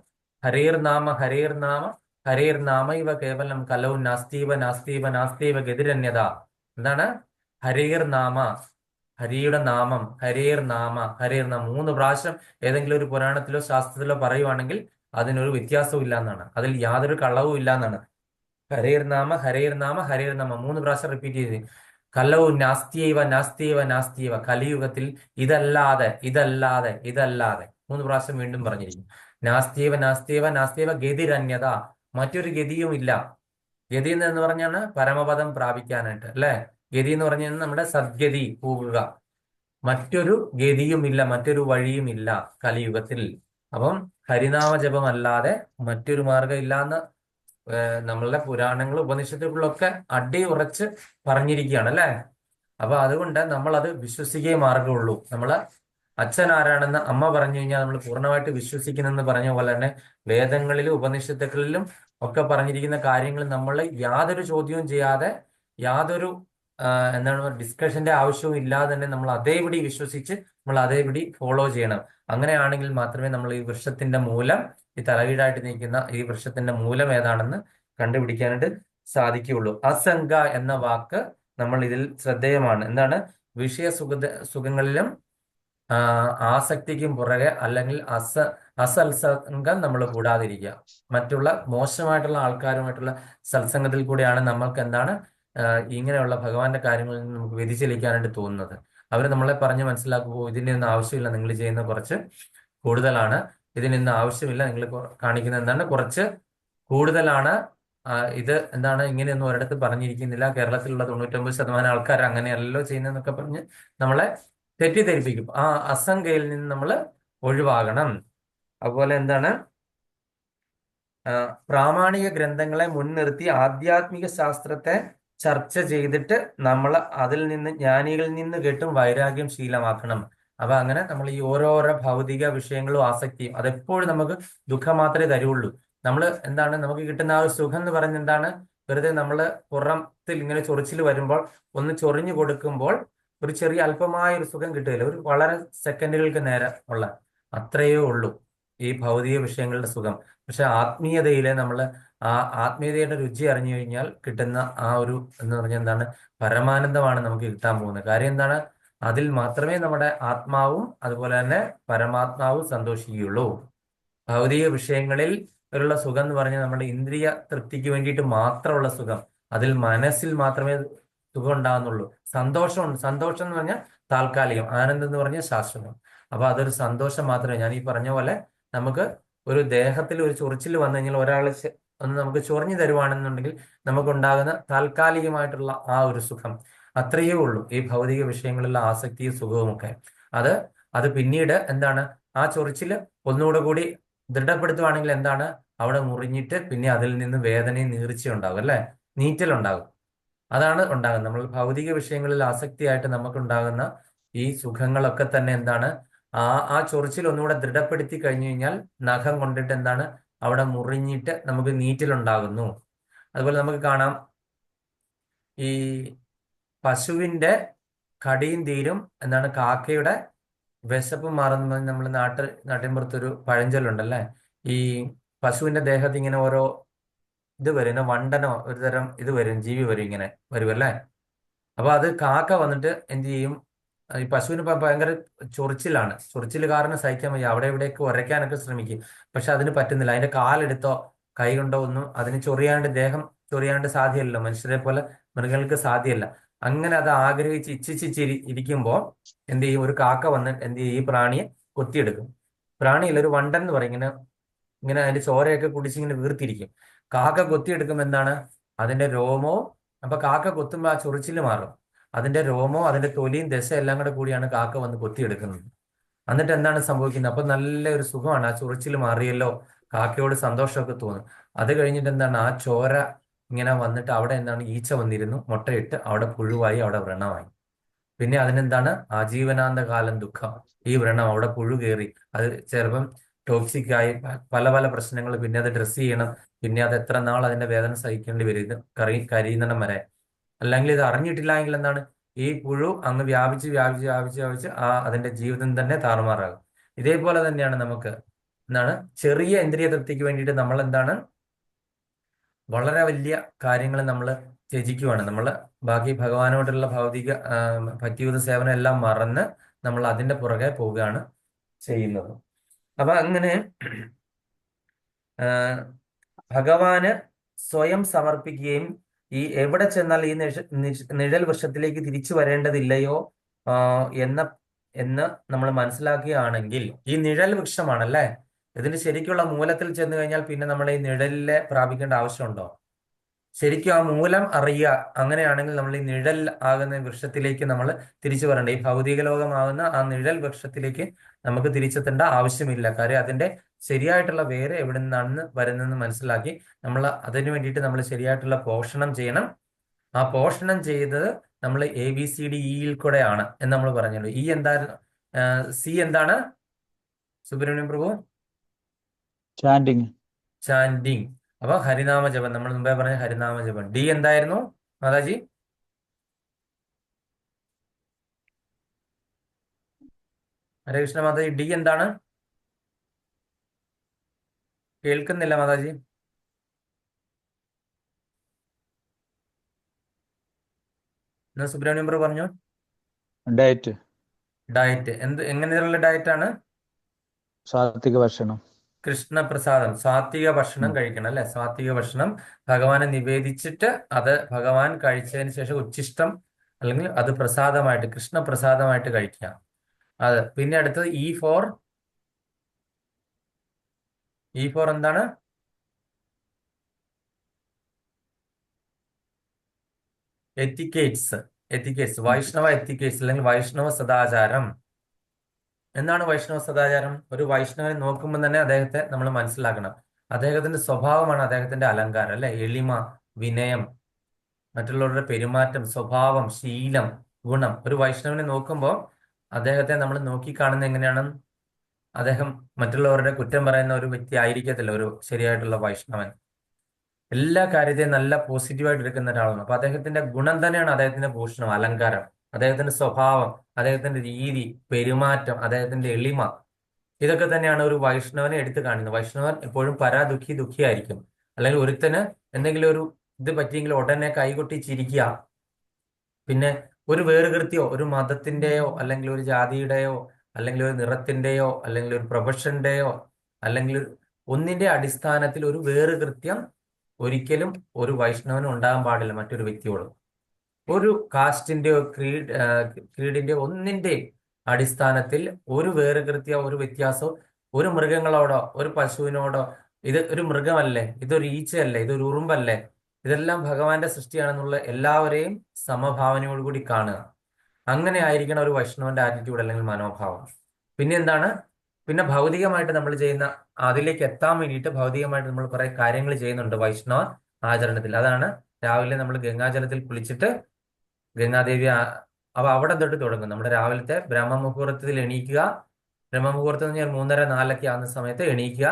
ഹരേർ നാമ ഹരേർ നാമ ഹരേർ നാമ ഇവ കേവലം കലൗ നാസ്തീവ നാസ്തീവ നാസ്തീവ ഗതിരന്യത. എന്താണ്? ഹരേർ നാമ, ഹരിയുടെ നാമം, ഹരേർ നാമ, ഹരേർ നാമം 3 പ്രാവശ്യം ഏതെങ്കിലും ഒരു പുരാണത്തിലോ ശാസ്ത്രത്തിലോ പറയുവാണെങ്കിൽ അതിനൊരു വ്യത്യാസവും ഇല്ല എന്നാണ്, അതിൽ യാതൊരു കളവും ഇല്ല എന്നാണ്. ഹരേർ നാമ ഹരേർ നാമ ഹരേർ നാമ 3 പ്രാവശ്യം റിപ്പീറ്റ് ചെയ്ത് കലൗ നാസ്തിയവ നാസ്തിയവ നാസ്തിയവ, കലിയുഗത്തിൽ ഇതല്ലാതെ ഇതല്ലാതെ ഇതല്ലാതെ 3 പ്രാവശ്യം വീണ്ടും പറഞ്ഞിരിക്കും. നാസ്തിയവ നാസ്തിയവ നാസ്തിയവ ഗതിരന്യത, മറ്റൊരു ഗതിയും ഇല്ല. ഗതി എന്ന് പറഞ്ഞാണ് പരമപദം പ്രാപിക്കാനായിട്ട് അല്ലെ. ഗതി എന്ന് പറഞ്ഞാൽ നമ്മുടെ സദ്ഗതി പോകുക, മറ്റൊരു ഗതിയുമില്ല, മറ്റൊരു വഴിയുമില്ല കലിയുഗത്തിൽ. അപ്പം ഹരിനാമ ജപം അല്ലാതെ മറ്റൊരു മാർഗം ഇല്ലാന്ന് നമ്മളുടെ പുരാണങ്ങൾ ഉപനിഷത്തുകളിലൊക്കെ അടി ഉറച്ച് പറഞ്ഞിരിക്കുകയാണ് അല്ലെ. അപ്പൊ അതുകൊണ്ട് നമ്മൾ അത് വിശ്വസിക്കേ മാർഗമുള്ളൂ. നമ്മള് അച്ഛൻ ആരാണെന്ന് അമ്മ പറഞ്ഞു കഴിഞ്ഞാൽ നമ്മൾ പൂർണ്ണമായിട്ട് വിശ്വസിക്കുന്നെന്ന് പറഞ്ഞ പോലെ തന്നെ വേദങ്ങളിലും ഉപനിഷത്തുക്കളിലും ഒക്കെ പറഞ്ഞിരിക്കുന്ന കാര്യങ്ങൾ നമ്മൾ യാതൊരു ചോദ്യവും ചെയ്യാതെ, യാതൊരു എന്താണ് ഡിസ്കഷന്റെ ആവശ്യവും ഇല്ലാതെ തന്നെ നമ്മൾ അതേപടി വിശ്വസിച്ച് നമ്മൾ അതേപടി ഫോളോ ചെയ്യണം. അങ്ങനെയാണെങ്കിൽ മാത്രമേ നമ്മൾ ഈ വൃക്ഷത്തിന്റെ മൂലം, ഈ തലകീഴായിട്ട് നിൽക്കുന്ന ഈ വൃക്ഷത്തിന്റെ മൂലം ഏതാണെന്ന് കണ്ടുപിടിക്കാനായിട്ട് സാധിക്കുകയുള്ളൂ. അസംഗ എന്ന വാക്ക് നമ്മൾ ഇതിൽ ശ്രദ്ധേയമാണ്. എന്താണ്? സുഖങ്ങളിലും ആ, ആസക്തിക്കും പുറകെ അല്ലെങ്കിൽ അസത്സംഗം നമ്മൾ കൂടാതിരിക്കുക. മറ്റുള്ള മോശമായിട്ടുള്ള ആൾക്കാരുമായിട്ടുള്ള സത്സംഗത്തിൽ കൂടെയാണ് നമ്മൾക്ക് എന്താണ് ഇങ്ങനെയുള്ള ഭഗവാന്റെ കാര്യങ്ങളിൽ നിന്ന് നമുക്ക് വ്യതിചലിക്കാനായിട്ട് തോന്നുന്നത്. അവർ നമ്മളെ പറഞ്ഞ് മനസ്സിലാക്കുമ്പോൾ ഇതിൻ്റെ ഒന്നും ആവശ്യമില്ല, നിങ്ങൾ ചെയ്യുന്ന കുറച്ച് കൂടുതലാണ്, ഇതിനൊന്നും ആവശ്യമില്ല, നിങ്ങൾ കാണിക്കുന്ന എന്താണ് കുറച്ച് കൂടുതലാണ്, ഇത് എന്താണ് ഇങ്ങനെയൊന്നും ഒരിടത്ത് പറഞ്ഞിരിക്കുന്നില്ല, കേരളത്തിലുള്ള 99% ആൾക്കാർ അങ്ങനെയല്ലല്ലോ ചെയ്യുന്നതെന്നൊക്കെ പറഞ്ഞ് നമ്മളെ തെറ്റിദ്ധരിപ്പിക്കും. ആ അസംഖ്യയിൽ നിന്ന് നമ്മൾ ഒഴിവാകണം. അതുപോലെ എന്താണ് പ്രാമാണിക ഗ്രന്ഥങ്ങളെ മുൻനിർത്തി ആധ്യാത്മിക ശാസ്ത്രത്തെ ചർച്ച ചെയ്തിട്ട് നമ്മൾ അതിൽ നിന്ന് ജ്ഞാനികളിൽ നിന്ന് കേട്ടും വൈരാഗ്യം ശീലമാക്കണം. അപ്പൊ അങ്ങനെ നമ്മൾ ഈ ഓരോരോ ഭൗതിക വിഷയങ്ങളും ആസക്തിയും അതെപ്പോഴും നമുക്ക് ദുഃഖം മാത്രമേ തരുള്ളൂ. നമ്മൾ എന്താണ് നമുക്ക് കിട്ടുന്ന ആ ഒരു സുഖം എന്ന് പറയുന്നത് എന്താണ്? വെറുതെ നമ്മൾ പുറത്തിൽ ഇങ്ങനെ ചൊറിച്ചിൽ വരുമ്പോൾ ഒന്ന് ചൊറിഞ്ഞു കൊടുക്കുമ്പോൾ ഒരു ചെറിയ അല്പമായ ഒരു സുഖം കിട്ടുകയില്ല, ഒരു വളരെ സെക്കൻഡുകൾക്ക് നേരെ ഉള്ള അത്രയേ ഉള്ളൂ ഈ ഭൗതിക വിഷയങ്ങളുടെ സുഖം. പക്ഷെ ആത്മീയതയിലെ നമ്മൾ ആ ആത്മീയതയുടെ രുചി അറിഞ്ഞു കഴിഞ്ഞാൽ കിട്ടുന്ന ആ ഒരു എന്ന് പറഞ്ഞാൽ എന്താണ് പരമാനന്ദമാണ് നമുക്ക് കിട്ടാൻ പോകുന്നത്. കാര്യം എന്താണ്? അതിൽ മാത്രമേ നമ്മുടെ ആത്മാവും അതുപോലെ തന്നെ പരമാത്മാവും സന്തോഷിക്കുകയുള്ളൂ. ഭൗതിക വിഷയങ്ങളിൽ ഉള്ള സുഖം എന്ന് പറഞ്ഞാൽ നമ്മുടെ ഇന്ദ്രിയ തൃപ്തിക്ക് വേണ്ടിയിട്ട് മാത്രമുള്ള സുഖം, അതിൽ മനസ്സിൽ മാത്രമേ സുഖം ഉണ്ടാകുന്നുള്ളൂ. സന്തോഷമുണ്ട്, സന്തോഷം എന്ന് പറഞ്ഞാൽ താൽക്കാലികം, ആനന്ദം എന്ന് പറഞ്ഞാൽ ശാശ്വതം. അപ്പൊ അതൊരു സന്തോഷം മാത്രമേ. ഞാൻ ഈ പറഞ്ഞ പോലെ നമുക്ക് ഒരു ദേഹത്തിൽ ഒരു ചൊറിച്ചിൽ വന്നു കഴിഞ്ഞാൽ ഒരാൾ ഒന്ന് നമുക്ക് ചൊറിഞ്ഞു തരുവാണെന്നുണ്ടെങ്കിൽ നമുക്കുണ്ടാകുന്ന താൽക്കാലികമായിട്ടുള്ള ആ ഒരു സുഖം അത്രയേ ഉള്ളൂ. ഈ ഭൗതിക വിഷയങ്ങളിലുള്ള ആസക്തിയും സുഖവുമൊക്കെ അത് അത് പിന്നീട് എന്താണ് ആ ചൊറിച്ചില് ഒന്നുകൂടെ കൂടി ദൃഢപ്പെടുത്തുവാണെങ്കിൽ എന്താണ് അവിടെ മുറിഞ്ഞിട്ട് പിന്നെ അതിൽ നിന്ന് വേദനയും നീർച്ചയും ഉണ്ടാകും, അല്ലെ? നീറ്റലുണ്ടാകും. അതാണ് ഉണ്ടാകുന്നത്. നമ്മൾ ഭൗതിക വിഷയങ്ങളിൽ ആസക്തിയായിട്ട് നമുക്കുണ്ടാകുന്ന ഈ സുഖങ്ങളൊക്കെ തന്നെ എന്താണ് ആ ആ ചൊറിച്ചിൽ ഒന്നുകൂടെ ദൃഢപ്പെടുത്തി കഴിഞ്ഞു കഴിഞ്ഞാൽ നഖം കൊണ്ടിട്ട് എന്താണ് അവിടെ മുറിഞ്ഞിട്ട് നമുക്ക് നീറ്റലുണ്ടാകുന്നു. അതുപോലെ നമുക്ക് കാണാം ഈ പശുവിന്റെ കടിയും തീരും എന്താണ് കാക്കയുടെ വിശപ്പ് മാറുന്ന നമ്മൾ നാട്ടിൻപുറത്തൊരു പഴഞ്ചൊല്ലുണ്ടല്ലേ. ഈ പശുവിന്റെ ദേഹത്ത് ഇങ്ങനെ ഓരോ ഇത് വരും, വണ്ടനോ ഒരു തരം ഇത് വരും, ജീവി വരും, ഇങ്ങനെ വരുമല്ലേ. അപ്പൊ അത് കാക്ക വന്നിട്ട് എന്ത് ചെയ്യും? ഈ പശുവിന് ഇപ്പൊ ഭയങ്കര ചൊറിച്ചിലാണ്, ചൊറിച്ചിൽ കാരണം സഹിക്കാൻ വയ്യ, അവിടെ ഇവിടെയൊക്കെ ഉരയ്ക്കാനൊക്കെ ശ്രമിക്കും, പക്ഷെ അതിന് പറ്റുന്നില്ല. അതിന്റെ കാലെടുത്തോ കൈ കൊണ്ടോ ഒന്നും അതിന് ചൊറിയാണ്ട് ദേഹം ചൊറിയാണ്ട് സാധ്യമല്ലോ, മനുഷ്യരെ പോലെ മൃഗങ്ങൾക്ക് സാധ്യമല്ല. അങ്ങനെ അത് ആഗ്രഹിച്ച് ഇരിക്കുമ്പോൾ എന്ത് ചെയ്യും? ഒരു കാക്ക വന്ന് എന്ത് ചെയ്യും? ഈ പ്രാണിയെ കൊത്തിയെടുക്കും. പ്രാണിയിൽ ഒരു വണ്ടൻ എന്ന് പറയും, ഇങ്ങനെ ഇങ്ങനെ അതിന്റെ ചോരയൊക്കെ കുടിച്ച് ഇങ്ങനെ വീർത്തിരിക്കും. കാക്ക കൊത്തിയെടുക്കുമ്പോൾ എന്താണ് അതിന്റെ രോമവും, അപ്പൊ കാക്ക കൊത്തുമ്പോൾ ആ ചൊറിച്ചിൽ മാറും. അതിന്റെ രോമവും അതിന്റെ തൊലിയും ദശ എല്ലാം കൂടെ കൂടിയാണ് കാക്ക വന്ന് കൊത്തിയെടുക്കുന്നത്. എന്നിട്ട് എന്താണ് സംഭവിക്കുന്നത്? അപ്പൊ നല്ല ഒരു സുഖമാണ്, ആ ചൊറിച്ചിൽ മാറിയല്ലോ, കാക്കയോട് സന്തോഷമൊക്കെ തോന്നും. അത് കഴിഞ്ഞിട്ട് എന്താണ് ആ ചോര ഇങ്ങനെ വന്നിട്ട് അവിടെ എന്താണ് ഈച്ച വന്നിരുന്നു, മുട്ടയിട്ട് അവിടെ പുഴുവായി, അവിടെ വ്രണമായി. പിന്നെ അതിനെന്താണ് ആജീവനാന്ത കാലം ദുഃഖം. ഈ വ്രണം അവിടെ പുഴു കയറി അത് ചിലപ്പം ടോക്സിക് ആയി പല പല പ്രശ്നങ്ങൾ, പിന്നെ അത് ഡ്രസ്സ് ചെയ്യണം, പിന്നെ അത് എത്ര നാൾ അതിന്റെ വേദന സഹിക്കേണ്ടി വരും, ഇത് കരിയുന്നിടം വരെ. അല്ലെങ്കിൽ ഇത് അറിഞ്ഞിട്ടില്ല എങ്കിൽ എന്താണ് ഈ പുഴു അങ്ങ് വ്യാപിച്ച് വ്യാപിച്ച് വ്യാപിച്ച് വ്യാപിച്ച് അതിന്റെ ജീവിതം തന്നെ താറുമാറാകും. ഇതേപോലെ തന്നെയാണ് നമുക്ക് എന്താണ് ചെറിയ ഇന്ദ്രിയ തൃപ്തിക്ക് വേണ്ടിയിട്ട് നമ്മൾ എന്താണ് വളരെ വലിയ കാര്യങ്ങൾ നമ്മൾ ത്യജിക്കുവാണ്. നമ്മൾ ബാക്കി ഭഗവാനോടുള്ള ഭൗതിക ഭക്തിയുത സേവനം എല്ലാം മറന്ന് നമ്മൾ അതിന്റെ പുറകെ പോവുകയാണ് ചെയ്യുന്നത്. അപ്പൊ അങ്ങനെ ഭഗവാന് സ്വയം സമർപ്പിക്കുകയും ഈ എവിടെ ചെന്നാൽ ഈ നിഴൽ വൃക്ഷത്തിലേക്ക് തിരിച്ചു വരേണ്ടതില്ലയോ എന്ന എന്ന് നമ്മൾ മനസ്സിലാക്കുകയാണെങ്കിൽ ഈ നിഴൽ വൃക്ഷമാണല്ലേ, ഇതിന് ശരിക്കുള്ള മൂലത്തിൽ ചെന്ന് കഴിഞ്ഞാൽ പിന്നെ നമ്മൾ ഈ നിഴലിലെ പ്രാപിക്കേണ്ട ആവശ്യമുണ്ടോ? ശരിക്കും ആ മൂലം അറിയുക. അങ്ങനെയാണെങ്കിൽ നമ്മൾ ഈ നിഴൽ ആകുന്ന വൃക്ഷത്തിലേക്ക് നമ്മൾ തിരിച്ചു വരണ്ട. ഈ ഭൗതിക ലോകമാകുന്ന ആ നിഴൽ വൃക്ഷത്തിലേക്ക് നമുക്ക് തിരിച്ചെത്തേണ്ട ആവശ്യമില്ല. കാര്യം അതിന്റെ ശരിയായിട്ടുള്ള വേര് എവിടെ നിന്നാണ് വരുന്നതെന്ന് മനസ്സിലാക്കി നമ്മൾ അതിനു വേണ്ടിയിട്ട് നമ്മൾ ശരിയായിട്ടുള്ള പോഷണം ചെയ്യണം. ആ പോഷണം ചെയ്തത് നമ്മൾ ABCDEയിൽ കൂടെയാണ് എന്ന് നമ്മൾ പറഞ്ഞല്ലോ. ഈ എന്തായിരുന്നു? സി എന്താണ് സുബ്രഹ്മണ്യം പ്രഭു? ചാൻഡിങ്. ചാൻഡിങ്. അപ്പൊ ഹരിനാമ ജപം, നമ്മൾ മുമ്പേ പറഞ്ഞ ഹരിനാമ ജപം. ഡി എന്തായിരുന്നു മാതാജി? ഹരേ കൃഷ്ണ മാതാജി, ഡി എന്താണ്? കേൾക്കുന്നില്ല മാതാജി. എന്നാ സുബ്രഹ്മണ്യം പ്രഭു പറഞ്ഞു. ഡയറ്റ്. ഡയറ്റ് എങ്ങനെയുള്ള ഡയറ്റാണ്? സാത്വിക ഭക്ഷണം. കൃഷ്ണപ്രസാദം, സാത്വിക ഭക്ഷണം ഉം. കഴിക്കണം അല്ലെ? സാത്വിക ഭക്ഷണം ഭഗവാനെ നിവേദിച്ചിട്ട് അത് ഭഗവാൻ കഴിച്ചതിന് ശേഷം ഉച്ഛിഷ്ടം അല്ലെങ്കിൽ അത് പ്രസാദമായിട്ട് കൃഷ്ണപ്രസാദമായിട്ട് കഴിക്കാം. അത് പിന്നെ അടുത്തത് E4 എന്താണ്? എത്തിക്കേറ്റ്സ് വൈഷ്ണവ എത്തിക്കേറ്റ്സ് അല്ലെങ്കിൽ വൈഷ്ണവ സദാചാരം. എന്താണ് വൈഷ്ണവ സദാചാരം? ഒരു വൈഷ്ണവനെ നോക്കുമ്പോൾ തന്നെ അദ്ദേഹത്തെ നമ്മൾ മനസ്സിലാക്കണം. അദ്ദേഹത്തിന്റെ സ്വഭാവമാണ് അദ്ദേഹത്തിന്റെ അലങ്കാരം അല്ലെ? എളിമ, വിനയം, മറ്റുള്ളവരുടെ പെരുമാറ്റം, സ്വഭാവം, ശീലം, ഗുണം. ഒരു വൈഷ്ണവനെ നോക്കുമ്പോൾ അദ്ദേഹത്തെ നമ്മൾ നോക്കിക്കാണുന്നത് എങ്ങനെയാണ്? അദ്ദേഹം മറ്റുള്ളവരുടെ കുറ്റം പറയുന്ന ഒരു വ്യക്തി ആയിരിക്കത്തില്ല ഒരു ശരിയായിട്ടുള്ള വൈഷ്ണവൻ. എല്ലാ കാര്യത്തെയും നല്ല പോസിറ്റീവായിട്ട് എടുക്കുന്ന ഒരാളാണ്. അപ്പൊ അദ്ദേഹത്തിന്റെ ഗുണം തന്നെയാണ് അദ്ദേഹത്തിന്റെ ഭൂഷണം, അലങ്കാരം. അദ്ദേഹത്തിന്റെ സ്വഭാവം, അദ്ദേഹത്തിന്റെ രീതി, പെരുമാറ്റം, അദ്ദേഹത്തിന്റെ എളിമ, ഇതൊക്കെ തന്നെയാണ് ഒരു വൈഷ്ണവനെ എടുത്തു കാണുന്നത്. വൈഷ്ണവൻ എപ്പോഴും ദുഃഖിയായിരിക്കും. അല്ലെങ്കിൽ ഒരുത്തന് എന്തെങ്കിലും ഒരു ഇത് പറ്റിയെങ്കിൽ ഉടനെ കൈകൊട്ടി ചിരിക്കുക. പിന്നെ ഒരു വേറുകൃത്യോ ഒരു മതത്തിന്റെയോ അല്ലെങ്കിൽ ഒരു ജാതിയുടെയോ അല്ലെങ്കിൽ ഒരു നിറത്തിന്റെയോ അല്ലെങ്കിൽ ഒരു പ്രൊഫഷന്റെയോ അല്ലെങ്കിൽ ഒന്നിന്റെ അടിസ്ഥാനത്തിൽ ഒരു വേറുകൃത്യം ഒരിക്കലും ഒരു വൈഷ്ണവനും ഉണ്ടാകാൻ പാടില്ല മറ്റൊരു വ്യക്തിയോടും. ഒരു കാസ്റ്റിന്റെയോ ക്രീഡിന്റെയോ ഒന്നിന്റെയും അടിസ്ഥാനത്തിൽ ഒരു വേറുകൃത്യോ ഒരു വ്യത്യാസമോ ഒരു മൃഗങ്ങളോടോ ഒരു പശുവിനോടോ, ഇത് ഒരു മൃഗമല്ലേ, ഇതൊരു ഈച്ചയല്ലേ, ഇതൊരു ഉറുമ്പല്ലേ, ഇതെല്ലാം ഭഗവാന്റെ സൃഷ്ടിയാണെന്നുള്ള എല്ലാവരെയും സമഭാവനയോടുകൂടി കാണുക. അങ്ങനെ ആയിരിക്കണം ഒരു വൈഷ്ണവന്റെ ആറ്റിറ്റ്യൂഡ് അല്ലെങ്കിൽ മനോഭാവം. പിന്നെ എന്താണ്? പിന്നെ ഭൗതികമായിട്ട് നമ്മൾ ചെയ്യുന്ന, അതിലേക്ക് എത്താൻ വേണ്ടിയിട്ട് ഭൗതികമായിട്ട് നമ്മൾ കുറെ കാര്യങ്ങൾ ചെയ്യുന്നുണ്ട് വൈഷ്ണവ ആചരണത്തിൽ. അതാണ് രാവിലെ നമ്മൾ ഗംഗാജലത്തിൽ കുളിച്ചിട്ട് ഗംഗാദേവി അപ്പൊ അവിടെ തൊട്ട് തുടങ്ങും നമ്മുടെ രാവിലത്തെ ബ്രഹ്മമുഹൂർത്തത്തിൽ എണീക്കുക. ബ്രഹ്മമുഹൂർത്തം എന്ന് പറഞ്ഞാൽ 3:30-4 ആകുന്ന സമയത്ത് എണീക്കുക.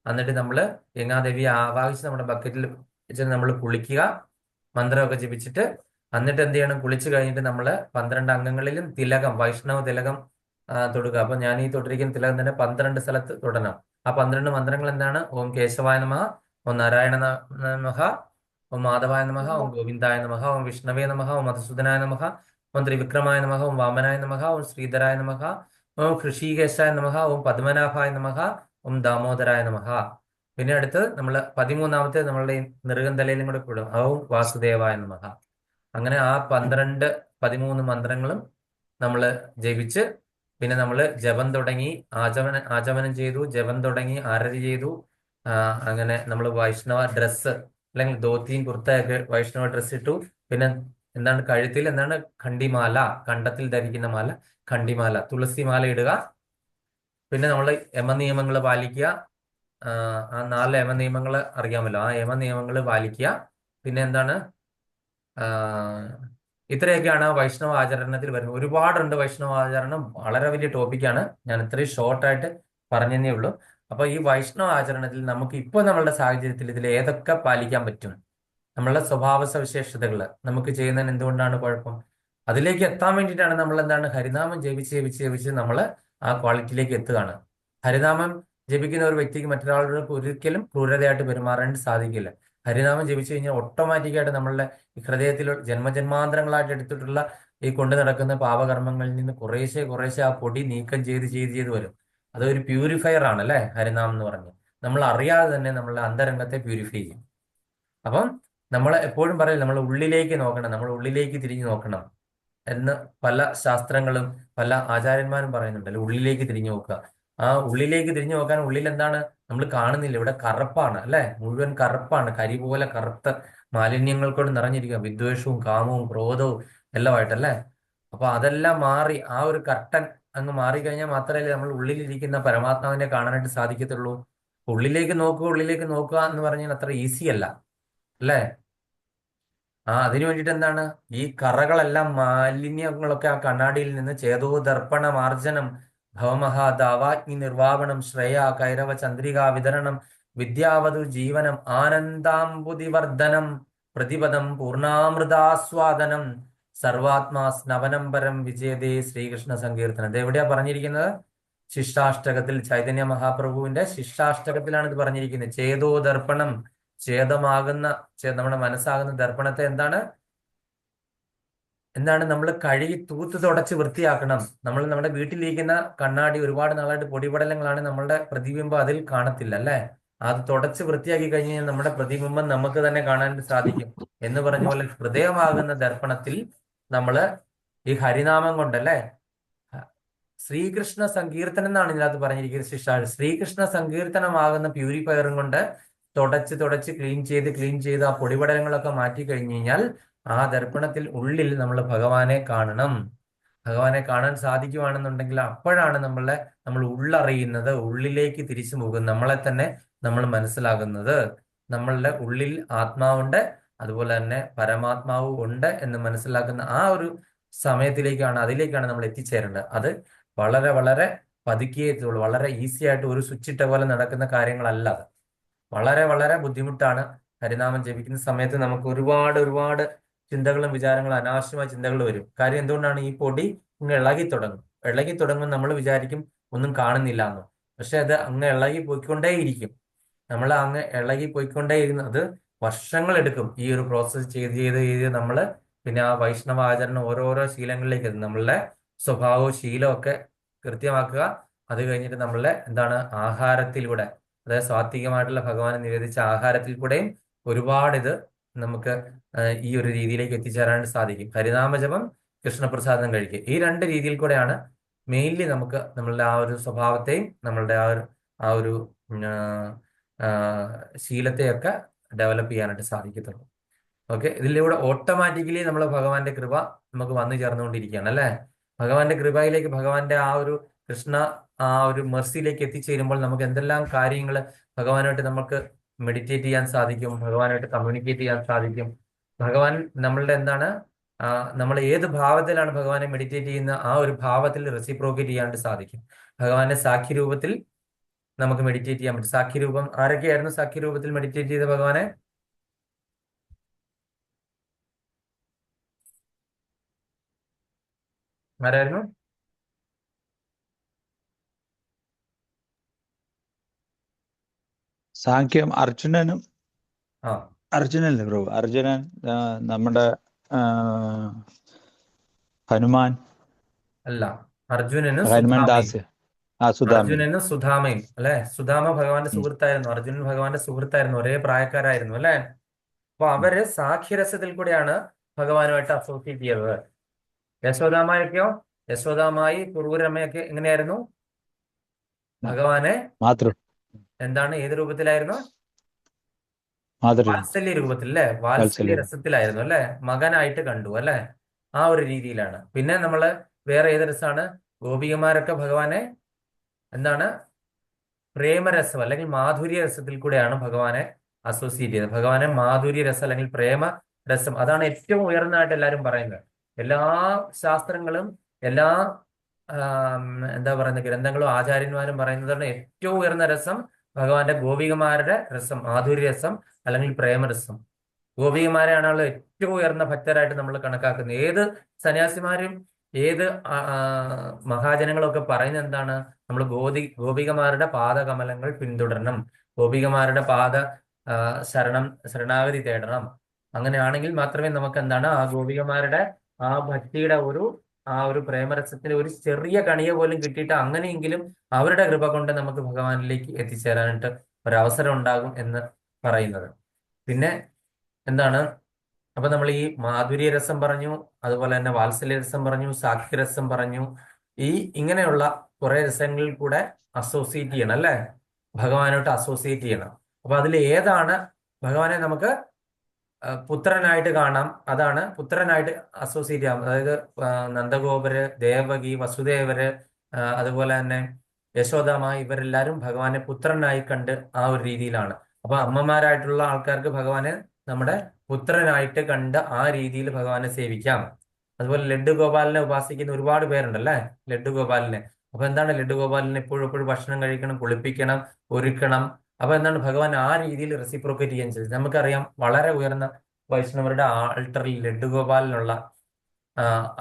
എന്നിട്ട് നമ്മൾ ഗംഗാദേവിയെ ആവാഹിച്ച് നമ്മുടെ ബക്കറ്റിൽ വെച്ച് നമ്മൾ കുളിക്കുക, മന്ത്രമൊക്കെ ജപിച്ചിട്ട്. എന്നിട്ട് എന്ത് ചെയ്യണം? കുളിച്ചു കഴിഞ്ഞിട്ട് നമ്മൾ 12 അംഗങ്ങളിലും തിലകം, വൈഷ്ണവ തിലകം തൊടുക. അപ്പൊ ഞാൻ ഈ തൊട്ടിരിക്കുന്ന തിലകം തന്നെ 12 സ്ഥലത്ത് തൊടണം. ആ 12 മന്ത്രങ്ങൾ എന്താണ്? ഓം കേശവായ നമഃ, ഓം നാരായണ നമഃ, ഓം മാധവായ നമഃ, ഓം ഗോവിന്ദായ നമഃ, ഓം വിഷ്ണവേ നമഃ, ഓം മധുസൂദനായ നമഃ, ഓം ത്രിവിക്രമായ നമഃ, ഓം വാമനായ നമഃ, ഓം ശ്രീധരായ നമഃ, ഓം ഹൃഷീകേശായ നമഃ, ഓം പദ്മനാഭായ നമഃ, ഓം ദാമോദരായ നമഃ. പിന്നെ അടുത്ത് നമ്മൾ 13ാമത്തെ നമ്മളുടെ നെറുകന്തലയിലും കൂടെ കൂടും, ഓം വാസുദേവായ നമഃ. അങ്ങനെ ആ 13 മന്ത്രങ്ങളും നമ്മൾ ജപിച്ച് പിന്നെ നമ്മൾ ജപം തുടങ്ങി, ആചമനം ചെയ്തു, ജപം തുടങ്ങി, ആരതി ചെയ്തു. അങ്ങനെ നമ്മൾ വൈഷ്ണവ ഡ്രസ്സ് അല്ലെങ്കിൽ ധോത്തിയും കുർത്തയൊക്കെ വൈഷ്ണവ ഡ്രസ്സ് ഇട്ടു. പിന്നെ എന്താണ്? കഴുത്തിൽ എന്താണ്? ഖണ്ഡിമാല, കണ്ടത്തിൽ ധരിക്കുന്ന മാല ഖണ്ഡിമാല, തുളസിമാല ഇടുക. പിന്നെ നമ്മൾ യമനിയമങ്ങൾ പാലിക്കുക. ആ 4 യമനിയമങ്ങൾ അറിയാമല്ലോ, ആ യമനിയമങ്ങൾ പാലിക്കുക. പിന്നെ എന്താണ്? ഇത്രയൊക്കെയാണ് വൈഷ്ണവ ആചരണത്തിൽ വരുന്നത്. ഒരുപാടുണ്ട് വൈഷ്ണവ ആചരണം, വളരെ വലിയ ടോപ്പിക്കാണ്. ഞാൻ ഇത്രയും ഷോർട്ടായിട്ട് പറഞ്ഞതേ ഉള്ളൂ. അപ്പൊ ഈ വൈഷ്ണവ ആചരണത്തിൽ നമുക്ക് ഇപ്പോൾ നമ്മളുടെ സാഹചര്യത്തിൽ ഇതിൽ ഏതൊക്കെ പാലിക്കാൻ പറ്റും? നമ്മളുടെ സ്വഭാവ സവിശേഷതകൾ നമുക്ക് ചെയ്യുന്നതിന് എന്തുകൊണ്ടാണ് കുഴപ്പം? അതിലേക്ക് എത്താൻ വേണ്ടിയിട്ടാണ് നമ്മൾ എന്താണ്? ഹരിനാമം ജപിച്ച് നമ്മൾ ആ ക്വാളിറ്റിയിലേക്ക് എത്തുകയാണ്. ഹരിനാമം ജപിക്കുന്ന ഒരു വ്യക്തിക്ക് മറ്റൊരാളോട് ഒരിക്കലും ക്രൂരതയായിട്ട് പെരുമാറാൻ സാധിക്കില്ല. ഹരിനാമം ജപിച്ചു കഴിഞ്ഞാൽ ഓട്ടോമാറ്റിക്കായിട്ട് നമ്മളുടെ ഈ ഹൃദയത്തിൽ ജന്മജന്മാന്തരങ്ങളായിട്ട് എടുത്തിട്ടുള്ള ഈ കൊണ്ടു നടക്കുന്ന പാപകർമ്മങ്ങളിൽ നിന്ന് കുറേശ്ശെ ആ പൊടി നീക്കം ചെയ്ത് വരും. അതൊരു പ്യൂരിഫയർ ആണ് അല്ലെ ഹരിനാമം എന്ന് പറഞ്ഞ്. നമ്മൾ അറിയാതെ തന്നെ നമ്മളുടെ അന്തരംഗത്തെ പ്യൂരിഫൈ ചെയ്യും. അപ്പം നമ്മൾ എപ്പോഴും പറയും നമ്മൾ ഉള്ളിലേക്ക് നോക്കണം, നമ്മൾ ഉള്ളിലേക്ക് തിരിഞ്ഞു നോക്കണം എന്ന് പല ശാസ്ത്രങ്ങളും പല ആചാര്യന്മാരും പറയുന്നുണ്ടല്ലോ. ഉള്ളിലേക്ക് തിരിഞ്ഞു നോക്കുക. ആ ഉള്ളിലേക്ക് തിരിഞ്ഞു നോക്കാൻ ഉള്ളിൽ എന്താണ് നമ്മൾ കാണുന്നില്ല? ഇവിടെ കറുപ്പാണ് അല്ലെ? മുഴുവൻ കറുപ്പാണ്, കരി പോലെ കറുത്ത മാലിന്യങ്ങൾ കൊണ്ട് നിറഞ്ഞിരിക്കുക, വിദ്വേഷവും കാമവും ക്രോധവും എല്ലാമായിട്ടല്ലേ. അപ്പൊ അതെല്ലാം മാറി ആ ഒരു കർട്ടൻ അങ്ങ് മാറിക്കഴിഞ്ഞാൽ മാത്രമേ നമ്മൾ ഉള്ളിലിരിക്കുന്ന പരമാത്മാവിനെ കാണാനായിട്ട് സാധിക്കത്തുള്ളൂ. ഉള്ളിലേക്ക് നോക്കുക എന്ന് പറഞ്ഞാൽ അത്ര ഈസി അല്ല അല്ലേ? അതിനു വേണ്ടിയിട്ട് എന്താണ്? ഈ കറകളെല്ലാം മാലിന്യങ്ങളൊക്കെ ആ കണ്ണാടിയിൽ നിന്ന് ചേതോ ദർപ്പണ മാർജനം ഭവമഹാ ദാവാഗ്നി നിർവാപണം ശ്രേയ കൈരവ ചന്ദ്രികാ വിതരണം വിദ്യാവതു ജീവനം ആനന്ദാംബുതിവർദ്ധനം പ്രതിപദം പൂർണ്ണാമൃതാസ്വാദനം സർവാത്മാ സ്നവനം പരം വിജയതേ ശ്രീകൃഷ്ണ സങ്കീർത്തനം. ഇത് എവിടെയാ പറഞ്ഞിരിക്കുന്നത്? ശിഷ്ടാഷ്ടകത്തിൽ, ചൈതന്യ മഹാപ്രഭുവിന്റെ ശിഷ്ടാഷ്ടകത്തിലാണ് ഇത് പറഞ്ഞിരിക്കുന്നത്. ചേതോ ദർപ്പണം, നമ്മുടെ മനസ്സാകുന്ന ദർപ്പണത്തെ എന്താണ്? എന്താണ് നമ്മൾ കഴുകി തൂത്ത് തുടച്ച് വൃത്തിയാക്കണം. നമ്മൾ നമ്മുടെ വീട്ടിലിരിക്കുന്ന കണ്ണാടി ഒരുപാട് നാളായിട്ട് പൊടിപടലങ്ങളാണ്, നമ്മളുടെ പ്രതിബിംബം അതിൽ കാണത്തില്ല അല്ലേ. അത് തുടച്ച് വൃത്തിയാക്കി കഴിഞ്ഞ് കഴിഞ്ഞാൽ നമ്മുടെ പ്രതിബിംബം നമുക്ക് തന്നെ കാണാൻ സാധിക്കും. എന്ന് പറഞ്ഞ പോലെ ഹൃദയമാകുന്ന ദർപ്പണത്തിൽ നമ്മള് ഈ ഹരിനാമം കൊണ്ടല്ലേ, ശ്രീകൃഷ്ണ സങ്കീർത്തനം എന്നാണ് ഇതിനകത്ത് പറഞ്ഞിരിക്കുന്നത്. ശ്രീകൃഷ്ണ സങ്കീർത്തനമാകുന്ന പ്യൂരിഫയറും കൊണ്ട് തുടച്ച് ക്ലീൻ ചെയ്ത് ആ പൊടിപടലങ്ങളൊക്കെ മാറ്റി കഴിഞ്ഞു കഴിഞ്ഞാൽ ആ ദർപ്പണത്തിൽ ഉള്ളിൽ നമ്മൾ ഭഗവാനെ കാണണം. ഭഗവാനെ കാണാൻ സാധിക്കുവാണെന്നുണ്ടെങ്കിൽ അപ്പോഴാണ് നമ്മൾ ഉള്ളറിയുന്നത്, ഉള്ളിലേക്ക് തിരിച്ചു പോകും, നമ്മളെ തന്നെ നമ്മൾ മനസ്സിലാകുന്നത്. നമ്മളുടെ ഉള്ളിൽ ആത്മാവുണ്ട്, അതുപോലെ തന്നെ പരമാത്മാവ് ഉണ്ട് എന്ന് മനസ്സിലാക്കുന്ന ആ ഒരു അതിലേക്കാണ് നമ്മൾ എത്തിച്ചേരേണ്ടത്. അത് വളരെ വളരെ പതുക്കിയേ എത്തുള്ളൂ. വളരെ ഈസി ആയിട്ട് ഒരു സ്വിച്ച് ഇട്ട പോലെ നടക്കുന്ന കാര്യങ്ങളല്ല അത്. വളരെ വളരെ ബുദ്ധിമുട്ടാണ്. ഹരിനാമം ജപിക്കുന്ന സമയത്ത് നമുക്ക് ഒരുപാട് ചിന്തകളും വിചാരങ്ങളും അനാവശ്യമായ ചിന്തകൾ വരും. കാര്യം എന്തുകൊണ്ടാണ്? ഈ പൊടി അങ്ങ് ഇളകി തുടങ്ങും. നമ്മൾ വിചാരിക്കും ഒന്നും കാണുന്നില്ല എന്ന്. പക്ഷെ അത് അങ്ങ് ഇളകി പോയിക്കൊണ്ടേയിരിക്കും. നമ്മൾ അങ്ങ് ഇളകി പോയിക്കൊണ്ടേയിരുന്നത് വർഷങ്ങളെടുക്കും. ഈ ഒരു പ്രോസസ്സ് ചെയ്ത് നമ്മൾ പിന്നെ ആ വൈഷ്ണവ ആചരണം ഓരോരോ ശീലങ്ങളിലേക്ക് എത്തും. നമ്മളുടെ സ്വഭാവവും ശീലവും ഒക്കെ കൃത്യമാക്കുക. അത് കഴിഞ്ഞിട്ട് നമ്മളുടെ എന്താണ് ആഹാരത്തിലൂടെ, അതായത് സാത്വികമായിട്ടുള്ള ഭഗവാനെ നിവേദിച്ച ആഹാരത്തിൽ കൂടെയും ഒരുപാട് ഇത് നമുക്ക് ഈ ഒരു രീതിയിലേക്ക് എത്തിച്ചേരാൻ സാധിക്കും. ഹരിനാമജപം, കൃഷ്ണപ്രസാദം കഴിക്കുക, ഈ രണ്ട് രീതിയിൽ കൂടെയാണ് മെയിൻലി നമുക്ക് നമ്മളുടെ ആ ഒരു സ്വഭാവത്തെയും നമ്മളുടെ ആ ഒരു ശീലത്തെയൊക്കെ ഡെവലപ്പ് ചെയ്യാനായിട്ട് സാധിക്കത്തുള്ളൂ. ഓക്കെ, ഇതിലൂടെ ഓട്ടോമാറ്റിക്കലി നമ്മൾ ഭഗവാന്റെ കൃപ നമുക്ക് വന്നു ചേർന്നുകൊണ്ടിരിക്കുകയാണ് അല്ലേ. ഭഗവാന്റെ കൃപയിലേക്ക്, ഭഗവാന്റെ ആ ഒരു ആ ഒരു മെർസിയിലേക്ക് എത്തിച്ചേരുമ്പോൾ നമുക്ക് എന്തെല്ലാം കാര്യങ്ങൾ ഭഗവാനായിട്ട് നമുക്ക് മെഡിറ്റേറ്റ് ചെയ്യാൻ സാധിക്കും, ഭഗവാനായിട്ട് കമ്മ്യൂണിക്കേറ്റ് ചെയ്യാൻ സാധിക്കും. ഭഗവാൻ നമ്മളുടെ എന്താണ്, നമ്മൾ ഏത് ഭാവത്തിലാണ് ഭഗവാനെ മെഡിറ്റേറ്റ് ചെയ്യുന്ന ആ ഒരു ഭാവത്തിൽ റെസിപ്രോക്കേറ്റ് ചെയ്യാനായിട്ട് സാധിക്കും. ഭഗവാന്റെ സാഖ്യരൂപത്തിൽ നമുക്ക് മെഡിറ്റേറ്റ് ചെയ്യാൻ പറ്റും. സാഖ്യരൂപം ആരൊക്കെയായിരുന്നു സാഖ്യരൂപത്തിൽ മെഡിറ്റേറ്റ് ചെയ്ത ഭഗവാനെ? ആരായിരുന്നു? സാഖ്യം അർജുനനും ആ അർജുനല്ലേ പ്രഭു? അർജുനൻ, നമ്മുടെ ഹനുമാൻ അല്ല, അർജുനനും ഹനുമാൻ സുധാമയും. ദാസ്, സുധാമി. അർജുനനും സുധാമയും അല്ലെ. സുധാമ ഭഗവാന്റെ സുഹൃത്തായിരുന്നു, അർജുനൻ ഭഗവാന്റെ സുഹൃത്തായിരുന്നു, ഒരേ പ്രായക്കാരായിരുന്നു അല്ലെ. അപ്പൊ അവര് സാഖ്യരസത്തിൽ കൂടെയാണ് ഭഗവാനുമായിട്ട് അസോസിയേറ്റ് ചെയ്തത്. യശോദാമയൊക്കെയോ? യശോദാമായി പൂർവ്വരമ്മയൊക്കെ എങ്ങനെയായിരുന്നു? ഭഗവാനെ എന്താണ്, ഏത് രൂപത്തിലായിരുന്നു? വാത്സല്യ രൂപത്തിൽ അല്ലെ, വാത്സല്യ രസത്തിലായിരുന്നു അല്ലെ, മകനായിട്ട് കണ്ടു അല്ലെ, ആ ഒരു രീതിയിലാണ്. പിന്നെ നമ്മള് വേറെ ഏത് രസമാണ്? ഗോപികമാരൊക്കെ ഭഗവാനെ എന്താണ്, പ്രേമരസം അല്ലെങ്കിൽ മാധുര്യ രസത്തിൽ കൂടെയാണ് ഭഗവാനെ അസോസിയേറ്റ് ചെയ്തത്. ഭഗവാനെ മാധുര്യ രസം അല്ലെങ്കിൽ പ്രേമ രസം, അതാണ് ഏറ്റവും ഉയർന്നതായിട്ട് എല്ലാവരും പറയുന്നത്. എല്ലാ ശാസ്ത്രങ്ങളും എല്ലാ എന്താ പറയുന്ന ഗ്രന്ഥങ്ങളും ആചാര്യന്മാരും പറയുന്നതാണ് ഏറ്റവും ഉയർന്ന രസം ഭഗവാന്റെ ഗോപികമാരുടെ രസം, മാധുര്യ രസം അല്ലെങ്കിൽ പ്രേമരസം. ഗോപികമാരെയാണല്ലോ ഏറ്റവും ഉയർന്ന ഭക്തരായിട്ട് നമ്മൾ കണക്കാക്കുന്നത്. ഏത് സന്യാസിമാരും ഏത് മഹാജനങ്ങളൊക്കെ പറയുന്നത് എന്താണ്? നമ്മൾ ഗോപികമാരുടെ പാദകമലങ്ങൾ പിന്തുടരണം, ഗോപികമാരുടെ ശരണാഗതി തേടണം. അങ്ങനെയാണെങ്കിൽ മാത്രമേ നമുക്ക് എന്താണ് ആ ഗോപികമാരുടെ ആ ഭക്തിയുടെ ആ ഒരു പ്രേമരസത്തിന്റെ ഒരു ചെറിയ കണിക പോലും കിട്ടിയിട്ട് അങ്ങനെയെങ്കിലും അവരുടെ കൃപ കൊണ്ട് നമുക്ക് ഭഗവാനിലേക്ക് എത്തിച്ചേരാനായിട്ട് ഒരവസരം ഉണ്ടാകും എന്ന് പറയുന്നത്. പിന്നെ എന്താണ്, അപ്പൊ നമ്മൾ ഈ മാധുര്യ രസം പറഞ്ഞു, അതുപോലെ തന്നെ വാത്സല്യ രസം പറഞ്ഞു, സാഖ്യരസം പറഞ്ഞു. ഇങ്ങനെയുള്ള കുറെ രസങ്ങളിൽ കൂടെ അസോസിയേറ്റ് ചെയ്യണം അല്ലെ, ഭഗവാനായിട്ട് അസോസിയേറ്റ് ചെയ്യണം. അപ്പൊ അതിൽ ഏതാണ് ഭഗവാനെ നമുക്ക് പുത്രനായിട്ട് കാണാം, അതാണ് പുത്രനായിട്ട് അസോസിയേറ്റ് ചെയ്യാം. അതായത് നന്ദഗോപര്, ദേവകി, വസുദേവര്, അതുപോലെ തന്നെ യശോദാമ, ഇവരെല്ലാരും ഭഗവാനെ പുത്രനായി കണ്ട് ആ ഒരു രീതിയിലാണ്. അപ്പൊ അമ്മമാരായിട്ടുള്ള ആൾക്കാർക്ക് ഭഗവാനെ നമ്മുടെ പുത്രനായിട്ട് കണ്ട് ആ രീതിയിൽ ഭഗവാനെ സേവിക്കാം. അതുപോലെ ലഡ്ഡു ഗോപാലിനെ ഉപാസിക്കുന്ന ഒരുപാട് പേരുണ്ടല്ലേ, ലഡ്ഡു ഗോപാലിനെ. അപ്പൊ എന്താണ്, ലഡ്ഡു ഗോപാലിനെ എപ്പോഴും ഭക്ഷണം കഴിക്കണം, കുളിപ്പിക്കണം, ഒരുക്കണം. അപ്പൊ എന്താണ്, ഭഗവാൻ ആ രീതിയിൽ റെസിപ്രോക്കേറ്റ് ചെയ്യാൻ ചെയ്തത്. നമുക്കറിയാം വളരെ ഉയർന്ന വൈഷ്ണവരുടെ ആൾട്ടറിൽ, ലഡ്ഡു ഗോപാലിനുള്ള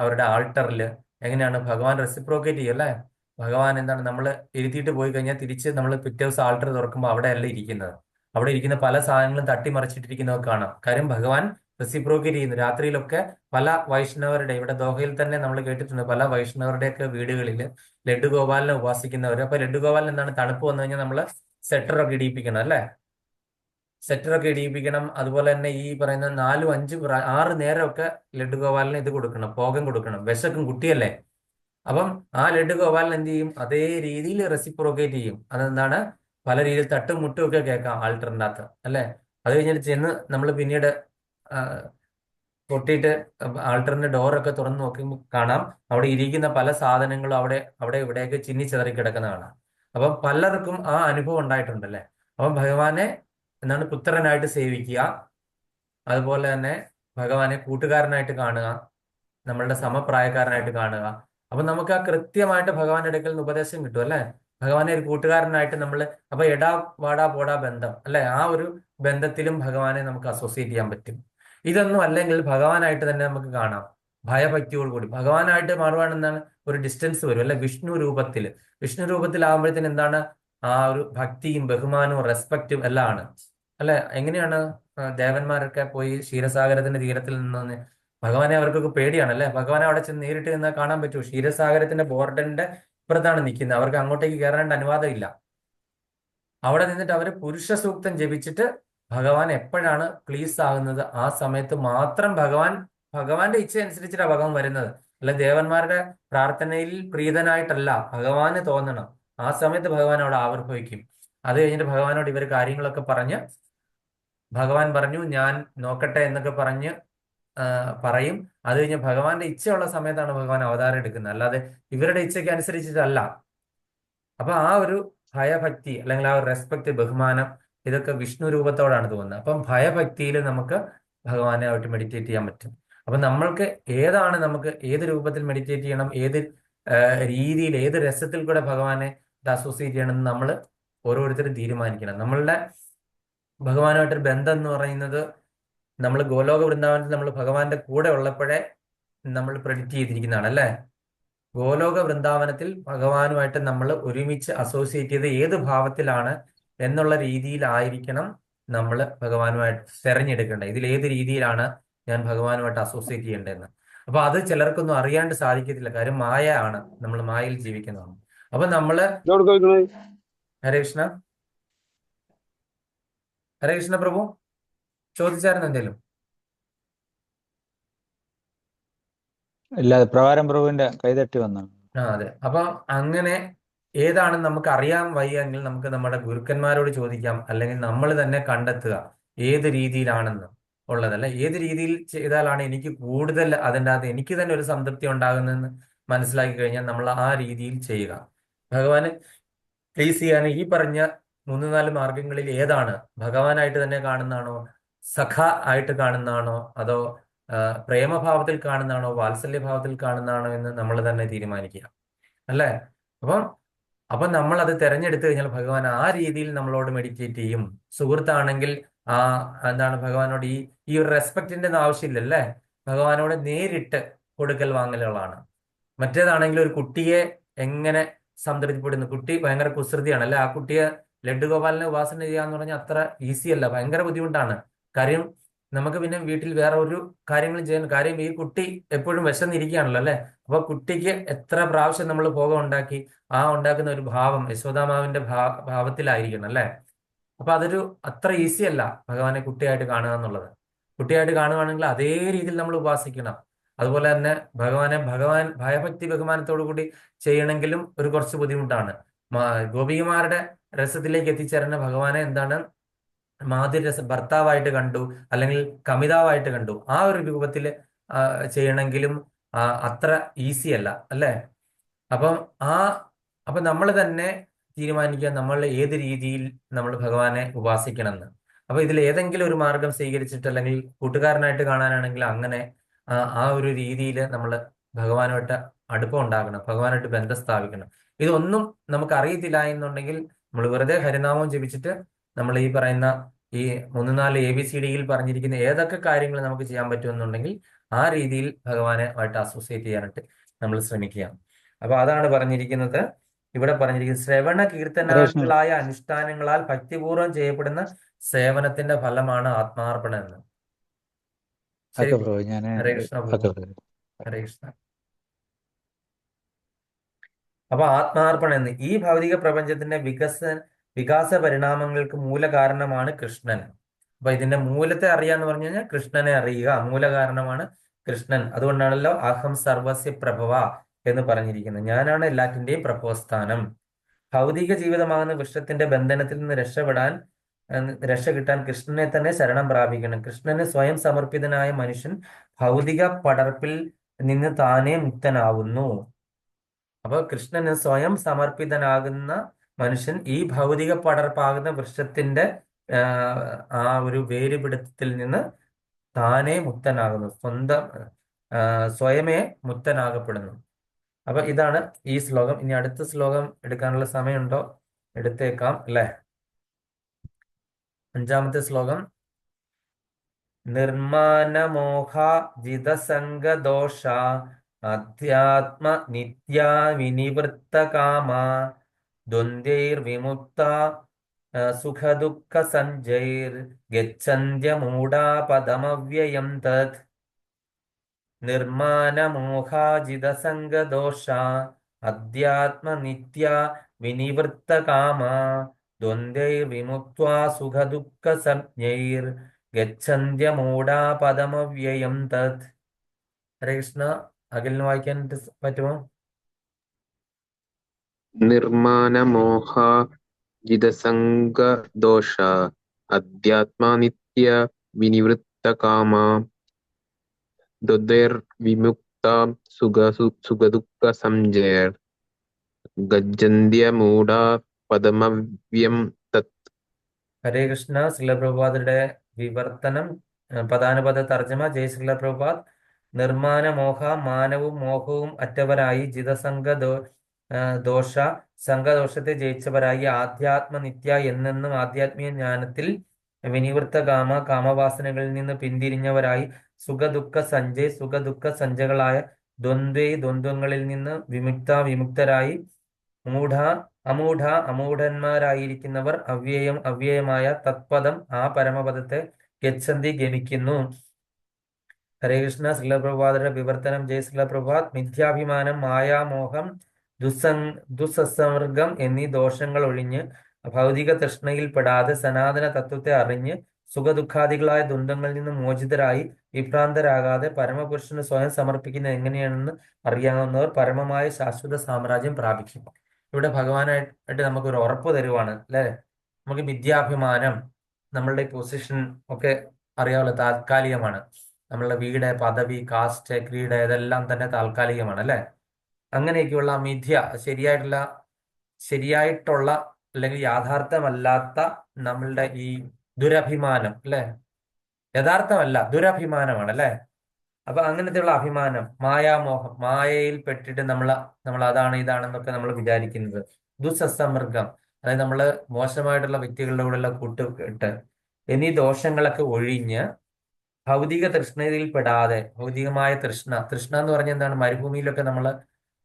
അവരുടെ ആൾട്ടറിൽ എങ്ങനെയാണ് ഭഗവാൻ റെസിപ്രോക്കേറ്റ് ചെയ്യും അല്ലെ. ഭഗവാൻ എന്താണ്, നമ്മൾ ഇരുത്തിയിട്ട് പോയി കഴിഞ്ഞാൽ തിരിച്ച് നമ്മൾ പിറ്റേ ദിവസം ആൾട്ടർ തുറക്കുമ്പോൾ അവിടെ അല്ല ഇരിക്കുന്നത്. അവിടെ ഇരിക്കുന്ന പല സാധനങ്ങളും തട്ടിമറിച്ചിട്ടിരിക്കുന്നതൊക്കെ കാണാം. കാര്യം ഭഗവാൻ റെസിപ്രോക്കേറ്റ് ചെയ്യുന്നു. രാത്രിയിലൊക്കെ പല വൈഷ്ണവരുടെ, ഇവിടെ ദോഹയിൽ തന്നെ നമ്മൾ കേട്ടിട്ടുണ്ട്, പല വൈഷ്ണവരുടെയൊക്കെ വീടുകളിൽ ലഡ്ഡു ഗോപാലിനെ ഉപാസിക്കുന്നവർ. അപ്പൊ ലഡ്ഡു ഗോപാലിന് എന്താണ്, തണുപ്പ് വന്നു കഴിഞ്ഞാൽ നമ്മൾ സെറ്ററൊക്കെ ഇടിയിപ്പിക്കണം അല്ലേ, സെറ്ററൊക്കെ ഇടിയിപ്പിക്കണം. അതുപോലെ തന്നെ ഈ പറയുന്ന 4, 5, 6 നേരമൊക്കെ ലഡ്ഡു ഗോപാലിന് ഇത് കൊടുക്കണം, പോകം കൊടുക്കണം. വിശക്കും, കുട്ടിയല്ലേ. അപ്പം ആ ലഡ്ഡു ഗോപാലൻ എന്ത് ചെയ്യും, അതേ രീതിയിൽ റെസിപ്രോക്കേറ്റ് ചെയ്യും. അതെന്താണ്, പല രീതിയിൽ തട്ടും മുട്ടും ഒക്കെ കേൾക്കാം ആൾട്ടറിൻ്റെ അകത്ത് അല്ലേ. അത് കഴിഞ്ഞിട്ട് ചെന്ന് നമ്മൾ പിന്നീട് ആ, പൊട്ടിയിട്ട് ആൾട്ടറിന്റെ ഡോറൊക്കെ തുറന്ന് നോക്കുമ്പോൾ കാണാം അവിടെ ഇരിക്കുന്ന പല സാധനങ്ങളും അവിടെ അവിടെ ഇവിടെയൊക്കെ ചിന്നിച്ചിതറി കിടക്കുന്ന കാണാം. അപ്പം പലർക്കും ആ അനുഭവം ഉണ്ടായിട്ടുണ്ടല്ലേ. അപ്പം ഭഗവാനെ എന്താണ് പുത്രനായിട്ട് സേവിക്കുക, അതുപോലെ തന്നെ ഭഗവാനെ കൂട്ടുകാരനായിട്ട് കാണുക, നമ്മളുടെ സമപ്രായക്കാരനായിട്ട് കാണുക. അപ്പൊ നമുക്ക് ആ കൃത്യമായിട്ട് ഭഗവാന്റെ അടുക്കൽ നിന്ന് ഉപദേശം കിട്ടും അല്ലെ. ഭഗവാനെ ഒരു കൂട്ടുകാരനായിട്ട് നമ്മൾ, അപ്പൊ എടാ വാടാ പോടാ ബന്ധം അല്ലെ, ആ ഒരു ബന്ധത്തിലും ഭഗവാനെ നമുക്ക് അസോസിയേറ്റ് ചെയ്യാൻ പറ്റും. ഇതൊന്നും അല്ലെങ്കിൽ ഭഗവാനായിട്ട് തന്നെ നമുക്ക് കാണാം, ഭയഭക്തിയോട് കൂടി ഭഗവാനായിട്ട് മാറുവാണെന്നാണ് ഒരു ഡിസ്റ്റൻസ് വരും അല്ലെ. വിഷ്ണു രൂപത്തിലാകുമ്പോഴത്തേന് എന്താണ്, ആ ഒരു ഭക്തിയും ബഹുമാനവും റെസ്പെക്റ്റും എല്ലാം ആണ് അല്ലെ. എങ്ങനെയാണ് ദേവന്മാരൊക്കെ പോയി ക്ഷീരസാഗരത്തിന്റെ തീരത്തിൽ നിന്ന്, ഭഗവാനെ അവർക്കൊക്കെ പേടിയാണ് അല്ലെ. ഭഗവാനെ അവിടെ ചെന്ന് നേരിട്ട് നിന്നാൽ കാണാൻ പറ്റുമോ? ക്ഷീരസാഗരത്തിന്റെ ബോർഡറിന്റെ ഇപ്പുറത്താണ് നിൽക്കുന്നത്, അവർക്ക് അങ്ങോട്ടേക്ക് കയറേണ്ട അനുവാദം ഇല്ല. അവിടെ നിന്നിട്ട് അവർ പുരുഷ സൂക്തം ജപിച്ചിട്ട് ഭഗവാൻ എപ്പോഴാണ് പ്ലീസ് ആകുന്നത് ആ സമയത്ത് മാത്രം ഭഗവാന്റെ ഇച്ഛ അനുസരിച്ചിട്ടാണ് ഭഗവാൻ വരുന്നത്. അല്ല ദേവന്മാരുടെ പ്രാർത്ഥനയിൽ പ്രീതനായിട്ടല്ല, ഭഗവാന് തോന്നണം ആ സമയത്ത് ഭഗവാൻ അവിടെ ആവിർഭവിക്കും. അത് കഴിഞ്ഞിട്ട് ഭഗവാനോട് ഇവർ കാര്യങ്ങളൊക്കെ പറഞ്ഞ്, ഭഗവാൻ പറഞ്ഞു ഞാൻ നോക്കട്ടെ എന്നൊക്കെ പറഞ്ഞ് പറയും. അത് കഴിഞ്ഞ് ഭഗവാന്റെ ഇച്ഛയുള്ള സമയത്താണ് ഭഗവാൻ അവതാരം എടുക്കുന്നത്, അല്ലാതെ ഇവരുടെ ഇച്ഛയ്ക്ക് അനുസരിച്ചിട്ടല്ല. അപ്പൊ ആ ഒരു ഭയഭക്തി അല്ലെങ്കിൽ ആ ഒരു റെസ്പെക്ട്, ബഹുമാനം, ഇതൊക്കെ വിഷ്ണു രൂപത്തോടാണ് തോന്നുന്നത്. അപ്പം ഭയഭക്തിയിൽ നമുക്ക് ഭഗവാനെ ആയിട്ട് മെഡിറ്റേറ്റ് ചെയ്യാൻ പറ്റും. അപ്പൊ നമ്മൾക്ക് ഏതാണ്, നമുക്ക് ഏത് രൂപത്തിൽ മെഡിറ്റേറ്റ് ചെയ്യണം, ഏത് രീതിയിൽ, ഏത് രസത്തിൽ കൂടെ ഭഗവാനെ അസോസിയേറ്റ് ചെയ്യണം എന്ന് നമ്മൾ ഓരോരുത്തരും തീരുമാനിക്കണം. നമ്മളുടെ ഭഗവാനുമായിട്ടൊരു ബന്ധം എന്ന് പറയുന്നത്, നമ്മൾ ഗോലോക വൃന്ദാവനത്തിൽ നമ്മൾ ഭഗവാന്റെ കൂടെ ഉള്ളപ്പോഴേ നമ്മൾ പ്രെഡിക്റ്റ് ചെയ്തിരിക്കുന്നതാണ് അല്ലേ. ഗോലോക വൃന്ദാവനത്തിൽ ഭഗവാനുമായിട്ട് നമ്മൾ ഒരുമിച്ച് അസോസിയേറ്റ് ചെയ്ത് ഏത് ഭാവത്തിലാണ് എന്നുള്ള രീതിയിലായിരിക്കണം നമ്മൾ ഭഗവാനുമായിട്ട് തെരഞ്ഞെടുക്കേണ്ടത്. ഇതിൽ ഏത് രീതിയിലാണ് ഞാൻ ഭഗവാനുമായിട്ട് അസോസിയേറ്റ് ചെയ്യേണ്ടതെന്ന്. അപ്പൊ അത് ചിലർക്കൊന്നും അറിയാണ്ട് സാധിക്കത്തില്ല, കാര്യം മായ ആണ്, നമ്മൾ മായയിൽ ജീവിക്കുന്നതാണ്. അപ്പൊ നമ്മള് ഹരേ കൃഷ്ണ, ഹരേ കൃഷ്ണ പ്രഭു, ചോദിച്ചായിരുന്നു എന്തേലും? ഇല്ല, പ്രകാരം പ്രഭുവിന്റെ കൈതട്ടി വന്നാണ്. അതെ. അപ്പൊ അങ്ങനെ ഏതാണ് നമുക്ക് അറിയാൻ വയ്യെങ്കിൽ നമുക്ക് നമ്മുടെ ഗുരുക്കന്മാരോട് ചോദിക്കാം, അല്ലെങ്കിൽ നമ്മൾ തന്നെ കണ്ടെത്തുക ഏത് രീതിയിലാണെന്ന് ഉള്ളതല്ല. ഏത് രീതിയിൽ ചെയ്താലാണ് എനിക്ക് കൂടുതൽ അതിൻ്റെ അകത്ത് എനിക്ക് തന്നെ ഒരു സംതൃപ്തി ഉണ്ടാകുന്നതെന്ന് മനസ്സിലാക്കി കഴിഞ്ഞാൽ നമ്മൾ ആ രീതിയിൽ ചെയ്യുക. ഭഗവാന് പ്ലീസ് ചെയ്യാൻ ഈ പറഞ്ഞ 3-4 മാർഗങ്ങളിൽ ഏതാണ്, ഭഗവാനായിട്ട് തന്നെ കാണുന്നതാണോ, സഖ ആയിട്ട് കാണുന്നതാണോ, അതോ പ്രേമഭാവത്തിൽ കാണുന്നതാണോ, വാത്സല്യഭാവത്തിൽ കാണുന്നതാണോ എന്ന് നമ്മൾ തന്നെ തീരുമാനിക്കുക അല്ലേ. അപ്പം നമ്മൾ അത് തിരഞ്ഞെടുത്തു കഴിഞ്ഞാൽ ഭഗവാൻ ആ രീതിയിൽ നമ്മളോട് മെഡിറ്റേറ്റ് ചെയ്യും. സുഹൃത്താണെങ്കിൽ ആ എന്താണ്, ഭഗവാനോട് ഈ ഒരു റെസ്പെക്റ്റിന്റെ ഒന്നും ആവശ്യമില്ലല്ലേ, ഭഗവാനോട് നേരിട്ട് കൊടുക്കൽ വാങ്ങലുകളാണ്. മറ്റേതാണെങ്കിൽ ഒരു കുട്ടിയെ എങ്ങനെ സംതൃപ്തിപ്പെടുന്നു, കുട്ടി ഭയങ്കര കുസൃതിയാണ് അല്ലെ, ആ കുട്ടിയെ ലഡ്ഡു ഗോപാലിനെ ഉപാസന ചെയ്യാന്ന് പറഞ്ഞാൽ അത്ര ഈസി അല്ല, ഭയങ്കര ബുദ്ധിമുട്ടാണ്. കാര്യം നമുക്ക് പിന്നെ വീട്ടിൽ വേറെ ഒരു കാര്യങ്ങളും ചെയ്യാൻ, കാര്യം ഈ കുട്ടി എപ്പോഴും വിശന്നിരിക്കുകയാണല്ലോ അല്ലെ. അപ്പൊ കുട്ടിക്ക് എത്ര പ്രാവശ്യം നമ്മൾ ഭോഗം ഉണ്ടാക്കി, ആ ഉണ്ടാക്കുന്ന ഒരു ഭാവം യശോദാമാവിന്റെ ഭാവത്തിലായിരിക്കണം അല്ലെ. അപ്പൊ അതൊരു അത്ര ഈസി അല്ല ഭഗവാനെ കുട്ടിയായിട്ട് കാണുക എന്നുള്ളത്. കുട്ടിയായിട്ട് കാണുകയാണെങ്കിൽ അതേ രീതിയിൽ നമ്മൾ ഉപാസിക്കണം. അതുപോലെ തന്നെ ഭഗവാൻ ഭയഭക്തി ബഹുമാനത്തോടു കൂടി ചെയ്യണമെങ്കിലും ഒരു കുറച്ച് ബുദ്ധിമുട്ടാണ്. ഗോപികമാരുടെ രസത്തിലേക്ക് എത്തിച്ചേരുന്ന ഭഗവാനെ എന്താണ്, മാധുരരസ ഭർത്താവായിട്ട് കണ്ടു അല്ലെങ്കിൽ കമിതാവായിട്ട് കണ്ടു, ആ ഒരു രൂപത്തിൽ ചെയ്യണമെങ്കിലും അത്ര ഈസി അല്ല അല്ലേ. അപ്പം അപ്പൊ നമ്മൾ തന്നെ തീരുമാനിക്കുക നമ്മൾ ഏത് രീതിയിൽ നമ്മൾ ഭഗവാനെ ഉപാസിക്കണം എന്ന്. അപ്പൊ ഇതിൽ ഏതെങ്കിലും ഒരു മാർഗം സ്വീകരിച്ചിട്ട്, അല്ലെങ്കിൽ കൂട്ടുകാരനായിട്ട് കാണാനാണെങ്കിൽ അങ്ങനെ ആ ഒരു രീതിയിൽ നമ്മൾ ഭഗവാനുമായിട്ട് അടുപ്പം ഉണ്ടാക്കണം, ഭഗവാനായിട്ട് ബന്ധം സ്ഥാപിക്കണം. ഇതൊന്നും നമുക്ക് അറിയത്തില്ല എന്നുണ്ടെങ്കിൽ നമ്മൾ വെറുതെ ഹരിനാമം ജപിച്ചിട്ട് നമ്മൾ ഈ പറയുന്ന ഈ 3-4 ABCDയിൽ പറഞ്ഞിരിക്കുന്ന ഏതൊക്കെ കാര്യങ്ങൾ നമുക്ക് ചെയ്യാൻ പറ്റുമെന്നുണ്ടെങ്കിൽ ആ രീതിയിൽ ഭഗവാനെ ആയിട്ട് അസോസിയേറ്റ് ചെയ്യാനായിട്ട് നമ്മൾ ശ്രമിക്കുക. അപ്പൊ അതാണ് പറഞ്ഞിരിക്കുന്നത്, ഇവിടെ പറഞ്ഞിരിക്കുന്നത് ശ്രവണ കീർത്തനാദികളായ അനുഷ്ഠാനങ്ങളാൽ ഭക്തിപൂർവ്വം ചെയ്യപ്പെടുന്ന സേവനത്തിന്റെ ഫലമാണ് ആത്മാർപ്പണം എന്ന്. ശരി ഓക്കെ ബ്രോ. പ്രഭു, ഞാൻ ഹരേ കൃഷ്ണ ബ്രോ. ഓക്കെ പ്രഭു. ഹരേ കൃഷ്ണ. അപ്പൊ ആത്മാർപ്പണം എന്ന് ഈ ഭൗതിക പ്രപഞ്ചത്തിന്റെ വികാസ പരിണാമങ്ങൾക്ക് മൂല കാരണമാണ് കൃഷ്ണൻ. അപ്പൊ ഇതിന്റെ മൂലത്തെ അറിയാന്ന് പറഞ്ഞു കഴിഞ്ഞാൽ കൃഷ്ണനെ അറിയുക മൂല കാരണമാണ് കൃഷ്ണൻ. അതുകൊണ്ടാണല്ലോ അഹം സർവസ്യ പ്രഭവ എന്ന് പറഞ്ഞിരിക്കുന്നത്. ഞാനാണ് എല്ലാറ്റിന്റെയും പ്രഭവസ്ഥാനം. ഭൗതിക ജീവിതമാകുന്ന വിശ്വത്തിന്റെ ബന്ധനത്തിൽ നിന്ന് രക്ഷ കിട്ടാൻ കൃഷ്ണനെ തന്നെ ശരണം പ്രാപിക്കണം. കൃഷ്ണന് സ്വയം സമർപ്പിതനായ മനുഷ്യൻ ഭൗതിക പടർപ്പിൽ നിന്ന് താനേ മുക്തനാവുന്നു. അപ്പൊ കൃഷ്ണന് സ്വയം സമർപ്പിതനാകുന്ന മനുഷ്യൻ ഈ ഭൗതിക പടർപ്പാകുന്ന വൃക്ഷത്തിന്റെ ആ ഒരു വേരുപിടുത്തത്തിൽ നിന്ന് താനേ മുക്തനാകുന്നു, സ്വയമേ മുക്തനാകപ്പെടുന്നു. അപ്പൊ ഇതാണ് ഈ ശ്ലോകം. ഇനി അടുത്ത ശ്ലോകം എടുക്കാനുള്ള സമയമുണ്ടോ? എടുത്തേക്കാം അല്ലെ. 5-ാമത്തെ ശ്ലോകം. നിർമാനമോഹ ജിതസംഗദോഷ അധ്യാത്മ നിത്യാ വിനിവൃത്ത കാമ ദ്വന്ദ്വൈർവിമുക്ത സുഖദുഃഖ സഞ്ജൈർ ഗച്ഛന്ത്യമൂഢാ പദമവ്യയം തത്. നിർമാനമോഹാജിതസംഗദോഷ അധ്യാത്മ നിത്യ വിനിവൃത്ത കാമ ദ്വന്ദ്വൈർവിമുക്ത്വാ സുഖദുഃഖ സംജ്ഞൈർ ഗച്ഛന്ത്യമൂഢാ പദമവ്യയം തത്. ഹരേ കൃഷ്ണ. അഖിലിന് വായിക്കാനായിട്ട് പറ്റുമോ? നിർമാനമോഹാജിതസംഗദോഷ അധ്യാത്മനിത്യ വിനിവൃത്തകാമ ദ്വന്ദ്വൈർവിമുക്ത സുഖദുഃഖ സംജയർ ഗച്ഛന്ത്യമൂഢാ പദമവ്യയം തത്. ഹരേ കൃഷ്ണ. ശ്രീല പ്രഭുപാദരുടെ വിവർത്തനം, പദാനുപദ തർജ്ജമ. ജയ് ശ്രീല പ്രഭുപാദ്. നിർമ്മാന മോഹ, മാനവും മോഹവും അറ്റവരായി ദോഷ സംഘദോഷത്തെ ജയിച്ചവരായി ആധ്യാത്മ നിത്യ എന്നെന്നും ആധ്യാത്മിക ജ്ഞാനത്തിൽ വിനിവൃത്ത കാമവാസനകളിൽ നിന്ന് പിന്തിരിഞ്ഞവരായി സുഖദുഃഖ സഞ്ജകളായ ദ്വന്ദ്വങ്ങളിൽ നിന്ന് വിമുക്തരായി അമൂഢന്മാരായിരിക്കുന്നവർ അവ്യയമായ തത്പദം ആ പരമപദത്തെ ഗച്ഛന്തി ഗമിക്കുന്നു. ഹരേ കൃഷ്ണ. ശ്രീല പ്രഭുപാദരുടെ വിവർത്തനം. ജയ് ശ്രീല പ്രഭുപാദ്. മിഥ്യാഭിമാനം, മായാമോഹം, ദുസ്സംസർഗം എന്നീ ദോഷങ്ങൾ ഒഴിഞ്ഞ് ഭൗതിക തൃഷ്ണയിൽപ്പെടാതെ സനാതന തത്വത്തെ അറിഞ്ഞ് സുഖദുഃഖാദികളായ ദ്വന്ദ്ങ്ങളിൽ നിന്ന് മോചിതരായി വിഭ്രാന്തരാകാതെ പരമപുരുഷന് സ്വയം സമർപ്പിക്കുന്നത് എങ്ങനെയാണെന്ന് അറിയാവുന്നവർ പരമമായ ശാശ്വത സാമ്രാജ്യം പ്രാപിക്കും. ഇവിടെ ഭഗവാനായിട്ട് നമുക്കൊരു ഉറപ്പ് തരുവാണ് അല്ലെ. നമുക്ക് വിദ്യാഭിമാനം, നമ്മളുടെ പൊസിഷൻ ഒക്കെ അറിയാമല്ലോ, താൽക്കാലികമാണ്. നമ്മളുടെ വീട്, പദവി, കാസ്റ്റ്, ക്രീഡ് ഇതെല്ലാം തന്നെ താൽക്കാലികമാണ് അല്ലെ. അങ്ങനെയൊക്കെയുള്ള മിഥ്യ, ശരിയായിട്ടുള്ള അല്ലെങ്കിൽ യാഥാർത്ഥ്യമല്ലാത്ത നമ്മളുടെ ഈ ദുരഭിമാനം അല്ലെ, യഥാർത്ഥമല്ല ദുരഭിമാനമാണ് അല്ലെ. അപ്പൊ അങ്ങനത്തെയുള്ള അഭിമാനം, മായാമോഹം, മായയിൽ പെട്ടിട്ട് നമ്മൾ അതാണ് ഇതാണെന്നൊക്കെ നമ്മൾ വിചാരിക്കുന്നത്. ദുസ്സംസർഗം, അതായത് നമ്മൾ മോശമായിട്ടുള്ള വ്യക്തികളുടെ കൂടെയുള്ള കൂട്ടുകെട്ട് എന്നീ ദോഷങ്ങളൊക്കെ ഒഴിഞ്ഞ് ഭൗതിക തൃഷ്ണയിൽ പെടാതെ, ഭൗതികമായ തൃഷ്ണ എന്ന് പറഞ്ഞാൽ എന്താണ്? മരുഭൂമിയിലൊക്കെ നമ്മൾ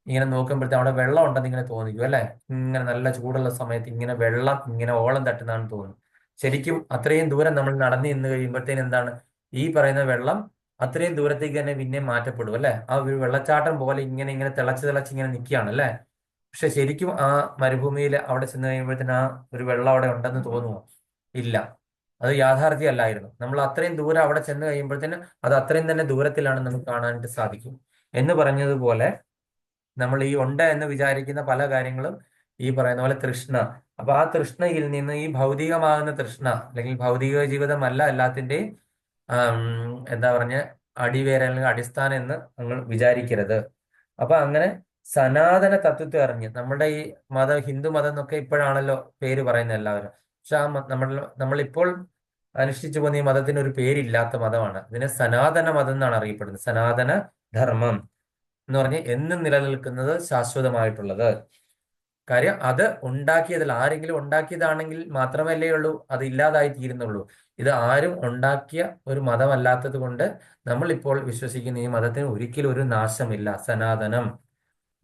ഇങ്ങനെ നോക്കുമ്പോഴത്തെ അവിടെ വെള്ളം ഉണ്ടെന്ന് ഇങ്ങനെ തോന്നിക്കും അല്ലെ. ഇങ്ങനെ നല്ല ചൂടുള്ള സമയത്ത് ഇങ്ങനെ വെള്ളം ഇങ്ങനെ ഓളം തട്ടുന്നതാണെന്ന് തോന്നും. ശരിക്കും അത്രയും ദൂരം നമ്മൾ നടന്നു നിന്ന് കഴിയുമ്പോഴത്തേന് എന്താണ്, ഈ പറയുന്ന വെള്ളം അത്രയും ദൂരത്തേക്ക് തന്നെ പിന്നെ മാറ്റപ്പെടും അല്ലെ. ആ ഒരു വെള്ളച്ചാട്ടം പോലെ ഇങ്ങനെ തിളച്ച് ഇങ്ങനെ നിൽക്കുകയാണ് അല്ലെ. പക്ഷെ ശരിക്കും ആ മരുഭൂമിയിൽ അവിടെ ചെന്ന് കഴിയുമ്പോഴത്തേന് ആ ഒരു വെള്ളം അവിടെ ഉണ്ടെന്ന് തോന്നുമോ? ഇല്ല, അത് യാഥാർത്ഥ്യമല്ലായിരുന്നു. നമ്മൾ അത്രയും ദൂരം അവിടെ ചെന്ന് കഴിയുമ്പോഴത്തേന് അത് അത്രയും തന്നെ ദൂരത്തിലാണ് നമുക്ക് കാണാനായിട്ട് സാധിക്കും. എന്ന് പറഞ്ഞതുപോലെ നമ്മൾ ഈ ഉണ്ട് എന്ന് വിചാരിക്കുന്ന പല കാര്യങ്ങളും ഈ പറയുന്ന പോലെ തൃഷ്ണ. അപ്പൊ ആ തൃഷ്ണയിൽ നിന്ന്, ഈ ഭൗതികമാകുന്ന തൃഷ്ണ അല്ലെങ്കിൽ ഭൗതിക ജീവിതമല്ല എല്ലാത്തിന്റെയും എന്താ പറഞ്ഞ അടിവേര അല്ലെങ്കിൽ അടിസ്ഥാനം എന്ന് നമ്മൾ വിചാരിക്കരുത്. അപ്പൊ അങ്ങനെ സനാതന തത്വത്തെ അറിഞ്ഞ്, നമ്മുടെ ഈ ഹിന്ദു മതം എന്നൊക്കെ ഇപ്പോഴാണല്ലോ പേര് പറയുന്നത് എല്ലാവരും. പക്ഷെ ആ നമ്മളിപ്പോൾ അനുഷ്ഠിച്ചു പോകുന്ന ഈ മതത്തിന് ഒരു പേരില്ലാത്ത മതമാണ്. ഇതിനെ സനാതന മതം എന്നാണ് അറിയപ്പെടുന്നത്. സനാതന ധർമ്മം എന്ന് പറഞ്ഞ് എന്നും നിലനിൽക്കുന്നത്, ശാശ്വതമായിട്ടുള്ളത്. കാര്യം അത് ഉണ്ടാക്കിയതിൽ ആരെങ്കിലും ഉണ്ടാക്കിയതാണെങ്കിൽ മാത്രമല്ലേ ഉള്ളൂ അത് ഇല്ലാതായി തീരുന്നുള്ളൂ. ഇത് ആരും ഉണ്ടാക്കിയ ഒരു മതമല്ലാത്തത് കൊണ്ട് നമ്മൾ ഇപ്പോൾ വിശ്വസിക്കുന്ന ഈ മതത്തിന് ഒരിക്കലും ഒരു നാശമില്ല, സനാതനം.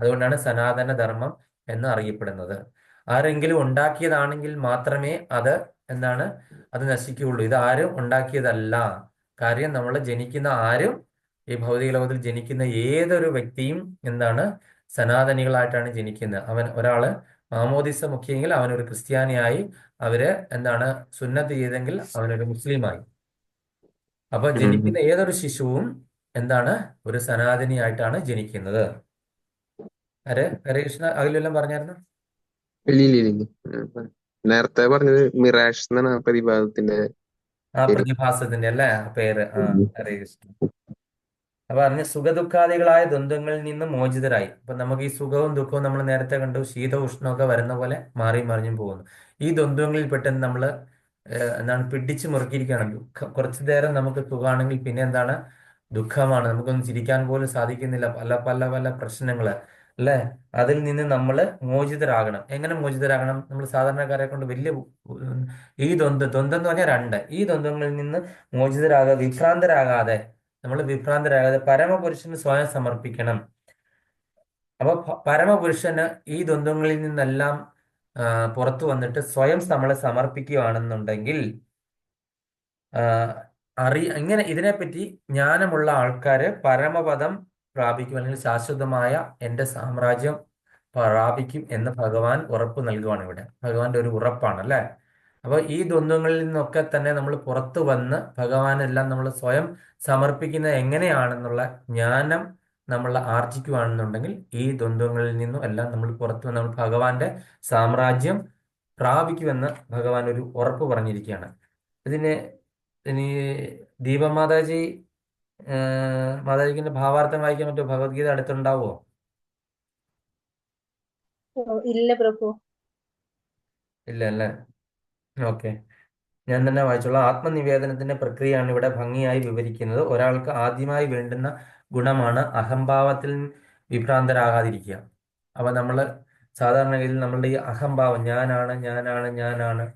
അതുകൊണ്ടാണ് സനാതന ധർമ്മം എന്ന് അറിയപ്പെടുന്നത്. ആരെങ്കിലും ഉണ്ടാക്കിയതാണെങ്കിൽ മാത്രമേ അത് എന്താണ്, അത് നശിക്കുകയുള്ളൂ. ഇത് ആരും ഉണ്ടാക്കിയതല്ല. കാര്യം നമ്മൾ ജനിക്കുന്ന ആരും ഈ ഭൗതിക ലോകത്തിൽ ജനിക്കുന്ന ഏതൊരു വ്യക്തിയും എന്താണ് സനാതനികളായിട്ടാണ് ജനിക്കുന്നത്. ഒരാള് മാമോദിസ മുഖ്യെങ്കിൽ അവനൊരു ക്രിസ്ത്യാനിയായി, അവര് എന്താണ് സുന്നത്ത് ചെയ്തെങ്കിൽ അവനൊരു മുസ്ലിമായി. അപ്പൊ ഉം. ജനിക്കുന്ന ഏതൊരു ശിശുവും എന്താണ് ഒരു സനാതനിയായിട്ടാണ് ജനിക്കുന്നത്. ഹരേ കൃഷ്ണ അഖിലെല്ലാം പറഞ്ഞായിരുന്നു. ഇല്ല ഇല്ല ഇല്ല ഇല്ല. നേരത്തെ പറഞ്ഞത് മിറാഷ് എന്നാണ് ആ പ്രതിഭാസത്തിന്റെ ആ പേര്. പ്രതിഭാസത്തിന്റെ അല്ലേ ആ പേര്. ഉം. ഹരേ കൃഷ്ണ. അപ്പൊ അറിഞ്ഞ സുഖദുഃഖാദികളായ ദ്വന്ദ്ങ്ങളിൽ നിന്ന് മോചിതരായി. അപ്പൊ നമുക്ക് ഈ സുഖവും ദുഃഖവും നമ്മൾ നേരത്തെ കണ്ടു, ശീത ഉഷ്ണമൊക്കെ വരുന്ന പോലെ മാറി മറിഞ്ഞും പോകുന്നു. ഈ ദ്വന്ദ്ങ്ങളിൽ പെട്ടെന്ന് നമ്മൾ എന്താണ് പിടിച്ചു മുറുക്കിയിരിക്കുകയാണ്. കുറച്ചു നേരം നമുക്ക് സുഖമാണെങ്കിൽ പിന്നെ എന്താണ് ദുഃഖമാണ്. നമുക്കൊന്നും ചിരിക്കാൻ പോലും സാധിക്കുന്നില്ല. പല പല പല പ്രശ്നങ്ങള് അല്ലേ? അതിൽ നിന്ന് നമ്മൾ മോചിതരാകണം. എങ്ങനെ മോചിതരാകണം? നമ്മൾ സാധാരണക്കാരെ കൊണ്ട് വലിയ ഈ ദ്വന്ദ്ം എന്ന് പറഞ്ഞാൽ രണ്ട്, ഈ ദ്വന്ദ്ങ്ങളിൽ നിന്ന് മോചിതരാകാതെ വിഭ്രാന്തരാകാതെ നമ്മൾ വിഭ്രാന്തരാകാതെ പരമപുരുഷന് സ്വയം സമർപ്പിക്കണം. അപ്പൊ പരമപുരുഷന് ഈ ദ്വന്ദ്ങ്ങളിൽ നിന്നെല്ലാം പുറത്തു വന്നിട്ട് സ്വയം നമ്മളെ സമർപ്പിക്കുകയാണെന്നുണ്ടെങ്കിൽ ഇങ്ങനെ ഇതിനെപ്പറ്റി ജ്ഞാനമുള്ള ആൾക്കാര് പരമപദം പ്രാപിക്കും, അല്ലെങ്കിൽ ശാശ്വതമായ എന്റെ സാമ്രാജ്യം പ്രാപിക്കും എന്ന് ഭഗവാൻ ഉറപ്പ് നൽകുവാണ്. ഇവിടെ ഭഗവാന്റെ ഒരു ഉറപ്പാണ് അല്ലെ. അപ്പൊ ഈ ദ്വന്ദ്ങ്ങളിൽ നിന്നൊക്കെ തന്നെ നമ്മൾ പുറത്തു വന്ന് ഭഗവാനെല്ലാം നമ്മൾ സ്വയം സമർപ്പിക്കുന്നത് എങ്ങനെയാണെന്നുള്ള ജ്ഞാനം നമ്മൾ ആർജിക്കുകയാണെന്നുണ്ടെങ്കിൽ ഈ ദ്വന്ദ്ങ്ങളിൽ നിന്നും എല്ലാം നമ്മൾ പുറത്തു വന്ന് നമ്മൾ ഭഗവാന്റെ സാമ്രാജ്യം പ്രാപിക്കുമെന്ന് ഭഗവാൻ ഒരു ഉറപ്പ് പറഞ്ഞിരിക്കുകയാണ്. ഇതിന് ഇനി ദീപമാതാജി മാതാജിക്ക് ഭാവാർത്ഥം വായിക്കാൻ പറ്റുമോ? ഭഗവത്ഗീത അടുത്തുണ്ടാവോ? ഇല്ല പ്രഭു. ഇല്ല അല്ലേ? ഓക്കെ, ഞാൻ തന്നെ വായിച്ചോളാം. ആത്മനിവേദനത്തിന്റെ പ്രക്രിയയാണ് ഇവിടെ ഭംഗിയായി വിവരിക്കുന്നത്. ഒരാൾക്ക് ആദ്യമായി വേണ്ടുന്ന ഗുണമാണ് അഹംഭാവത്തിൽ വിഭ്രാന്തരാകാതിരിക്കുക. അപ്പൊ നമ്മള് സാധാരണഗതിയിൽ നമ്മളുടെ ഈ അഹംഭാവം, ഞാനാണ് ഞാനാണ് ഞാനാണ്,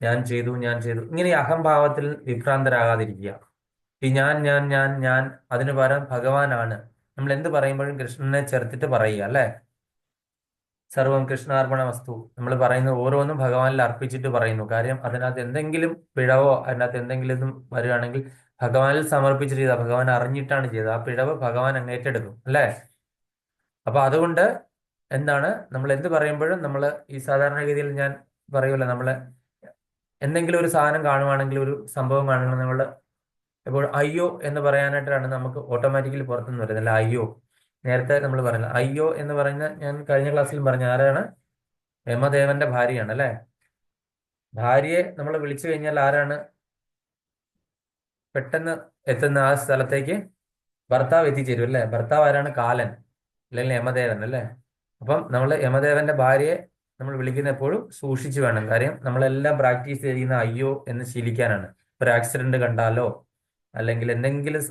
ഞാൻ ചെയ്തു ഇങ്ങനെ ഈ അഹംഭാവത്തിൽ വിഭ്രാന്തരാകാതിരിക്കുക. ഈ ഞാൻ അതിനു പകരം ഭഗവാനാണ്. നമ്മൾ എന്ത് പറയുമ്പോഴും കൃഷ്ണനെ ചേർത്തിട്ട് പറയുക അല്ലെ. സർവം കൃഷ്ണാർപ്പണമസ്തു. നമ്മൾ പറയുന്നത് ഓരോന്നും ഭഗവാനിൽ അർപ്പിച്ചിട്ട് പറയുന്നു. കാര്യം അതിനകത്ത് എന്തെങ്കിലും പിഴവോ അതിനകത്ത് എന്തെങ്കിലും വരികയാണെങ്കിൽ ഭഗവാനിൽ സമർപ്പിച്ചിട്ട് ചെയ്താൽ ഭഗവാൻ അറിഞ്ഞിട്ടാണ് ചെയ്തത്. ആ പിഴവ് ഭഗവാൻ അങ്ങ് ഏറ്റെടുക്കും അല്ലേ. അപ്പൊ അതുകൊണ്ട് എന്താണ് നമ്മൾ എന്ത് പറയുമ്പോഴും നമ്മൾ ഈ സാധാരണഗതിയിൽ ഞാൻ പറയുമല്ലോ, നമ്മള് എന്തെങ്കിലും ഒരു സാധനം കാണുവാണെങ്കിൽ, ഒരു സംഭവം കാണുകയാണെങ്കിൽ നമ്മൾ ഇപ്പോൾ അയ്യോ എന്ന് പറയാനായിട്ടാണ് നമുക്ക് ഓട്ടോമാറ്റിക്കലി പുറത്തുനിന്ന് വരുന്നത് അല്ല. അയ്യോ, നേരത്തെ നമ്മൾ പറഞ്ഞത് അയ്യോ എന്ന് പറയുന്ന, ഞാൻ കഴിഞ്ഞ ക്ലാസ്സിലും പറഞ്ഞ ആരാണ്? യമദേവന്റെ ഭാര്യയാണ് അല്ലെ. ഭാര്യയെ നമ്മൾ വിളിച്ചു കഴിഞ്ഞാൽ ആരാണ് പെട്ടെന്ന് എത്തുന്ന ആ സ്ഥലത്തേക്ക്? ഭർത്താവ് എത്തിച്ചേരും അല്ലെ. ഭർത്താവ് ആരാണ്? കാലൻ അല്ലെങ്കിൽ യമദേവൻ അല്ലെ. അപ്പം നമ്മൾ യമദേവന്റെ ഭാര്യയെ നമ്മൾ വിളിക്കുന്ന എപ്പോഴും സൂക്ഷിച്ചു വേണം. കാര്യം നമ്മളെല്ലാം പ്രാക്ടീസ് ചെയ്യുന്ന അയ്യോ എന്ന് ശീലിക്കാനാണ്. ഒരു ആക്സിഡന്റ് കണ്ടാലോ അല്ലെങ്കിൽ എന്തെങ്കിലും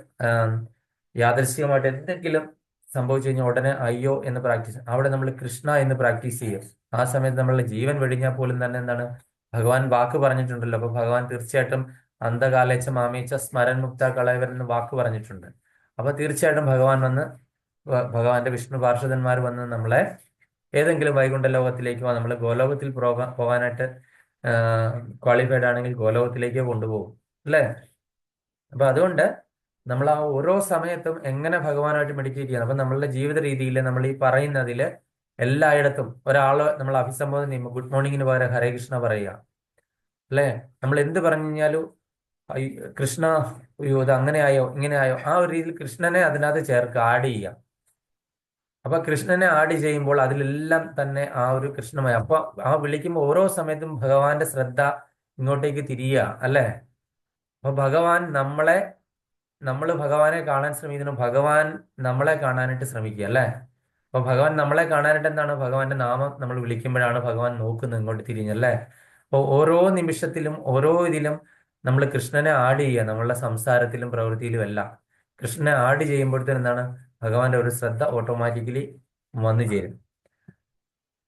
യാദൃശ്ചികമായിട്ട് എന്തെങ്കിലും സംഭവിച്ചു കഴിഞ്ഞാൽ ഉടനെ അയ്യോ എന്ന് പ്രാക്ടീസ്, അവിടെ നമ്മൾ കൃഷ്ണ എന്ന് പ്രാക്ടീസ് ചെയ്യും. ആ സമയത്ത് നമ്മളുടെ ജീവൻ വെടിഞ്ഞാൽ പോലും തന്നെ എന്താണ് ഭഗവാൻ വാക്ക് പറഞ്ഞിട്ടുണ്ടല്ലോ. അപ്പൊ ഭഗവാൻ തീർച്ചയായിട്ടും അന്ധകാലേച്ച മാമേച്ച സ്മരൻ മുക്ത കളയവൻ എന്ന് വാക്ക് പറഞ്ഞിട്ടുണ്ട്. അപ്പൊ തീർച്ചയായിട്ടും ഭഗവാൻ വന്ന് ഭഗവാന്റെ വിഷ്ണു പാർഷദന്മാർ വന്ന് നമ്മളെ ഏതെങ്കിലും വൈകുണ്ഠ ലോകത്തിലേക്കോ നമ്മൾ ഗോലോകത്തിൽ പോകാനായിട്ട് ക്വാളിഫൈഡ് ആണെങ്കിൽ ഗോലോകത്തിലേക്കോ കൊണ്ടുപോകും അല്ലേ. അപ്പൊ അതുകൊണ്ട് നമ്മൾ ആ ഓരോ സമയത്തും എങ്ങനെ ഭഗവാനായിട്ട് മെഡിറ്റേറ്റ് ചെയ്യണം. അപ്പൊ നമ്മളുടെ ജീവിത രീതിയിൽ നമ്മൾ ഈ പറയുന്നതിൽ എല്ലായിടത്തും ഒരാള് നമ്മൾ അഭിസംബോധന ചെയ്യുമ്പോൾ ഗുഡ് മോർണിംഗിന് പകരം ഹരേ കൃഷ്ണ പറയുക അല്ലേ. നമ്മൾ എന്ത് പറഞ്ഞു കഴിഞ്ഞാലും കൃഷ്ണ, അയ്യോ ഇത് അങ്ങനെ ആയോ ഇങ്ങനെ ആയോ, ആ ഒരു രീതിയിൽ കൃഷ്ണനെ അതിനകത്ത് ചേർക്കുക, ആഡ് ചെയ്യുക. അപ്പൊ കൃഷ്ണനെ ആഡ് ചെയ്യുമ്പോൾ അതിലെല്ലാം തന്നെ ആ ഒരു കൃഷ്ണമയ. അപ്പൊ ആ വിളിക്കുമ്പോൾ ഓരോ സമയത്തും ഭഗവാന്റെ ശ്രദ്ധ ഇങ്ങോട്ടേക്ക് തിരിയുക അല്ലേ. അപ്പൊ ഭഗവാൻ നമ്മൾ ഭഗവാനെ കാണാൻ ശ്രമിക്കുന്നു, ഭഗവാൻ നമ്മളെ കാണാനായിട്ട് ശ്രമിക്കുക അല്ലേ. അപ്പൊ ഭഗവാൻ നമ്മളെ കാണാനായിട്ട് എന്താണ്? ഭഗവാന്റെ നാമം നമ്മൾ വിളിക്കുമ്പോഴാണ് ഭഗവാൻ നോക്കുന്നത് ഇങ്ങോട്ട് തിരിഞ്ഞല്ലേ. അപ്പോൾ ഓരോ നിമിഷത്തിലും ഓരോ ഇതിലും നമ്മൾ കൃഷ്ണനെ ആഡ് ചെയ്യുക, നമ്മളുടെ സംസാരത്തിലും പ്രവൃത്തിയിലും എല്ലാം കൃഷ്ണനെ ആഡ് ചെയ്യുമ്പോഴത്തേനും എന്താണ്? ഭഗവാന്റെ ഒരു ശ്രദ്ധ ഓട്ടോമാറ്റിക്കലി വന്നു ചേരും.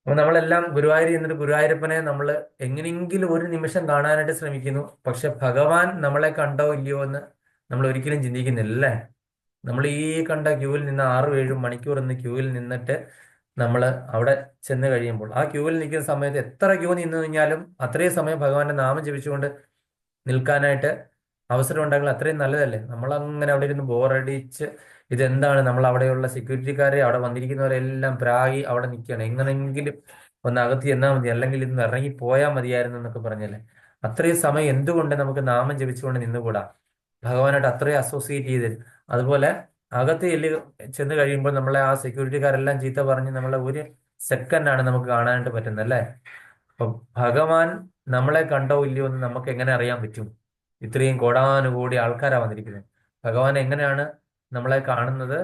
അപ്പൊ നമ്മളെല്ലാം ഗുരുവായൂർ എന്നിട്ട് ഗുരുവായൂരപ്പനെ നമ്മൾ എങ്ങനെയെങ്കിലും ഒരു നിമിഷം കാണാനായിട്ട് ശ്രമിക്കുന്നു. പക്ഷെ ഭഗവാൻ നമ്മളെ കണ്ടോ ഇല്ലയോ എന്ന് നമ്മൾ ഒരിക്കലും ചിന്തിക്കുന്നില്ല അല്ലേ. നമ്മൾ ഈ കണ്ട ക്യൂവിൽ നിന്ന് 6-7 മണിക്കൂർ നിന്ന് ക്യൂവിൽ നിന്നിട്ട് നമ്മൾ അവിടെ ചെന്ന് കഴിയുമ്പോൾ ആ ക്യൂവിൽ നിൽക്കുന്ന സമയത്ത് എത്ര ക്യൂ നിന്ന് കഴിഞ്ഞാലും അത്രയും സമയം ഭഗവാന്റെ നാമം ജപിച്ചുകൊണ്ട് നിൽക്കാനായിട്ട് അവസരം ഉണ്ടാക്കുന്നത് അത്രയും നല്ലതല്ലേ? നമ്മൾ അങ്ങനെ അവിടെ ഇരുന്ന് ബോറടിച്ച് ഇതെന്താണ്, നമ്മൾ അവിടെയുള്ള സെക്യൂരിറ്റിക്കാരെ അവിടെ വന്നിരിക്കുന്നവരെല്ലാം പ്രാഗി അവിടെ നിൽക്കുകയാണ്, എങ്ങനെങ്കിലും ഒന്ന് അകത്ത് ചെന്നാൽ മതി, അല്ലെങ്കിൽ ഇന്ന് ഇറങ്ങി പോയാൽ മതിയായിരുന്നു എന്നൊക്കെ പറഞ്ഞല്ലേ. അത്രയും സമയം എന്തുകൊണ്ട് നമുക്ക് നാമം ജപിച്ചുകൊണ്ട് നിന്നുകൂടാ? ഭഗവാനായിട്ട് അത്രയും അസോസിയേറ്റ് ചെയ്ത്. അതുപോലെ അകത്ത് ചെന്ന് കഴിയുമ്പോൾ നമ്മളെ ആ സെക്യൂരിറ്റിക്കാരെല്ലാം ചീത്ത പറഞ്ഞ് നമ്മളെ ഒരു സെക്കൻഡാണ് നമുക്ക് കാണാനായിട്ട് പറ്റുന്നത് അല്ലേ? അപ്പൊ ഭഗവാൻ നമ്മളെ കണ്ടോ ഇല്ലയോ എന്ന് നമുക്ക് എങ്ങനെ അറിയാൻ പറ്റും? ഇത്രയും കോടാനുകോടി ആൾക്കാരാ വന്നിരിക്കുന്നത്. ഭഗവാൻ എങ്ങനെയാണ് നമ്മളെ കാണുന്നത്?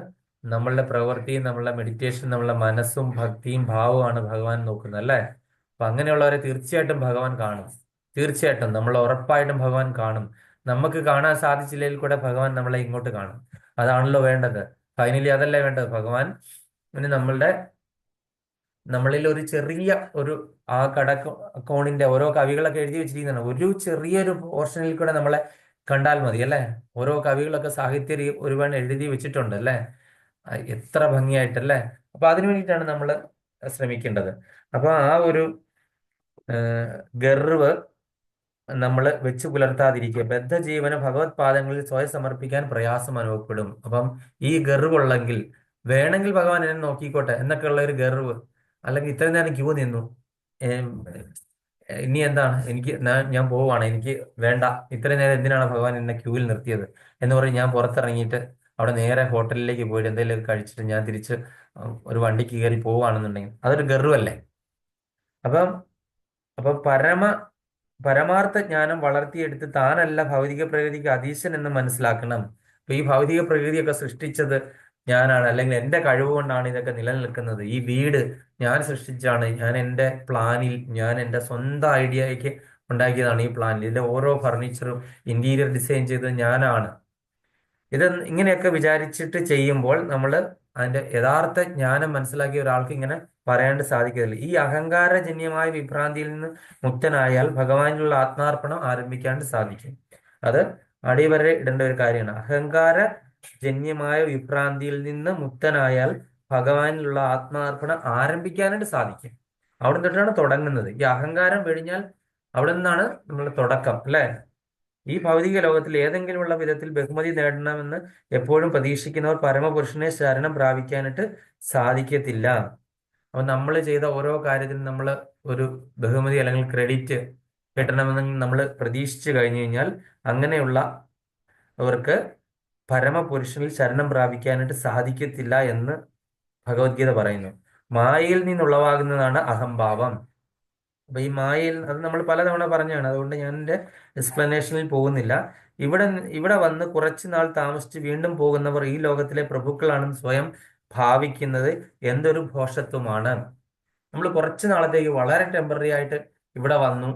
നമ്മളുടെ പ്രവൃത്തിയും നമ്മളുടെ മെഡിറ്റേഷൻ, നമ്മളുടെ മനസ്സും ഭക്തിയും ഭാവവുമാണ് ഭഗവാൻ നോക്കുന്നത് അല്ലേ? അപ്പൊ അങ്ങനെയുള്ളവരെ തീർച്ചയായിട്ടും ഭഗവാൻ കാണും. തീർച്ചയായിട്ടും നമ്മൾ ഉറപ്പായിട്ടും ഭഗവാൻ കാണും. നമുക്ക് കാണാൻ സാധിച്ചില്ലെങ്കിൽ കൂടെ ഭഗവാൻ നമ്മളെ ഇങ്ങോട്ട് കാണും. അതാണല്ലോ വേണ്ടത്. ഫൈനലി അതല്ലേ വേണ്ടത്? ഭഗവാൻ നമ്മളിൽ ഒരു ചെറിയ ഒരു ആ കോണിന്റെ ഓരോ കവികളൊക്കെ എഴുതി വെച്ചിരിക്കുന്നതാണ്. ഒരു ചെറിയൊരു പോർഷനിൽ കൂടെ നമ്മളെ കണ്ടാൽ മതി അല്ലേ? ഓരോ കവികളൊക്കെ സാഹിത്യ ഒരുപാട് എഴുതി വെച്ചിട്ടുണ്ട് അല്ലേ? എത്ര ഭംഗിയായിട്ടല്ലേ? അപ്പൊ അതിനു വേണ്ടിയിട്ടാണ് നമ്മൾ ശ്രമിക്കേണ്ടത്. അപ്പൊ ആ ഒരു ഗർവ് നമ്മൾ വെച്ച് പുലർത്താതിരിക്കുക. ബദ്ധജീവന് ഭഗവത് പാദങ്ങളിൽ സ്വയം സമർപ്പിക്കാൻ പ്രയാസം അനുഭവപ്പെടും. അപ്പം ഈ ഗർവുള്ളെങ്കിൽ വേണമെങ്കിൽ ഭഗവാൻ എന്നെ നോക്കിക്കോട്ടെ എന്നൊക്കെയുള്ള ഒരു ഗർവ്, അല്ലെങ്കിൽ ഇത്രയും നേരം ക്യൂ നിന്നു, ഏം, ഇനി എന്താണ്, ഞാൻ പോവുകയാണ്, എനിക്ക് വേണ്ട, ഇത്രയും നേരം എന്തിനാണ് ഭഗവാൻ എന്നെ ക്യൂവിൽ നിർത്തിയത് എന്ന് പറഞ്ഞ് ഞാൻ പുറത്തിറങ്ങിയിട്ട് അവിടെ നേരെ ഹോട്ടലിലേക്ക് പോയിട്ട് എന്തെങ്കിലും കഴിച്ചിട്ട് ഞാൻ തിരിച്ച് ഒരു വണ്ടിക്ക് കയറി പോവുകയാണെന്നുണ്ടെങ്കിൽ അതൊരു ഗർവല്ലേ? അപ്പം അപ്പൊ പരമാർത്ഥ ജ്ഞാനം വളർത്തിയെടുത്ത് താനല്ല ഭൗതിക പ്രകൃതിക്ക് അധീശൻ എന്ന് മനസ്സിലാക്കണം. അപ്പൊ ഈ ഭൗതിക പ്രകൃതിയൊക്കെ സൃഷ്ടിച്ചത് ഞാനാണ്, അല്ലെങ്കിൽ എന്റെ കഴിവ് കൊണ്ടാണ് ഇതൊക്കെ നിലനിൽക്കുന്നത്. ഈ വീട് ഞാൻ സൃഷ്ടിച്ചാണ്, ഞാൻ എന്റെ പ്ലാനിൽ, ഞാൻ എന്റെ സ്വന്തം ഐഡിയയ്ക്ക് ഉണ്ടാക്കിയതാണ് ഈ പ്ലാനിൽ. ഇതിന്റെ ഓരോ ഫർണിച്ചറും ഇന്റീരിയർ ഡിസൈൻ ചെയ്തത് ഞാനാണ്. ഇത് ഇങ്ങനെയൊക്കെ വിചാരിച്ചിട്ട് ചെയ്യുമ്പോൾ നമ്മൾ അതിന്റെ യഥാർത്ഥ ജ്ഞാനം മനസ്സിലാക്കിയ ഒരാൾക്ക് ഇങ്ങനെ പറയാണ്ട് സാധിക്കത്തില്ല. ഈ അഹങ്കാരജന്യമായ വിഭ്രാന്തിയിൽ നിന്ന് മുക്തനായാൽ ഭഗവാനിലുള്ള ആത്മാർപ്പണം ആരംഭിക്കാണ്ട് സാധിക്കും. അത് അടിവരെ ഇടേണ്ട ഒരു കാര്യമാണ്. അഹങ്കാര ജന്യമായ വിഭ്രാന്തിയിൽ നിന്ന് മുക്തനായാൽ ഭഗവാനിലുള്ള ആത്മാർപ്പണം ആരംഭിക്കാനായിട്ട് സാധിക്കും. അവിടെ തൊട്ടാണ് തുടങ്ങുന്നത്. ഈ അഹങ്കാരം വെടിഞ്ഞാൽ അവിടെ നിന്നാണ് നമ്മൾ തുടക്കം അല്ലേ? ഈ ഭൗതിക ലോകത്തിൽ ഏതെങ്കിലുമുള്ള വിധത്തിൽ ബഹുമതി നേടണമെന്ന് എപ്പോഴും പ്രതീക്ഷിക്കുന്നവർ പരമപുരുഷനെ ശരണം പ്രാപിക്കാനായിട്ട് സാധിക്കത്തില്ല. അപ്പൊ നമ്മൾ ചെയ്ത ഓരോ കാര്യത്തിനും നമ്മൾ ഒരു ബഹുമതി അല്ലെങ്കിൽ ക്രെഡിറ്റ് കിട്ടണമെന്ന് നമ്മൾ പ്രതീക്ഷിച്ചു കഴിഞ്ഞു കഴിഞ്ഞാൽ അങ്ങനെയുള്ള അവർക്ക് പരമപുരുഷനിൽ ശരണം പ്രാപിക്കാനായിട്ട് സാധിക്കത്തില്ല എന്ന് ഭഗവത്ഗീത പറയുന്നു. മായയിൽ നിന്നുളവാകുന്നതാണ് അഹംഭാവം. അപ്പൊ ഈ മായയിൽ, അത് നമ്മൾ പലതവണ പറഞ്ഞാണ്, അതുകൊണ്ട് ഞാൻ എൻ്റെ എക്സ്പ്ലനേഷനിൽ പോകുന്നില്ല. ഇവിടെ ഇവിടെ വന്ന് കുറച്ചു നാൾ താമസിച്ച് വീണ്ടും പോകുന്നവർ ഈ ലോകത്തിലെ പ്രഭുക്കളാണെന്ന് സ്വയം ഭാവിക്കുന്നത് എന്തൊരു ഭോഷത്വമാണ്. നമ്മൾ കുറച്ച് നാളത്തേക്ക് വളരെ ടെമ്പററി ആയിട്ട് ഇവിടെ വന്നു,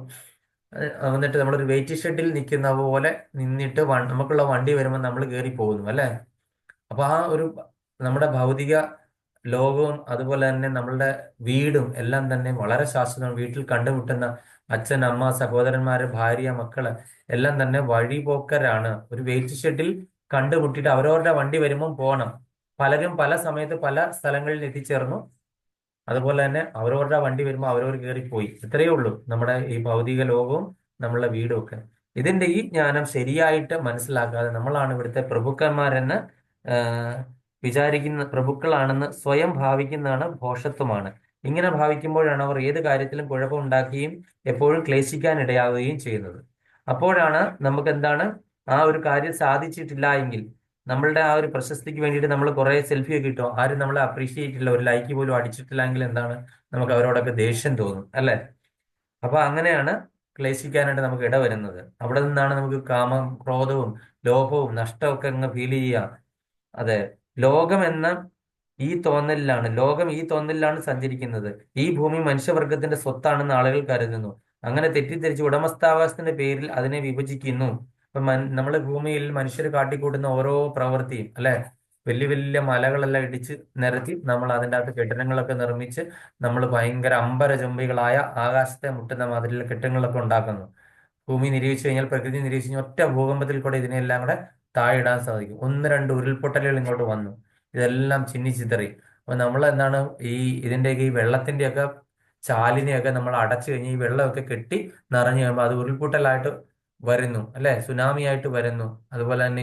വന്നിട്ട് നമ്മളൊരു വെയിറ്റ് ഷെഡിൽ നിൽക്കുന്ന പോലെ നിന്നിട്ട് നമുക്കുള്ള വണ്ടി വരുമ്പോൾ നമ്മൾ കയറി പോകുന്നു അല്ലേ? അപ്പൊ ആ ഒരു നമ്മുടെ ഭൗതിക ലോകവും അതുപോലെ തന്നെ നമ്മളുടെ വീടും എല്ലാം തന്നെ വളരെ ശാശ്വതമാണ്. വീട്ടിൽ കണ്ടുമുട്ടുന്ന അച്ഛൻ, അമ്മ, സഹോദരന്മാര്, ഭാര്യ, മക്കള് എല്ലാം തന്നെ വഴിപോക്കരാണ്. ഒരു വെയിറ്റ് ഷെഡിൽ കണ്ടുമുട്ടിയിട്ട് അവരവരുടെ വണ്ടി വരുമ്പം പോകണം. പലരും പല സമയത്ത് പല സ്ഥലങ്ങളിൽ എത്തിച്ചേർന്നു. അതുപോലെ തന്നെ അവരവരുടെ വണ്ടി വരുമ്പോൾ അവരവർ കയറിപ്പോയി. ഇത്രയേ ഉള്ളൂ നമ്മുടെ ഈ ഭൗതിക ലോകവും നമ്മളുടെ വീടും ഒക്കെ. ഇതിന്റെ ഈ ജ്ഞാനം ശരിയായിട്ട് മനസ്സിലാക്കാതെ നമ്മളാണ് ഇവിടുത്തെ പ്രഭുക്കന്മാരെന്ന് വിചാരിക്കുന്ന, പ്രഭുക്കളാണെന്ന് സ്വയം ഭാവിക്കുന്നതാണ് ഭോഷത്വമാണ്. ഇങ്ങനെ ഭാവിക്കുമ്പോഴാണ് അവർ ഏത് കാര്യത്തിലും കുഴപ്പമുണ്ടാക്കുകയും എപ്പോഴും ക്ലേശിക്കാൻ ഇടയാവുകയും ചെയ്യുന്നത്. അപ്പോഴാണ് നമുക്ക് എന്താണ്, ആ ഒരു കാര്യം സാധിച്ചിട്ടില്ല എങ്കിൽ, നമ്മളുടെ ആ ഒരു പ്രശസ്തിക്ക് വേണ്ടിയിട്ട് നമ്മൾ കുറെ സെൽഫി ഒക്കെ കിട്ടും, ആരും നമ്മളെ അപ്രീഷിയേറ്റ് ഇല്ല, ഒരു ലൈക്ക് പോലും അടിച്ചിട്ടില്ല എങ്കിൽ എന്താണ്, നമുക്ക് അവരോടൊക്കെ ദേഷ്യം തോന്നും അല്ലെ? അപ്പൊ അങ്ങനെയാണ് ക്ലേശിക്കാനായിട്ട് നമുക്ക് ഇടവരുന്നത്. അവിടെ നിന്നാണ് നമുക്ക് കാമം, ക്രോധവും ലോഭവും നഷ്ടമൊക്കെ അങ്ങ് ഫീൽ ചെയ്യുക. അതെ, ലോകം എന്ന ലോകം ഈ തോന്നലിലാണ് സഞ്ചരിക്കുന്നത്. ഈ ഭൂമി മനുഷ്യവർഗത്തിന്റെ സ്വത്താണെന്ന് ആളുകൾ കരുതുന്നു. അങ്ങനെ തെറ്റിദ്ധരിച്ച് ഉടമസ്ഥാവകാശത്തിന്റെ പേരിൽ അതിനെ വിഭജിക്കുന്നു. ഇപ്പൊ നമ്മള് ഭൂമിയിൽ മനുഷ്യർ കാട്ടിക്കൂട്ടുന്ന ഓരോ പ്രവൃത്തിയും അല്ലെ, വലിയ വലിയ മലകളെല്ലാം ഇടിച്ച് നിരത്തി നമ്മൾ അതിൻ്റെ അകത്ത് കെട്ടിടങ്ങളൊക്കെ നിർമ്മിച്ച് നമ്മൾ ഭയങ്കര അമ്പരചുംബികളായ ആകാശത്തെ മുട്ടുന്ന മാതിരിയുള്ള കെട്ടിടങ്ങളൊക്കെ ഉണ്ടാക്കുന്നു. ഭൂമി നിരീക്ഷിച്ചു കഴിഞ്ഞാൽ, പ്രകൃതി നിരീക്ഷിച്ചു കഴിഞ്ഞാൽ ഒറ്റ ഭൂകമ്പത്തിൽ കൂടെ ഇതിനെല്ലാം കൂടെ താഴിടാൻ സാധിക്കും. ഒന്ന് രണ്ട് ഉരുൾപൊട്ടലുകൾ ഇങ്ങോട്ട് വന്നു, ഇതെല്ലാം ചിന്നിച്ചിതറി. അപ്പൊ നമ്മൾ എന്താണ്, ഇതിന്റെയൊക്കെ ഈ വെള്ളത്തിന്റെയൊക്കെ ചാലിനെയൊക്കെ നമ്മൾ അടച്ചു കഴിഞ്ഞ് ഈ വെള്ളമൊക്കെ കെട്ടി നിറഞ്ഞു കഴിയുമ്പോൾ അത് ഉരുൾപൊട്ടലായിട്ട് വരുന്നു അല്ലെ, സുനാമി ആയിട്ട് വരുന്നു. അതുപോലെ തന്നെ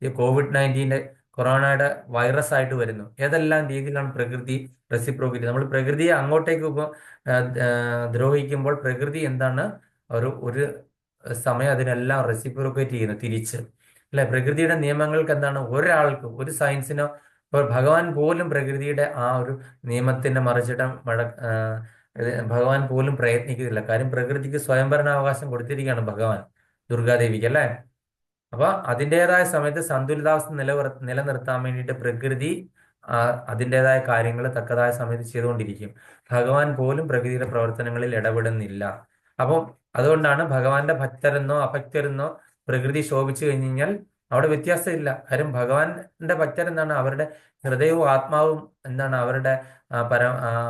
ഈ COVID-19 കൊറോണയുടെ വൈറസ് ആയിട്ട് വരുന്നു. ഏതെല്ലാം രീതിയിലാണ് പ്രകൃതി റെസിപ്രോക്കേറ്റ്, നമ്മൾ പ്രകൃതിയെ അങ്ങോട്ടേക്ക് ദ്രോഹിക്കുമ്പോൾ പ്രകൃതി എന്താണ്, ഒരു സമയം അതിനെല്ലാം റെസിപ്രോക്കേറ്റ് ചെയ്യുന്നു തിരിച്ച് അല്ലെ. പ്രകൃതിയുടെ നിയമങ്ങൾക്ക് എന്താണ്, ഒരാൾക്കും ഒരു സയൻസിനോ, ഇപ്പോൾ ഭഗവാൻ പോലും പ്രകൃതിയുടെ ആ ഒരു നിയമത്തിന്റെ മറിച്ചിടം ഭഗവാൻ പോലും പ്രയത്നിക്കുന്നില്ല. കാര്യം പ്രകൃതിക്ക് സ്വയംഭരണാവകാശം കൊടുത്തിരിക്കുകയാണ് ഭഗവാൻ ദുർഗാദേവിക്ക് അല്ലെ. അപ്പൊ അതിൻ്റെതായ സമയത്ത് സന്തുലിതാവസ്ഥ നിലനിർത്താൻ വേണ്ടിയിട്ട് പ്രകൃതി അതിൻ്റെതായ കാര്യങ്ങൾ തക്കതായ സമയത്ത് ചെയ്തുകൊണ്ടിരിക്കും. ഭഗവാൻ പോലും പ്രകൃതിയുടെ പ്രവർത്തനങ്ങളിൽ ഇടപെടുന്നില്ല. അപ്പം അതുകൊണ്ടാണ് ഭഗവാന്റെ ഭക്തരെന്നോ അഭക്തരെന്നോ പ്രകൃതി ശോഭിച്ചു കഴിഞ്ഞു കഴിഞ്ഞാൽ അവിടെ വ്യത്യാസമില്ല. കാര്യം ഭഗവാന്റെ ഭക്തരെന്താണ്, അവരുടെ ഹൃദയവും ആത്മാവും എന്താണ്, അവരുടെ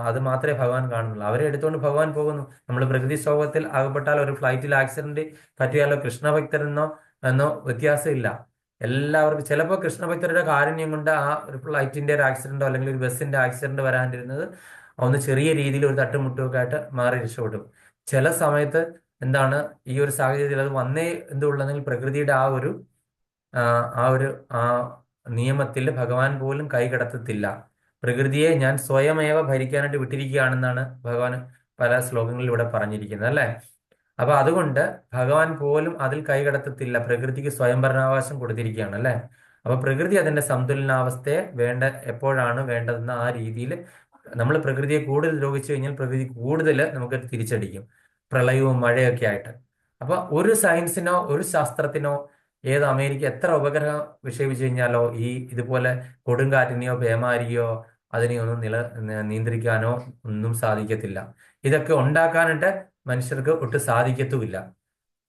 അത് മാത്രമേ ഭഗവാൻ കാണുന്നുള്ളൂ. അവരെ എടുത്തുകൊണ്ട് ഭഗവാൻ പോകുന്നു. നമ്മൾ പ്രകൃതി ക്ഷോഭത്തിൽ അകപ്പെട്ടാൽ, ഒരു ഫ്ലൈറ്റിൽ ആക്സിഡന്റ് പറ്റിയാലോ കൃഷ്ണഭക്തരെന്നോ വ്യത്യാസമില്ല. എല്ലാവർക്കും ചിലപ്പോൾ കൃഷ്ണഭക്തരുടെ കാരുണ്യം കൊണ്ട് ആ ഒരു ഫ്ലൈറ്റിന്റെ ഒരു ആക്സിഡന്റോ അല്ലെങ്കിൽ ഒരു ബസ്സിന്റെ ആക്സിഡന്റ് വരാണ്ടിരുന്നത് ഒന്ന് ചെറിയ രീതിയിൽ ഒരു തട്ടുമുട്ടുമൊക്കെ ആയിട്ട് മാറി രക്ഷപ്പെടും. ചില സമയത്ത് എന്താണ്, ഈ ഒരു സാഹചര്യത്തിൽ അത് വന്നേ എന്തുള്ളതെങ്കിൽ പ്രകൃതിയുടെ ആ നിയമത്തിൽ ഭഗവാൻ പോലും കൈകടത്തത്തില്ല. പ്രകൃതിയെ ഞാൻ സ്വയമേവ ഭരിക്കാനായിട്ട് വിട്ടിരിക്കുകയാണെന്നാണ് ഭഗവാൻ പല ശ്ലോകങ്ങളിൽ ഇവിടെ പറഞ്ഞിരിക്കുന്നത് അല്ലെ. അപ്പൊ അതുകൊണ്ട് ഭഗവാൻ പോലും അതിൽ കൈകടത്തത്തില്ല, പ്രകൃതിക്ക് സ്വയംഭരണാവകാശം കൊടുത്തിരിക്കുകയാണ് അല്ലെ. അപ്പൊ പ്രകൃതി അതിന്റെ സന്തുലനാവസ്ഥയെ എപ്പോഴാണ് വേണ്ടതെന്ന ആ രീതിയിൽ നമ്മൾ പ്രകൃതിയെ കൂടുതൽ ദ്രോഹിച്ചു കഴിഞ്ഞാൽ പ്രകൃതി കൂടുതൽ നമുക്ക് തിരിച്ചടിക്കും, പ്രളയവും മഴയൊക്കെ ആയിട്ട്. അപ്പൊ ഒരു സയൻസിനോ ഒരു ശാസ്ത്രത്തിനോ അമേരിക്ക എത്ര ഉപഗ്രഹം വിക്ഷേപിച്ചു കഴിഞ്ഞാലോ ഇതുപോലെ കൊടുങ്കാറ്റിനെയോ പേമാരിയോ അതിനെയൊന്നും നിയന്ത്രിക്കാനോ ഒന്നും സാധിക്കത്തില്ല. ഇതൊക്കെ ഉണ്ടാക്കാനായിട്ട് മനുഷ്യർക്ക് ഒട്ടും സാധിക്കത്തുമില്ല.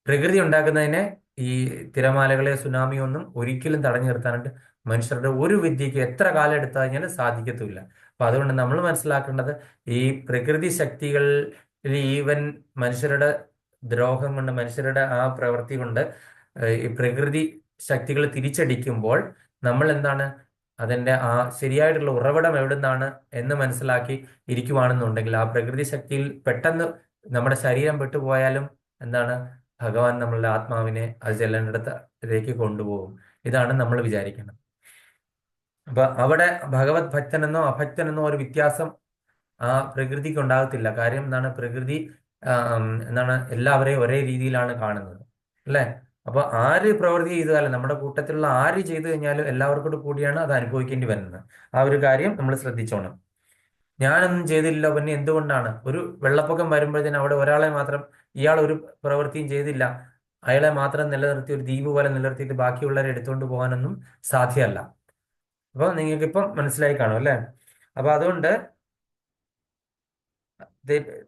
പ്രകൃതി ഉണ്ടാക്കുന്നതിനെ ഈ തിരമാലകളെ സുനാമിയോ ഒന്നും ഒരിക്കലും തടഞ്ഞു നിർത്താനായിട്ട് മനുഷ്യരുടെ ഒരു വിദ്യക്ക് എത്ര കാലം എടുത്തു കഴിഞ്ഞാലും സാധിക്കത്തുമില്ല. അപ്പൊ അതുകൊണ്ട് നമ്മൾ മനസ്സിലാക്കേണ്ടത്, ഈ പ്രകൃതി ശക്തികളിൽ ഈവൻ മനുഷ്യരുടെ ദ്രോഹം കൊണ്ട്, മനുഷ്യരുടെ ആ പ്രവൃത്തി കൊണ്ട് ഈ പ്രകൃതി ശക്തികൾ തിരിച്ചടിക്കുമ്പോൾ നമ്മൾ എന്താണ്, അതിന്റെ ആ ശരിയായിട്ടുള്ള ഉറവിടം എവിടുന്നാണ് എന്ന് മനസ്സിലാക്കി ഇരിക്കുവാണെന്നുണ്ടെങ്കിൽ ആ പ്രകൃതി ശക്തിയിൽ പെട്ടെന്ന് നമ്മുടെ ശരീരം വിട്ടുപോയാലും എന്താണ്, ഭഗവാൻ നമ്മളുടെ ആത്മാവിനെ അത് ചെല്ലേണ്ടിടത്തേക്ക് കൊണ്ടുപോകും. ഇതാണ് നമ്മൾ വിചാരിക്കുന്നത്. അപ്പൊ അവിടെ ഭഗവത് ഭക്തനെന്നോ അഭക്തനെന്നോ ഒരു വ്യത്യാസം ആ പ്രകൃതിക്ക് ഉണ്ടാകത്തില്ല. കാര്യം എന്താണ്, പ്രകൃതി എന്താണ്, എല്ലാവരെയും ഒരേ രീതിയിലാണ് കാണുന്നത് അല്ലെ. അപ്പൊ ആര് പ്രവൃത്തി ചെയ്താലും, നമ്മുടെ കൂട്ടത്തിലുള്ള ആര് ചെയ്തു കഴിഞ്ഞാലും എല്ലാവർക്കും കൂടിയാണ് അത് അനുഭവിക്കേണ്ടി വരുന്നത്. ആ ഒരു കാര്യം നമ്മൾ ശ്രദ്ധിച്ചോണം. ഞാനൊന്നും ചെയ്തില്ല, പിന്നെ എന്തുകൊണ്ടാണ് ഒരു വെള്ളപ്പൊക്കം വരുമ്പോഴത്തേനും അവിടെ ഒരാളെ മാത്രം, ഇയാൾ ഒരു പ്രവൃത്തിയും ചെയ്തില്ല, അയാളെ മാത്രം നിലനിർത്തി ഒരു ദ്വീപ് പോലെ നിലനിർത്തിയിട്ട് ബാക്കിയുള്ളവരെ എടുത്തുകൊണ്ട് പോകാനൊന്നും സാധ്യമല്ല. അപ്പൊ നിങ്ങൾക്ക് ഇപ്പം മനസ്സിലായി കാണും അല്ലെ. അപ്പൊ അതുകൊണ്ട്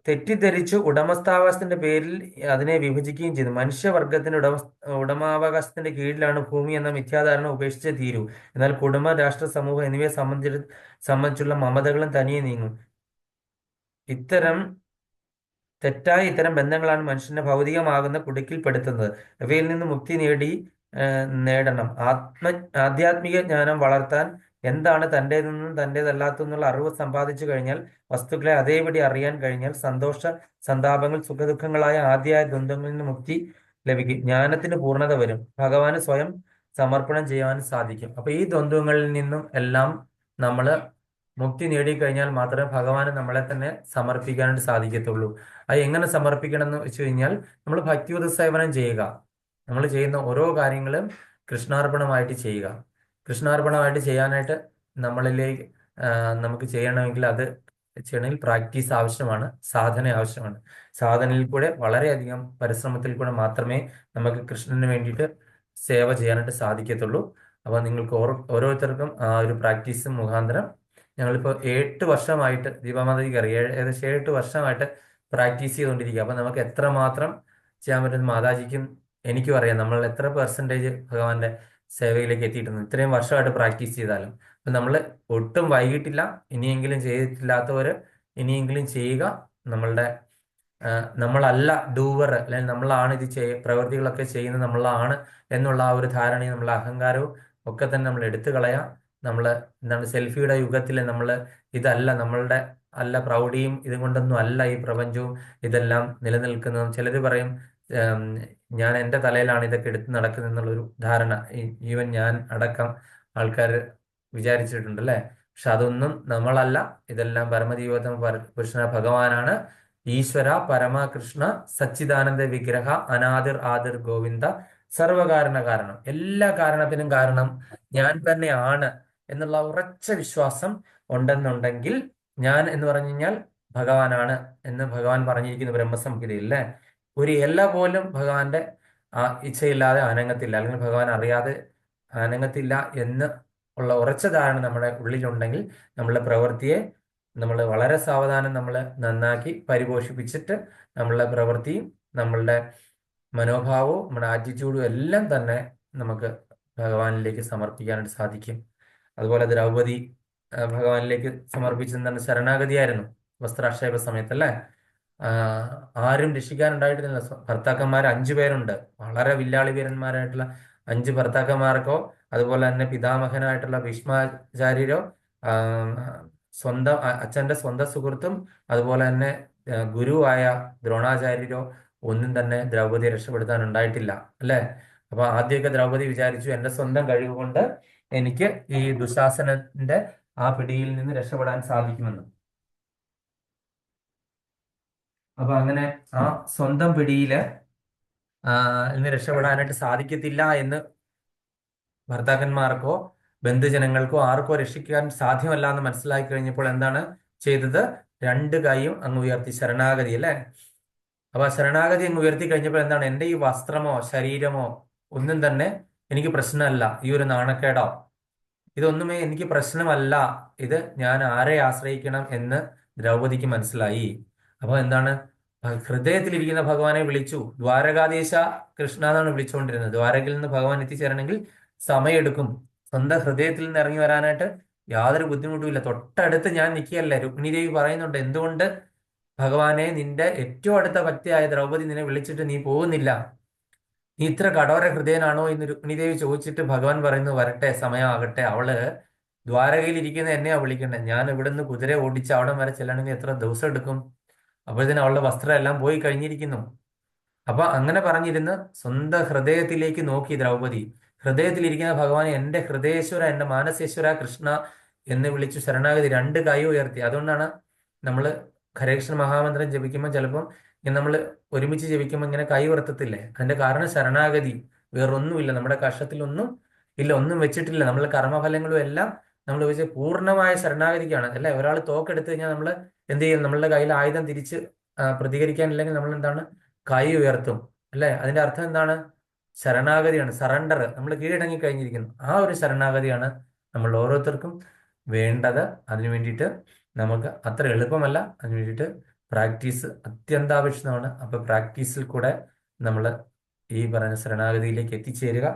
തെറ്റിദ്ധരിച്ചു ഉടമസ്ഥാവകാശത്തിന്റെ പേരിൽ അതിനെ വിഭജിക്കുകയും ചെയ്തു. മനുഷ്യവർഗത്തിന്റെ ഉടമാവകാശത്തിന്റെ കീഴിലാണ് ഭൂമി എന്ന മിഥ്യാധാരണ ഉപേക്ഷിച്ചേ തീരൂ. എന്നാൽ കുടുംബ, രാഷ്ട്ര, സമൂഹം എന്നിവയെ സംബന്ധിച്ചുള്ള മമതകളും തനിയെ നീങ്ങും. ഇത്തരം ബന്ധങ്ങളാണ് മനുഷ്യനെ ഭൗതികമാകുന്ന കുടുക്കിൽപ്പെടുത്തുന്നത്. ഇവയിൽ നിന്ന് മുക്തി നേടണം. ആധ്യാത്മിക ജ്ഞാനം വളർത്താൻ എന്താണ് തൻ്റെതെന്നും തൻ്റെതല്ലാത്തെന്നുള്ള അറിവ് സമ്പാദിച്ചു കഴിഞ്ഞാൽ, വസ്തുക്കളെ അതേപടി അറിയാൻ കഴിഞ്ഞാൽ, സന്തോഷ സന്താപങ്ങൾ സുഖദുഃഖങ്ങളായ ആദ്യായ ദ്വന്ദ്ങ്ങളിൽ നിന്ന് മുക്തി ലഭിക്കും. ജ്ഞാനത്തിന് പൂർണ്ണത വരും. ഭഗവാന് സ്വയം സമർപ്പണം ചെയ്യാനും സാധിക്കും. അപ്പൊ ഈ ദ്വന്ദ്ങ്ങളിൽ നിന്നും എല്ലാം നമ്മൾ മുക്തി നേടിക്കഴിഞ്ഞാൽ മാത്രമേ ഭഗവാന് നമ്മളെ തന്നെ സമർപ്പിക്കാനായിട്ട് സാധിക്കത്തുള്ളൂ. അത് എങ്ങനെ സമർപ്പിക്കണം എന്ന് വെച്ച് കഴിഞ്ഞാൽ, നമ്മൾ ഭക്തിയുത സേവനം ചെയ്യുക. നമ്മൾ ചെയ്യുന്ന ഓരോ കാര്യങ്ങളും കൃഷ്ണാർപ്പണമായിട്ട് ചെയ്യുക. കൃഷ്ണാർപ്പണമായിട്ട് ചെയ്യാനായിട്ട് നമുക്ക് ചെയ്യണമെങ്കിൽ അത് ചെയ്യണമെങ്കിൽ പ്രാക്ടീസ് ആവശ്യമാണ്, സാധന ആവശ്യമാണ്. സാധനയിൽ കൂടെ വളരെയധികം പരിശ്രമത്തിൽ കൂടെ മാത്രമേ നമുക്ക് കൃഷ്ണന് വേണ്ടിയിട്ട് സേവ ചെയ്യാനായിട്ട് സാധിക്കത്തുള്ളൂ. അപ്പോൾ നിങ്ങൾക്ക് ഓരോരുത്തർക്കും ആ ഒരു പ്രാക്ടീസ് മുഖാന്തരം, ഞങ്ങളിപ്പോൾ 8 വർഷമായിട്ട്, ദീപാമാതയ്ക്ക് അറിയാം, ഏകദേശം 8 വർഷമായിട്ട് പ്രാക്ടീസ് ചെയ്തുകൊണ്ടിരിക്കുക. അപ്പം നമുക്ക് എത്രമാത്രം ചെയ്യാൻ പറ്റുന്ന മാതാജിക്കും എനിക്കും അറിയാം, നമ്മൾ എത്ര പെർസെൻറ്റേജ് ഭഗവാന്റെ സേവയിലേക്ക് എത്തിയിട്ടുണ്ട് ഇത്രയും വർഷമായിട്ട് പ്രാക്ടീസ് ചെയ്താലും. അപ്പം നമ്മൾ ഒട്ടും വൈകിട്ടില്ല. ഇനിയെങ്കിലും ചെയ്തിട്ടില്ലാത്തവർ ഇനിയെങ്കിലും ചെയ്യുക. നമ്മളല്ല ഡൂവർ, അല്ലെങ്കിൽ നമ്മളാണ് പ്രവൃത്തികളൊക്കെ ചെയ്യുന്നത് നമ്മളാണ് എന്നുള്ള ആ ഒരു ധാരണയും നമ്മളെ അഹങ്കാരവും ഒക്കെ തന്നെ നമ്മൾ എടുത്തു കളയാം. നമ്മൾ എന്താണ്, സെൽഫിയുടെ യുഗത്തിൽ നമ്മൾ ഇതല്ല നമ്മളുടെ പ്രൗഢിയും ഇതും കൊണ്ടൊന്നും അല്ല ഈ പ്രപഞ്ചവും ഇതെല്ലാം നിലനിൽക്കുന്നതും. ചിലർ പറയും ഉം, ഞാൻ എൻ്റെ തലയിലാണ് ഇതൊക്കെ എടുത്ത് നടക്കുന്നത് എന്നുള്ളൊരു ധാരണ ഈവൻ ഞാൻ അടക്കം ആൾക്കാർ വിചാരിച്ചിട്ടുണ്ട് അല്ലേ. പക്ഷെ അതൊന്നും നമ്മളല്ല. ഇതെല്ലാം പരമജീവോത്തമ പുരുഷനായ ഭഗവാനാണ്. ഈശ്വര പരമകൃഷ്ണ സച്ചിദാനന്ദ വിഗ്രഹ അനാദിർ ആദിർ ഗോവിന്ദ സർവകാരണ കാരണം. എല്ലാ കാരണത്തിനും കാരണം ഞാൻ തന്നെയാണ് എന്നുള്ള ഉറച്ച വിശ്വാസം ഉണ്ടെന്നുണ്ടെങ്കിൽ, ഞാൻ എന്ന് പറഞ്ഞു കഴിഞ്ഞാൽ ഭഗവാനാണ് എന്ന് ഭഗവാൻ പറഞ്ഞിരിക്കുന്ന ബ്രഹ്മസംഹിതയിൽ അല്ലേ, ഒരു ഇല പോലും ഭഗവാന്റെ ഇച്ഛയില്ലാതെ അനങ്ങത്തില്ല, അല്ലെങ്കിൽ ഭഗവാൻ അറിയാതെ അനങ്ങത്തില്ല എന്ന് ഉള്ള ഉറച്ച ധാരണ നമ്മുടെ ഉള്ളിലുണ്ടെങ്കിൽ, നമ്മളുടെ പ്രവൃത്തിയെ നമ്മൾ വളരെ സാവധാനം നമ്മൾ നന്നാക്കി പരിപോഷിപ്പിച്ചിട്ട് നമ്മളുടെ പ്രവൃത്തിയും നമ്മളുടെ മനോഭാവവും നമ്മുടെ ആറ്റിറ്റ്യൂഡും എല്ലാം തന്നെ നമുക്ക് ഭഗവാനിലേക്ക് സമർപ്പിക്കാനായിട്ട് സാധിക്കും. അതുപോലെ ദ്രൗപദി ഭഗവാനിലേക്ക് സമർപ്പിച്ചെന്താണ് ശരണാഗതിയായിരുന്നു വസ്ത്രാക്ഷേപ സമയത്തല്ലേ. ആരും രക്ഷിക്കാനുണ്ടായിട്ടില്ല. ഭർത്താക്കന്മാർ 5 പേരുണ്ട്. വളരെ വില്ലാളി വീരന്മാരായിട്ടുള്ള 5 ഭർത്താക്കന്മാർക്കോ അതുപോലെ തന്നെ പിതാമഹനായിട്ടുള്ള ഭീഷ്മാചാര്യരോ ആ, സ്വന്തം അച്ഛന്റെ സ്വന്തം സുഹൃത്തും അതുപോലെ തന്നെ ഗുരുവായ ദ്രോണാചാര്യരോ ഒന്നും തന്നെ ദ്രൗപദിയെ രക്ഷപ്പെടുത്താൻ ഉണ്ടായിട്ടില്ല അല്ലേ. അപ്പൊ ആദ്യമൊക്കെ ദ്രൗപദി വിചാരിച്ചു എന്റെ സ്വന്തം കഴിവ് കൊണ്ട് എനിക്ക് ഈ ദുശാസനന്റെ ആ പിടിയിൽ നിന്ന് രക്ഷപ്പെടാൻ സാധിക്കുമെന്ന്. അപ്പൊ അങ്ങനെ ആ സ്വന്തം പിടിയില് നിന്ന് രക്ഷപ്പെടാനായിട്ട് സാധിക്കത്തില്ല എന്ന് ഭർത്താക്കന്മാർക്കോ ബന്ധുജനങ്ങൾക്കോ ആർക്കോ രക്ഷിക്കാൻ സാധ്യമല്ല എന്ന് മനസ്സിലാക്കി കഴിഞ്ഞപ്പോൾ എന്താണ് ചെയ്തത്? 2 കൈയും അങ്ങ് ഉയർത്തി ശരണാഗതി അല്ലേ. അപ്പൊ ആ ശരണാഗതി അങ്ങ് ഉയർത്തി കഴിഞ്ഞപ്പോൾ എന്താണ്, എന്റെ ഈ വസ്ത്രമോ ശരീരമോ ഒന്നും തന്നെ എനിക്ക് പ്രശ്നമല്ല, ഈ ഒരു നാണക്കേടോ ഇതൊന്നുമേ എനിക്ക് പ്രശ്നമല്ല, ഇത് ഞാൻ ആരെ ആശ്രയിക്കണം എന്ന് ദ്രൗപദിക്ക് മനസ്സിലായി. അപ്പൊ എന്താണ്, ഹൃദയത്തിലിരിക്കുന്ന ഭഗവാനെ വിളിച്ചു. ദ്വാരകാധീശ കൃഷ്ണ എന്നാണ് വിളിച്ചുകൊണ്ടിരുന്നത്. ദ്വാരകയിൽ നിന്ന് ഭഗവാൻ എത്തിച്ചേരണമെങ്കിൽ സമയമെടുക്കും. സ്വന്തം ഹൃദയത്തിൽ നിന്ന് ഇറങ്ങി വരാനായിട്ട് യാതൊരു ബുദ്ധിമുട്ടുമില്ല. തൊട്ടടുത്ത് ഞാൻ നിൽക്കുകയല്ലേ. രുക്മിണി ദേവി പറയുന്നുണ്ട്, എന്തുകൊണ്ട് ഭഗവാനെ നിന്റെ ഏറ്റവും അടുത്ത ഭക്തിയായ ദ്രൗപദി നിന്നെ വിളിച്ചിട്ട് നീ പോകുന്നില്ല, നീ ഇത്ര കഠോര ഹൃദയനാണോ എന്ന് രുക്മിണി ദേവി ചോദിച്ചിട്ട് ഭഗവാൻ പറയുന്നു, വരട്ടെ, സമയമാകട്ടെ. അവള് ദ്വാരകയിൽ ഇരിക്കുന്ന എന്നെയാ വിളിക്കണ്ടേ. ഞാൻ ഇവിടുന്ന് കുതിര ഓടിച്ച് അവിടെ വരെ ചെല്ലണമെങ്കിൽ എത്ര ദിവസം എടുക്കും? അപ്പോഴത്തേനും അവളുടെ വസ്ത്രം എല്ലാം പോയി കഴിഞ്ഞിരിക്കുന്നു. അപ്പൊ അങ്ങനെ പറഞ്ഞിരുന്ന് സ്വന്തം ഹൃദയത്തിലേക്ക് നോക്കി ദ്രൗപദി. ഹൃദയത്തിലിരിക്കുന്ന ഭഗവാനെ എന്റെ ഹൃദയേശ്വര, എന്റെ മാനസേശ്വര കൃഷ്ണ എന്ന് വിളിച്ചു ശരണാഗതി. 2 കൈ ഉയർത്തി. അതുകൊണ്ടാണ് നമ്മൾ ഹരേകൃഷ്ണ മഹാമന്ത്രം ജപിക്കുമ്പോൾ ചിലപ്പം നമ്മൾ ഒരുമിച്ച് ജപിക്കുമ്പോൾ ഇങ്ങനെ കൈ ഉയർത്തത്തില്ലേ. അതിന്റെ കാരണം ശരണാഗതി, വേറൊന്നുമില്ല. നമ്മുടെ കഷത്തിലൊന്നും ഇല്ല, ഒന്നും വെച്ചിട്ടില്ല. നമ്മൾ കർമ്മഫലങ്ങളും എല്ലാം നമ്മൾ വെച്ച് പൂർണ്ണമായ ശരണാഗതിക്കാണ് അല്ലെ. ഒരാൾ തോക്കെടുത്തു കഴിഞ്ഞാൽ നമ്മൾ എന്ത് ചെയ്യും? നമ്മളുടെ കയ്യിൽ ആയുധം തിരിച്ച് പ്രതികരിക്കാനില്ലെങ്കിൽ നമ്മൾ എന്താണ്, കൈ ഉയർത്തും അല്ലെ. അതിന്റെ അർത്ഥം എന്താണ്? ശരണാഗതിയാണ്, സറണ്ടർ. നമ്മൾ കീഴടങ്ങി കഴിഞ്ഞിരിക്കുന്നു. ആ ഒരു ശരണാഗതിയാണ് നമ്മൾ ഓരോരുത്തർക്കും വേണ്ടത്. അതിനു വേണ്ടിയിട്ട് നമുക്ക് അത്ര എളുപ്പമല്ല. അതിനു വേണ്ടിയിട്ട് പ്രാക്ടീസ് അത്യന്താപേക്ഷിതമാണ്. അപ്പൊ പ്രാക്ടീസിൽ കൂടെ നമ്മൾ ഈ പറഞ്ഞ ശരണാഗതിയിലേക്ക് എത്തിച്ചേരുക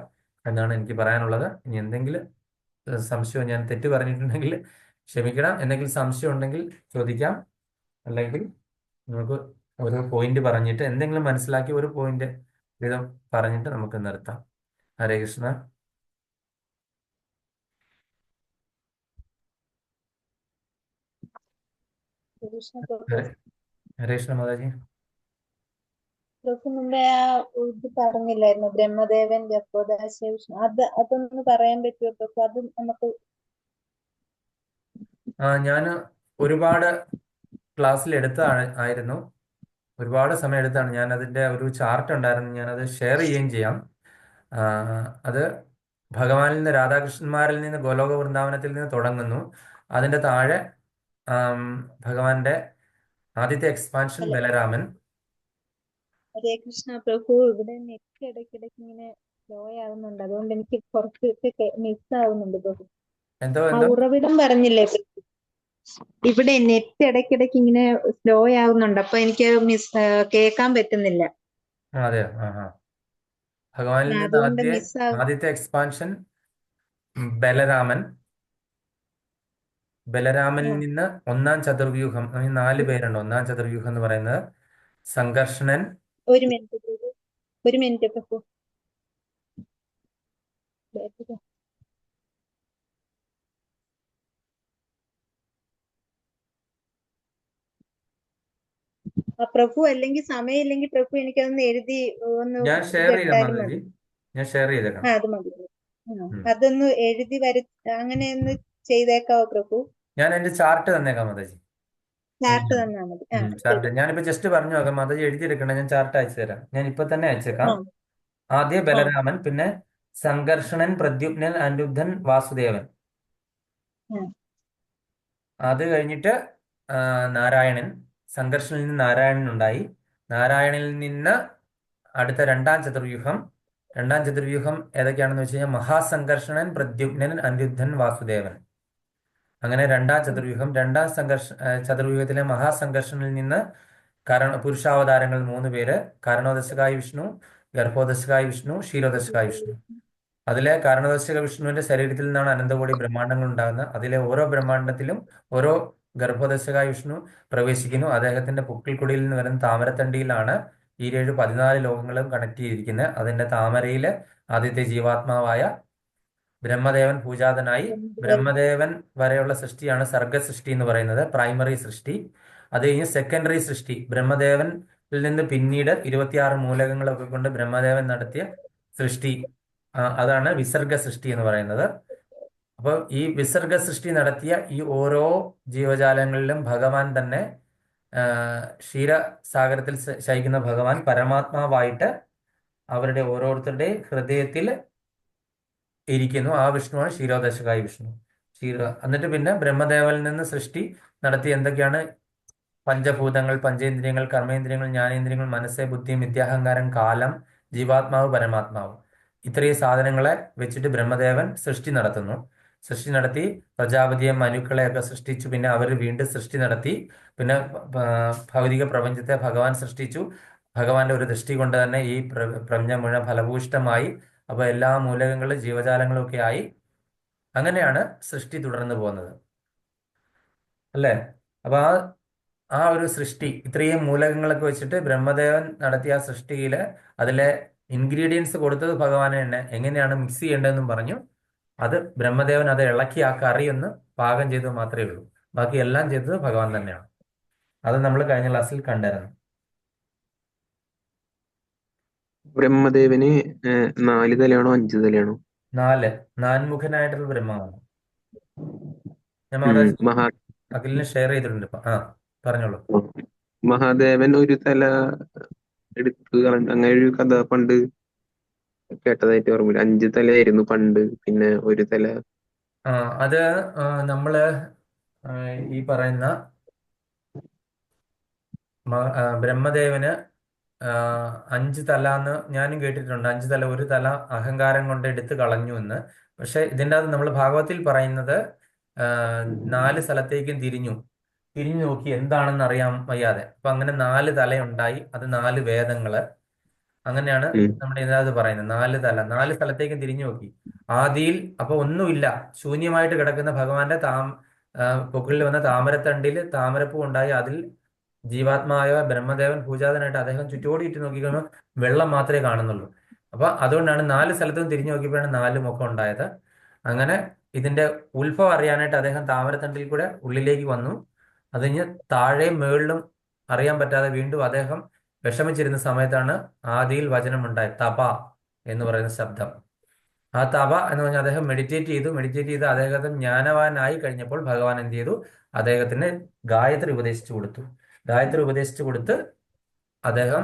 എന്നാണ് എനിക്ക് പറയാനുള്ളത്. ഇനി എന്തെങ്കിലും സംശയം ഞാൻ തെറ്റ് പറഞ്ഞിട്ടുണ്ടെങ്കിൽ ക്ഷമിക്കണം. എന്തെങ്കിലും സംശയം ഉണ്ടെങ്കിൽ ചോദിക്കാം. അല്ലെങ്കിൽ നമുക്ക് ഒരു പോയിന്റ് പറഞ്ഞിട്ട് എന്തെങ്കിലും മനസ്സിലാക്കി ഒരു പോയിന്റ് വീതം പറഞ്ഞിട്ട് നമുക്ക് നിർത്താം. ഹരേ കൃഷ്ണ. കൃഷ്ണ പ്രഭു. ഹരേ ഹരേ കൃഷ്ണ മാതാജി. പ്രഭു മുമ്പേ ആ ഇത് പറഞ്ഞില്ലായിരുന്നു, ബ്രഹ്മദേവൻ ജപ്പോദ ശിവകൃഷ്ണ, അതൊന്ന് പറയാൻ പറ്റുമോ പ്രഭു? അത് നമുക്ക് ഞാൻ ഒരുപാട് ക്ലാസ്സിൽ ആയിരുന്നു. ഒരുപാട് സമയം എടുത്താണ്. ഞാൻ അതിന്റെ ഒരു ചാർട്ട് ഉണ്ടായിരുന്നു, ഞാനത് ഷെയർ ചെയ്യുകയും ചെയ്യാം. അത് ഭഗവാനിൽ നിന്ന്, രാധാകൃഷ്ണന്മാരിൽ നിന്ന്, ഗോലോക വൃന്ദാവനത്തിൽ നിന്ന് തുടങ്ങുന്നു. അതിന്റെ താഴെ ഭഗവാന്റെ ആദ്യത്തെ എക്സ്പാൻഷൻ അല്ല, ബലരാമൻ. ഹരേ കൃഷ്ണ പ്രഭു. ഇവിടെ നെറ്റ് ഇടയ്ക്കിടയ്ക്ക് ഇങ്ങനെ സ്ലോ ആവുന്നുണ്ട്, അതുകൊണ്ട് എനിക്ക് കുറച്ച് മിസ് ആവുന്നുണ്ട് പ്രഭു. എന്തോ ആ എന്തോ ഉറവിടം പറഞ്ഞില്ലേ പ്രഭു? ഇവിടെ നെറ്റ് ഇടയ്ക്കിടയ്ക്ക് ഇങ്ങനെ സ്ലോ ആവുന്നുണ്ട്, അപ്പൊ എനിക്ക് കേൾക്കാൻ പറ്റുന്നില്ല. അതെയോ? ഭഗവാനിൽ നിന്ന് അതുകൊണ്ട് മിസ് ആവും. ആദ്യത്തെ എക്സ്പാൻഷൻ ബലരാമൻ. ബലരാമനിൽ നിന്ന് ഒന്നാം ചതുർവ്യൂഹം, 4 പേരുണ്ട്. ഒന്നാം ചതുർവ്യൂഹം എന്ന് പറയുന്നത് സംഘർഷണൻ. ഒരു മിനിറ്റ് പ്രഭു, ഒരു മിനിറ്റ് പ്രഭു. പ്രഭു അല്ലെങ്കിൽ സമയമില്ലെങ്കിൽ പ്രഭു എനിക്കതൊന്ന് എഴുതി ഒന്ന് ഞാൻ ഷെയർ ചെയ്യാം ഇതിട്ടാലും മാതാജി, മതി. ഞാൻ ഷെയർ ചെയ്തേക്കാം. അത് മതി. ഉം. അതൊന്ന് എഴുതി അങ്ങനെ ഒന്ന് ചെയ്തേക്കാവോ പ്രഭു? ഞാൻ എന്റെ ചാർട്ട് തന്നേക്കാം മാതാജി. ചാർട്ട് തന്നാ മതി. ചാർട്ട് ശരി. ഞാനിപ്പോ ജസ്റ്റ് പറഞ്ഞു നോക്കാം, മാതാജി എഴുതിയെടുക്കണം, ഞാൻ ചാർട്ട് അയച്ചു തരാം. ഞാൻ ഇപ്പൊ തന്നെ അയച്ചേക്കാം. ആ ആദ്യം ബലരാമൻ, പിന്നെ സംഘർഷണൻ, പ്രദ്യുമ്നൻ, അനിരുദ്ധൻ, വാസുദേവൻ. ആ അത് കഴിഞ്ഞിട്ട് നാരായണൻ. സംഘർഷനിൽ നിന്ന് നാരായണൻ ഉണ്ടായി. നാരായണനിൽ നിന്ന് അടുത്ത രണ്ടാം ചതുർവ്യൂഹം ഏതൊക്കെയാണെന്ന് വെച്ച് കഴിഞ്ഞാൽ മഹാസംഘർഷണൻ, പ്രദ്യുമ്നൻ, അനിരുദ്ധൻ, വാസുദേവൻ. അങ്ങനെ ചതുർവ്യൂഹത്തിലെ മഹാസംഘർഷനിൽ നിന്ന് പുരുഷാവതാരങ്ങൾ 3 പേര്: കാരണോദശകായ വിഷ്ണു, ഗർഭോദശകായ വിഷ്ണു, ക്ഷീരോദശകായ വിഷ്ണു. അതിലെ കാരണോദശക വിഷ്ണുവിന്റെ ശരീരത്തിൽ നിന്നാണ് അനന്തകോടി ബ്രഹ്മാണ്ടങ്ങൾ ഉണ്ടാകുന്നത്. അതിലെ ഓരോ ബ്രഹ്മാണ്ടത്തിലും ഓരോ ഗർഭോദശകായ വിഷ്ണു പ്രവേശിക്കുന്നു. അദ്ദേഹത്തിന്റെ പുക്കിൾക്കുടിയിൽ നിന്ന് വരുന്ന താമരത്തണ്ടിയിലാണ് ഈ 14 ലോകങ്ങളും കണക്ട് ചെയ്തിരിക്കുന്നത്. അതിന്റെ താമരയില് ആദ്യത്തെ ജീവാത്മാവായ ബ്രഹ്മദേവൻ പൂജാതനായി. ബ്രഹ്മദേവൻ വരെയുള്ള സൃഷ്ടിയാണ് സർഗസൃഷ്ടി എന്ന് പറയുന്നത്, പ്രൈമറി സൃഷ്ടി. അത് കഴിഞ്ഞ് സെക്കൻഡറി സൃഷ്ടി, ബ്രഹ്മദേവനിൽ നിന്ന് പിന്നീട് 26 മൂലകങ്ങളൊക്കെ കൊണ്ട് ബ്രഹ്മദേവൻ നടത്തിയ സൃഷ്ടി, അതാണ് വിസർഗ സൃഷ്ടി എന്ന് പറയുന്നത്. അപ്പോൾ ഈ വിസർഗ സൃഷ്ടി നടത്തിയ ഈ ഓരോ ജീവജാലങ്ങളിലും ഭഗവാൻ തന്നെ, ക്ഷീരസാഗരത്തിൽ ശയിക്കുന്ന ഭഗവാൻ പരമാത്മാവായിട്ട് അവരുടെ ഓരോരുത്തരുടെ ഹൃദയത്തിൽ ഇരിക്കുന്നു. ആ വിഷ്ണുവാണ് ക്ഷീരോദശകായ വിഷ്ണു. എന്നിട്ട് പിന്നെ ബ്രഹ്മദേവനിൽ നിന്ന് സൃഷ്ടി നടത്തി എന്തൊക്കെയാണ്? പഞ്ചഭൂതങ്ങൾ, പഞ്ചേന്ദ്രിയങ്ങൾ, കർമ്മേന്ദ്രിയങ്ങൾ, ജ്ഞാനേന്ദ്രിയങ്ങൾ, മനസ്സ്, ബുദ്ധി, മിഥ്യാഹങ്കാരം, കാലം, ജീവാത്മാവ്, പരമാത്മാവ്. ഇത്രയും സാധനങ്ങളെ വെച്ചിട്ട് ബ്രഹ്മദേവൻ സൃഷ്ടി നടത്തുന്നു. സൃഷ്ടി നടത്തി പ്രജാപതിയെ, മനുക്കളെയൊക്കെ സൃഷ്ടിച്ചു. പിന്നെ അവർ വീണ്ടും സൃഷ്ടി നടത്തി. പിന്നെ ഭൗതിക പ്രപഞ്ചത്തെ ഭഗവാൻ സൃഷ്ടിച്ചു. ഭഗവാന്റെ ഒരു ദൃഷ്ടി കൊണ്ട് തന്നെ ഈ പ്രപഞ്ചം മുഴുവൻ ഫലഭൂയിഷ്ടമായി. അപ്പൊ എല്ലാ മൂലകങ്ങളും ജീവജാലങ്ങളും ഒക്കെ ആയി. അങ്ങനെയാണ് സൃഷ്ടി തുടർന്നു പോകുന്നത്, അല്ലേ? അപ്പൊ ആ ഒരു സൃഷ്ടി, ഇത്രയും മൂലകങ്ങളൊക്കെ വെച്ചിട്ട് ബ്രഹ്മദേവൻ നടത്തിയ ആ സൃഷ്ടിയില് അതിലെ ഇൻഗ്രീഡിയൻസ് കൊടുത്തത് ഭഗവാനെ തന്നെ. എങ്ങനെയാണ് മിക്സ് ചെയ്യേണ്ടതെന്നും പറഞ്ഞു. അത് ബ്രഹ്മദേവൻ അത് ഇളക്കി ആ കറി ഒന്ന് പാകം ചെയ്തത് മാത്രമേ ഉള്ളൂ. ബാക്കി എല്ലാം ചെയ്തത് ഭഗവാൻ തന്നെയാണ്. അത് നമ്മൾ കഴിഞ്ഞ ക്ലാസ്സിൽ കണ്ടായിരുന്നു. ബ്രഹ്മദേവന് 4 തലയാണോ 5 തലയാണോ? 4 നാൻമുഖനായിട്ടുള്ള ബ്രഹ്മമാണ്. ഞാൻ മാതാജി മഹാ അഖിലിന് ഷെയർ ചെയ്തിട്ടുണ്ട് ഇപ്പൊ. പറഞ്ഞോളൂ. മഹാദേവൻ ഒരു തല എടുത്ത് കളഞ്ഞ അങ്ങനെ ഒരു കഥ പണ്ട് കേട്ടതായിട്ട് ഓർമ്മയില്ല. 5 തലയായിരുന്നു പണ്ട്, പിന്നെ ഒരു തല. അത് നമ്മള് ഈ പറയുന്ന ബ്രഹ്മദേവന് 5 തല എന്ന് ഞാനും കേട്ടിട്ടുണ്ട്. 5 തല, ഒരു തല അഹങ്കാരം കൊണ്ട് എടുത്ത് കളഞ്ഞു എന്ന്. പക്ഷെ ഇതിൻ്റെ അത് നമ്മൾ ഭാഗവത്തിൽ പറയുന്നത് 4 സ്ഥലത്തേക്കും തിരിഞ്ഞു നോക്കി എന്താണെന്ന് അറിയാൻ വയ്യാതെ. അപ്പൊ അങ്ങനെ 4 തലയുണ്ടായി. അത് 4 വേദങ്ങള്. അങ്ങനെയാണ് നമ്മുടെ ഇതിനകത്ത് പറയുന്നത്. 4 തല, 4 സ്ഥലത്തേക്കും തിരിഞ്ഞു നോക്കി. ആദിയിൽ അപ്പൊ ഒന്നുമില്ല, ശൂന്യമായിട്ട് കിടക്കുന്ന ഭഗവാന്റെ പൊക്കിളിൽ വന്ന താമരത്തണ്ടിൽ താമരപ്പൂ ഉണ്ടായി. അതിൽ ജീവാത്മാവായ ബ്രഹ്മദേവൻ പൂജാതനായിട്ട് അദ്ദേഹം ചുറ്റോടിയിട്ട് നോക്കിക്കഴിയുമ്പോൾ വെള്ളം മാത്രമേ കാണുന്നുള്ളൂ. അപ്പൊ അതുകൊണ്ടാണ് 4 സ്ഥലത്തും തിരിഞ്ഞു നോക്കിയപ്പോഴാണ് 4 മുഖം ഉണ്ടായത്. അങ്ങനെ ഇതിന്റെ ഉത്ഭവം അറിയാനായിട്ട് അദ്ദേഹം താമരത്തണ്ടിൽ കൂടെ ഉള്ളിലേക്ക് വന്നു. അത് കഴിഞ്ഞ് താഴെയും മേളിലും അറിയാൻ പറ്റാതെ വീണ്ടും അദ്ദേഹം വിഷമിച്ചിരുന്ന സമയത്താണ് ആദിയിൽ വചനമുണ്ടായത്, തപ എന്ന് പറയുന്ന ശബ്ദം. ആ തപ എന്ന് പറഞ്ഞാൽ അദ്ദേഹം മെഡിറ്റേറ്റ് ചെയ്ത് അദ്ദേഹത്തിന് ജ്ഞാനവാനായി കഴിഞ്ഞപ്പോൾ ഭഗവാൻ എന്ത് ചെയ്തു? അദ്ദേഹത്തിന് ഗായത്രി ഉപദേശിച്ചു കൊടുത്ത് അദ്ദേഹം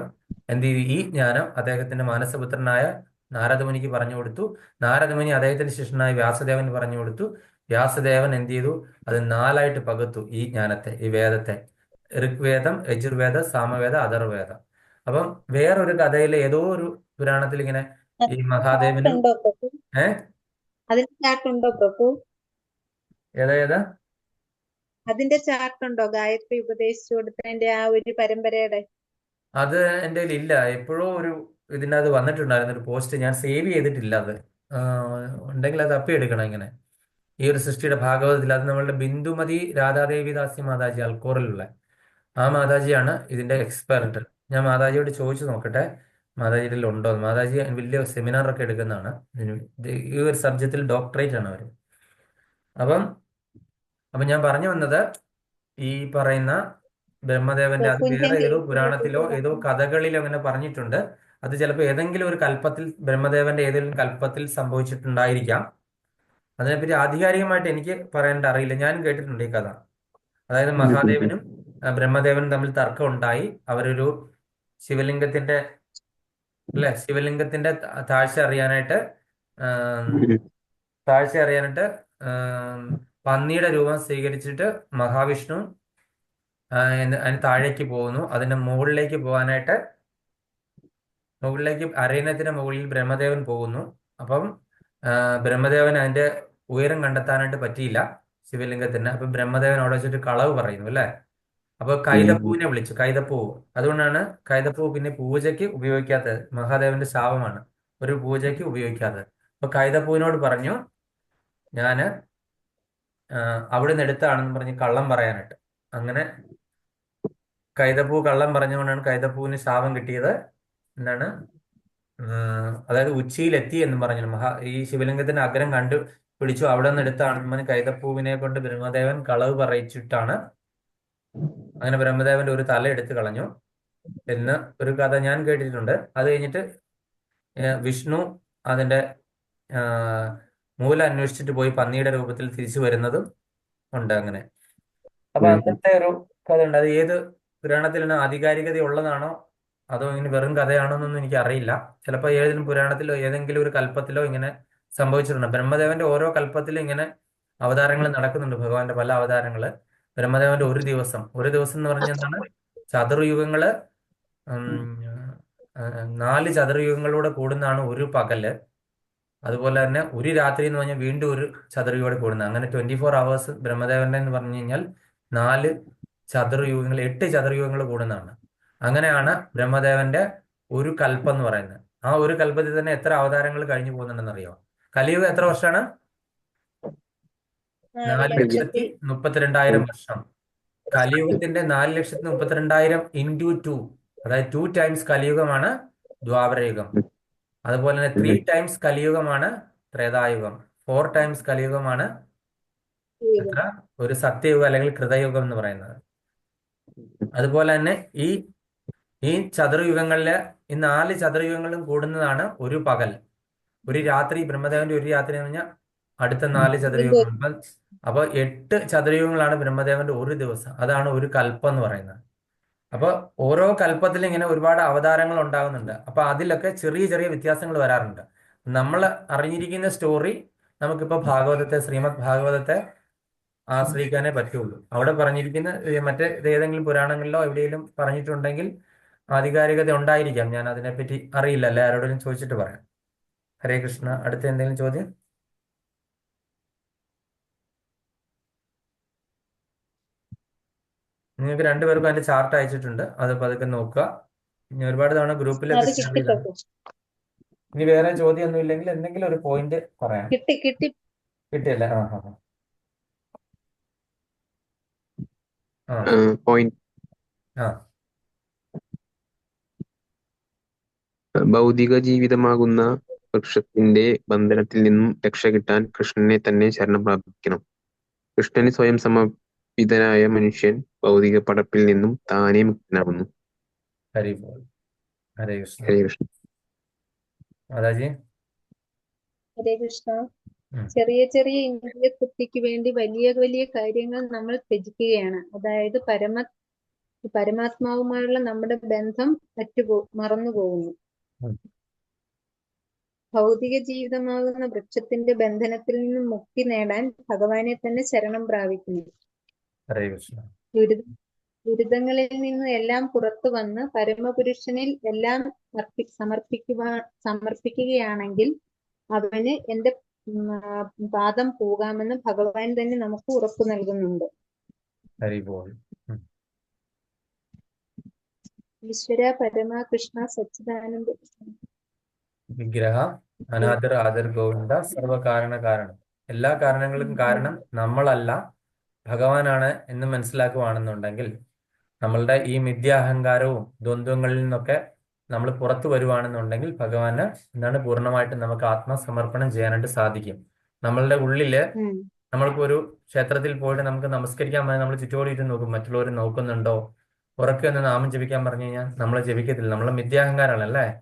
എന്ത് ചെയ്തു? ഈ ജ്ഞാനം അദ്ദേഹത്തിന്റെ മാനസപുത്രനായ നാരദമുനിക്ക് പറഞ്ഞു കൊടുത്തു. നാരദമുനി അദ്ദേഹത്തിന്റെ ശിഷ്യനായ വ്യാസദേവന് പറഞ്ഞു കൊടുത്തു. വ്യാസദേവൻ എന്ത് ചെയ്തു? അത് 4ആയിട്ട് പകുത്തു ഈ ജ്ഞാനത്തെ, ഈ വേദത്തെ. ഋഗ്വേദം, യജുർവേദം, സാമവേദം, അഥർവവേദം. അപ്പം വേറൊരു കഥയിൽ ഏതോ ഒരു പുരാണത്തിൽ ഇങ്ങനെ ഈ മഹാദേവനും ഉണ്ടോ പ്രഭു? അതിന്റെ ചാർട്ട് ഉണ്ടോ പ്രഭു? ഏതാ അതിന്റെ ചാർട്ട് ഉണ്ടോ? ഗായത്രി ഉപദേശിച്ചു കൊടുത്തതിന്റെ ആ ഒരു പരമ്പരയുടെ. അത് എൻ്റെ കയ്യിൽ ഇല്ല. എപ്പോഴോ ഒരു ഇതിനകത്ത് വന്നിട്ടുണ്ടായിരുന്നു ഒരു പോസ്റ്റ്, ഞാൻ സേവ് ചെയ്തിട്ടില്ല. അത് ഉണ്ടെങ്കിൽ അത് എടുക്കണം. ഇങ്ങനെ ഈ ഒരു സൃഷ്ടിയുടെ ഭാഗവതത്തിൽ അത് നമ്മളുടെ ബിന്ദുമതി രാധാദേവി ദാസി മാതാജി അൽക്കോറിലുള്ള ആ മാതാജിയാണ് ഇതിന്റെ എക്സ്പെർട്ട്. ഞാൻ മാതാജിയോട് ചോദിച്ചു നോക്കട്ടെ മാതാജിയിൽ ഉണ്ടോ. മാതാജി വലിയ സെമിനാറൊക്കെ എടുക്കുന്നതാണ്. ഈ ഒരു സബ്ജക്റ്റിൽ ഡോക്ടറേറ്റ് ആണ് അവർ. അപ്പം ഞാൻ പറഞ്ഞു വന്നത്, ഈ പറയുന്ന ബ്രഹ്മദേവന്റെ അത് പ്രഭു ഞാൻ വേറെ ഏതോ പുരാണത്തിലോ ഏതോ കേട്ടിട്ടുണ്ട്. കഥകളിലോ അങ്ങനെ പറഞ്ഞിട്ടുണ്ട്. അത് ചിലപ്പോൾ ഏതെങ്കിലും ഒരു കൽപ്പത്തിൽ ബ്രഹ്മദേവന്റെ ഏതെങ്കിലും കൽപ്പത്തിൽ സംഭവിച്ചിട്ടുണ്ടായിരിക്കാം. അതിനെപ്പറ്റി ആധികാരികമായിട്ട് എനിക്ക് പറയാനായിട്ട് അറിയില്ല. ഞാൻ കേട്ടിട്ടുണ്ട് ഈ കഥ. അതായത് മഹാദേവനും ബ്രഹ്മദേവനും തമ്മിൽ തർക്കം ഉണ്ടായി. അവരൊരു ശിവലിംഗത്തിന്റെ ശിവലിംഗത്തിന്റെ താഴ്ച അറിയാനായിട്ട് ആം, താഴ്ച അറിയാനായിട്ട് പന്നിയുടെ രൂപം സ്വീകരിച്ചിട്ട് മഹാവിഷ്ണു അതിന് താഴേക്ക് പോകുന്നു. അതിന്റെ മുകളിലേക്ക് പോകാനായിട്ട് അരയന്നത്തിന്റെ മുകളിൽ ബ്രഹ്മദേവൻ പോകുന്നു. അപ്പം ബ്രഹ്മദേവൻ അതിന്റെ ഉയരം കണ്ടെത്താനായിട്ട് പറ്റിയില്ല ശിവലിംഗത്തിന്. അപ്പൊ ബ്രഹ്മദേവൻ അവിടെ വെച്ചിട്ട് കളവ് പറയുന്നു അല്ലെ. അപ്പൊ കൈതപ്പൂവിനെ വിളിച്ചു, കൈതപ്പൂവ്. അതുകൊണ്ടാണ് കൈതപ്പൂവ് പിന്നെ പൂജയ്ക്ക് ഉപയോഗിക്കാത്തത്. മഹാദേവന്റെ ശാപമാണ് ഒരു പൂജയ്ക്ക് ഉപയോഗിക്കാത്തത്. അപ്പൊ കൈതപ്പൂവിനോട് പറഞ്ഞു, ഞാന് അവിടെ നിന്ന് എടുത്താണെന്ന് പറഞ്ഞ് കള്ളം പറയാനായിട്ട്. അങ്ങനെ കൈതപ്പൂ കള്ളം പറഞ്ഞുകൊണ്ടാണ് കൈതപ്പൂവിന് ശാപം കിട്ടിയത്. എന്താണ് അതായത് ഉച്ചിയിലെത്തി എന്ന് പറഞ്ഞു. ഈ ശിവലിംഗത്തിന്റെ അഗ്രം കണ്ടു പിടിച്ചു, അവിടെ നിന്ന് എടുത്താണെന്ന് പറഞ്ഞ് കൈതപ്പൂവിനെ കൊണ്ട് ബ്രഹ്മദേവൻ കളവ് പറയിച്ചിട്ടാണ്. അങ്ങനെ ബ്രഹ്മദേവന്റെ ഒരു തല എടുത്ത് കളഞ്ഞു എന്ന് ഒരു കഥ ഞാൻ കേട്ടിട്ടുണ്ട്. അത് കഴിഞ്ഞിട്ട് വിഷ്ണു അതിന്റെ മൂലം അന്വേഷിച്ചിട്ട് പോയി പന്നിയുടെ രൂപത്തിൽ തിരിച്ചു വരുന്നതും ഉണ്ട്. അങ്ങനെ അപ്പൊ അങ്ങനത്തെ ഒരു കഥ ഉണ്ട്. അത് ഏത് പുരാണത്തിലാണ് ആധികാരികത ഉള്ളതാണോ അതോ ഇങ്ങനെ വെറും കഥയാണോ എന്നൊന്നും എനിക്ക് അറിയില്ല. ചിലപ്പോൾ ഏതെങ്കിലും പുരാണത്തിലോ ഏതെങ്കിലും ഒരു കല്പത്തിലോ ഇങ്ങനെ സംഭവിച്ചിട്ടുണ്ട്. ബ്രഹ്മദേവന്റെ ഓരോ കല്പത്തിലും ഇങ്ങനെ അവതാരങ്ങൾ നടക്കുന്നുണ്ട്. ഭഗവാന്റെ പല അവതാരങ്ങള്. ബ്രഹ്മദേവന്റെ ഒരു ദിവസം എന്ന് പറഞ്ഞാൽ എന്താണ്? ചതുർയുഗങ്ങള് 4 ചതുർയുഗങ്ങളിലൂടെ കൂടുന്നതാണ് ഒരു പകല്. അതുപോലെ തന്നെ ഒരു രാത്രി എന്ന് പറഞ്ഞാൽ വീണ്ടും ഒരു ചതുർയുഗം കൂടുന്നത്. അങ്ങനെ 24 hours ബ്രഹ്മദേവന്റെ എന്ന് പറഞ്ഞു കഴിഞ്ഞാൽ 4 ചതുർയുഗങ്ങൾ 8 ചതുർയുഗങ്ങൾ കൂടുന്നതാണ്. അങ്ങനെയാണ് ബ്രഹ്മദേവന്റെ ഒരു കൽപ്പം എന്ന് പറയുന്നത്. ആ ഒരു കൽപ്പത്തിൽ തന്നെ എത്ര അവതാരങ്ങൾ കഴിഞ്ഞു പോകുന്നുണ്ടെന്ന് അറിയോ? കലിയുഗം എത്ര വർഷമാണ്? 4,32,000 വർഷം. കലിയുഗത്തിന്റെ 4,32,000 ഇൻറ്റു 2, അതായത് 2 times കലിയുഗമാണ് ദ്വാപരയുഗം. അതുപോലെ തന്നെ 3 times കലിയുഗമാണ് ത്രേതായുഗം. 4 times കലിയുഗമാണ് എത്ര? ഒരു സത്യയുഗം അല്ലെങ്കിൽ കൃതയുഗം എന്ന് പറയുന്നത്. അതുപോലെ തന്നെ ഈ ചതുർയുഗങ്ങളിലെ ഈ 4 ചതുർയുഗങ്ങളും കൂടുന്നതാണ് ഒരു പകൽ. ഒരു രാത്രി, ബ്രഹ്മദേവന്റെ ഒരു രാത്രി എന്ന് പറഞ്ഞാൽ അടുത്ത 4 ചതുർയുഗങ്ങൾ. അപ്പൊ 8 ചതുർയുഗങ്ങളാണ് ബ്രഹ്മദേവന്റെ ഒരു ദിവസം. അതാണ് ഒരു കൽപ്പം എന്ന് പറയുന്നത്. അപ്പൊ ഓരോ കൽപ്പത്തിലും ഇങ്ങനെ ഒരുപാട് അവതാരങ്ങൾ ഉണ്ടാകുന്നുണ്ട്. അപ്പൊ അതിലൊക്കെ ചെറിയ ചെറിയ വ്യത്യാസങ്ങൾ വരാറുണ്ട്. നമ്മൾ അറിഞ്ഞിരിക്കുന്ന സ്റ്റോറി നമുക്കിപ്പോ ശ്രീമദ് ഭാഗവതത്തെ ആശ്രയിക്കാനേ പറ്റുള്ളൂ. അവിടെ പറഞ്ഞിരിക്കുന്ന മറ്റേ ഏതെങ്കിലും പുരാണങ്ങളിലോ എവിടെയെങ്കിലും പറഞ്ഞിട്ടുണ്ടെങ്കിൽ ആധികാരികത ഉണ്ടായിരിക്കാം. ഞാൻ അതിനെപ്പറ്റി അറിയില്ല, അല്ലെ ആരോടെങ്കിലും ചോദിച്ചിട്ട് പറയാം. ഹരേ കൃഷ്ണ. അടുത്ത എന്തെങ്കിലും ചോദ്യം? നിങ്ങൾക്ക് രണ്ടുപേർക്കും അതിന്റെ ചാർട്ട് അയച്ചിട്ടുണ്ട്. അത് പതുക്കെ നോക്കുക. ഇനി ഒരുപാട് തവണ ഗ്രൂപ്പിലൊക്കെ അത് ഷെയർ കിട്ടി ചെയ്താണ്. പ്രഭു. ഇനി വേറെ ചോദ്യം ഒന്നും ഇല്ലെങ്കിൽ എന്തെങ്കിലും ഒരു പോയിന്റ് പറയാം. കിട്ടി കിട്ടിയല്ലേ? ആ പോയിന്റ് ആ ഭൗതിക ജീവിതമാകുന്ന വൃക്ഷത്തിന്റെ ബന്ധനത്തിൽ നിന്നും രക്ഷ കിട്ടാൻ കൃഷ്ണനെ തന്നെ ശരണം പ്രാപിക്കണം. കൃഷ്ണന് സ്വയം സമർപ്പിതനായ മനുഷ്യൻ ഭൗതിക പടപ്പിൽ നിന്നും താനേ മുക്തനാകുന്നു. ഹരി ബോൾ. ഹരേ കൃഷ്ണ. ഹരേ കൃഷ്ണ. മാതാജി. ഹരേ കൃഷ്ണ. ഉം. ചെറിയ ചെറിയ ഇന്ദ്രിയ തൃപ്തിക്ക് വേണ്ടി വലിയ വലിയ കാര്യങ്ങൾ നമ്മൾ ത്യജിക്കുകയാണ്. അതായത് പരമാത്മാവുമായുള്ള നമ്മുടെ ബന്ധം മറന്നു പോകുന്നു. ഉം. ഭൗതിക ജീവിതമാകുന്ന വൃക്ഷത്തിന്റെ ബന്ധനത്തിൽ നിന്നും മുക്തി നേടാൻ ഭഗവാനെ തന്നെ ശരണം പ്രാപിക്കുന്നു. ഹരേ കൃഷ്ണ. ദുരിതങ്ങളിൽ നിന്ന് എല്ലാം പുറത്തു വന്ന് പരമപുരുഷനിൽ എല്ലാം സമർപ്പിക്കുകയാണെങ്കിൽ അവന് എന്റെ പാദം പോകാമെന്ന് ഭഗവാൻ തന്നെ നമുക്ക് ഉറപ്പു നൽകുന്നുണ്ട്. ഹരി ബോൾ. ഈശ്വര പരമ കൃഷ്ണ സച്ചിദാനന്ദ വിഗ്രഹ അനാദർ ആദർ ഗോവിന്ദ സർവകാരണ കാരണം. എല്ലാ കാരണങ്ങളും കാരണം നമ്മളല്ല, ഭഗവാനാണ് എന്ന് മനസ്സിലാക്കുകയാണെന്നുണ്ടെങ്കിൽ നമ്മളുടെ ഈ മിഥ്യാഹങ്കാരവും ദ്വന്ദ്വങ്ങളിൽ നിന്നൊക്കെ നമ്മൾ പുറത്തു വരുവാണെന്നുണ്ടെങ്കിൽ ഭഗവാന് എന്താണ് പൂർണ്ണമായിട്ടും നമുക്ക് ആത്മസമർപ്പണം ചെയ്യാനായിട്ട് സാധിക്കും. നമ്മളുടെ ഉള്ളില് നമ്മൾക്ക് ഒരു ക്ഷേത്രത്തിൽ പോയിട്ട് നമുക്ക് നമസ്കരിക്കാൻ പറഞ്ഞാൽ നമ്മൾ ചുറ്റോടിയിട്ട് നോക്കും, മറ്റുള്ളവർ നോക്കുന്നുണ്ടോ, ഉറക്കെ ഒന്ന് നാമം ജപിക്കാൻ പറഞ്ഞു കഴിഞ്ഞാൽ നമ്മൾ ജപിക്കത്തില്ല. നമ്മളെ മിഥ്യാഹങ്കാരമല്ലേ.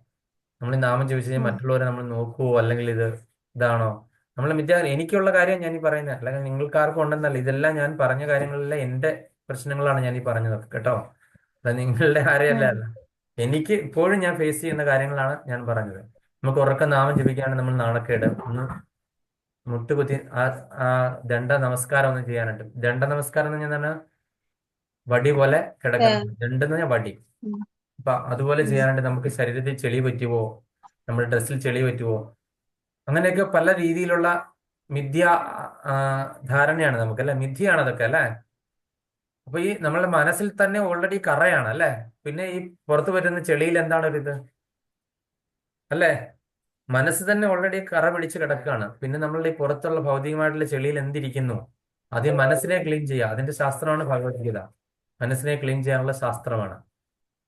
നമ്മൾ ഈ നാമം ജപിച്ച് കഴിഞ്ഞാൽ മറ്റുള്ളവരെ നമ്മൾ നോക്കുവോ, അല്ലെങ്കിൽ ഇതാണോ നമ്മളെ മിഥ്യാഹങ്കാരം. എനിക്കുള്ള കാര്യം ഞാൻ ഈ പറയുന്നത്, അല്ലെങ്കിൽ നിങ്ങൾക്കാർക്കും ഉണ്ടെന്നല്ല. ഇതെല്ലാം ഞാൻ പറഞ്ഞ കാര്യങ്ങളിലെ എന്റെ പ്രശ്നങ്ങളാണ് ഞാൻ ഈ പറഞ്ഞത് കേട്ടോ. അത് നിങ്ങളുടെ ആരെയല്ല അല്ല. എനിക്ക് ഇപ്പോഴും ഞാൻ ഫേസ് ചെയ്യുന്ന കാര്യങ്ങളാണ് ഞാൻ പറഞ്ഞത്. നമുക്ക് ഉറക്കം നാമം ജപിക്കാണ്ട് നമ്മൾ നാണക്കേട് ഒന്ന് മുട്ടുകുത്തി ആ ദണ്ഡ നമസ്കാരം ഒന്ന് ചെയ്യാനുണ്ട്. ദണ്ഡ നമസ്കാരം എന്ന് പറഞ്ഞാൽ വടി പോലെ കിടക്കണം. ദണ്ഡ് എന്ന് പറഞ്ഞാൽ വടി. അപ്പൊ അതുപോലെ ചെയ്യാനുണ്ട്. നമുക്ക് ശരീരത്തിൽ ചെളി പറ്റുവോ, നമ്മുടെ ഡ്രസ്സിൽ ചെളി പറ്റുവോ, അങ്ങനെയൊക്കെ പല രീതിയിലുള്ള മിഥ്യ ആ, ധാരണയാണ് നമുക്കല്ലേ. മിഥ്യയാണ് അതൊക്കെ അല്ലേ. അപ്പൊ ഈ നമ്മളുടെ മനസ്സിൽ തന്നെ ഓൾറെഡി കറയാണ് അല്ലേ. പിന്നെ ഈ പുറത്തു വരുന്ന ചെളിയിൽ എന്താണ് ഒരു ഇത് അല്ലേ. മനസ്സ് തന്നെ ഓൾറെഡി കറ പിടിച്ച് കിടക്കുകയാണ്. പിന്നെ നമ്മളുടെ ഈ പുറത്തുള്ള ഭൗതികമായിട്ടുള്ള ചെളിയിൽ എന്തിരിക്കുന്നു. ആദ്യം മനസ്സിനെ ക്ലീൻ ചെയ്യുക. അതിന്റെ ശാസ്ത്രമാണ് ഭഗവത്ഗീത. മനസ്സിനെ ക്ലീൻ ചെയ്യാനുള്ള ശാസ്ത്രമാണ്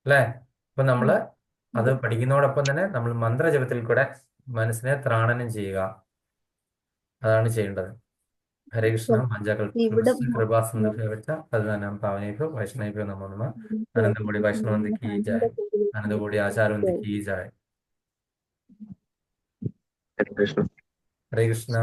അല്ലേ. അപ്പൊ നമ്മള് അത് പഠിക്കുന്നതോടൊപ്പം തന്നെ നമ്മൾ മന്ത്രജപത്തിൽ കൂടെ മനസ്സിനെ ത്രാണനം ചെയ്യുക. അതാണ് ചെയ്യേണ്ടത്. ഹരേ കൃഷ്ണ. ഇവിടെ കൃപാസന്ധ പതിനാനാം പാവനേഭ്യോ വൈഷ്ണവേഭ്യോ നമോ നമഃ. അനന്തകോടി വൈഷ്ണവന്തി കീ ജായ്. അനന്തകോടി ആചാരവന്തി കീ ജായ്. ഹരേ കൃഷ്ണ. ഹരേ കൃഷ്ണ.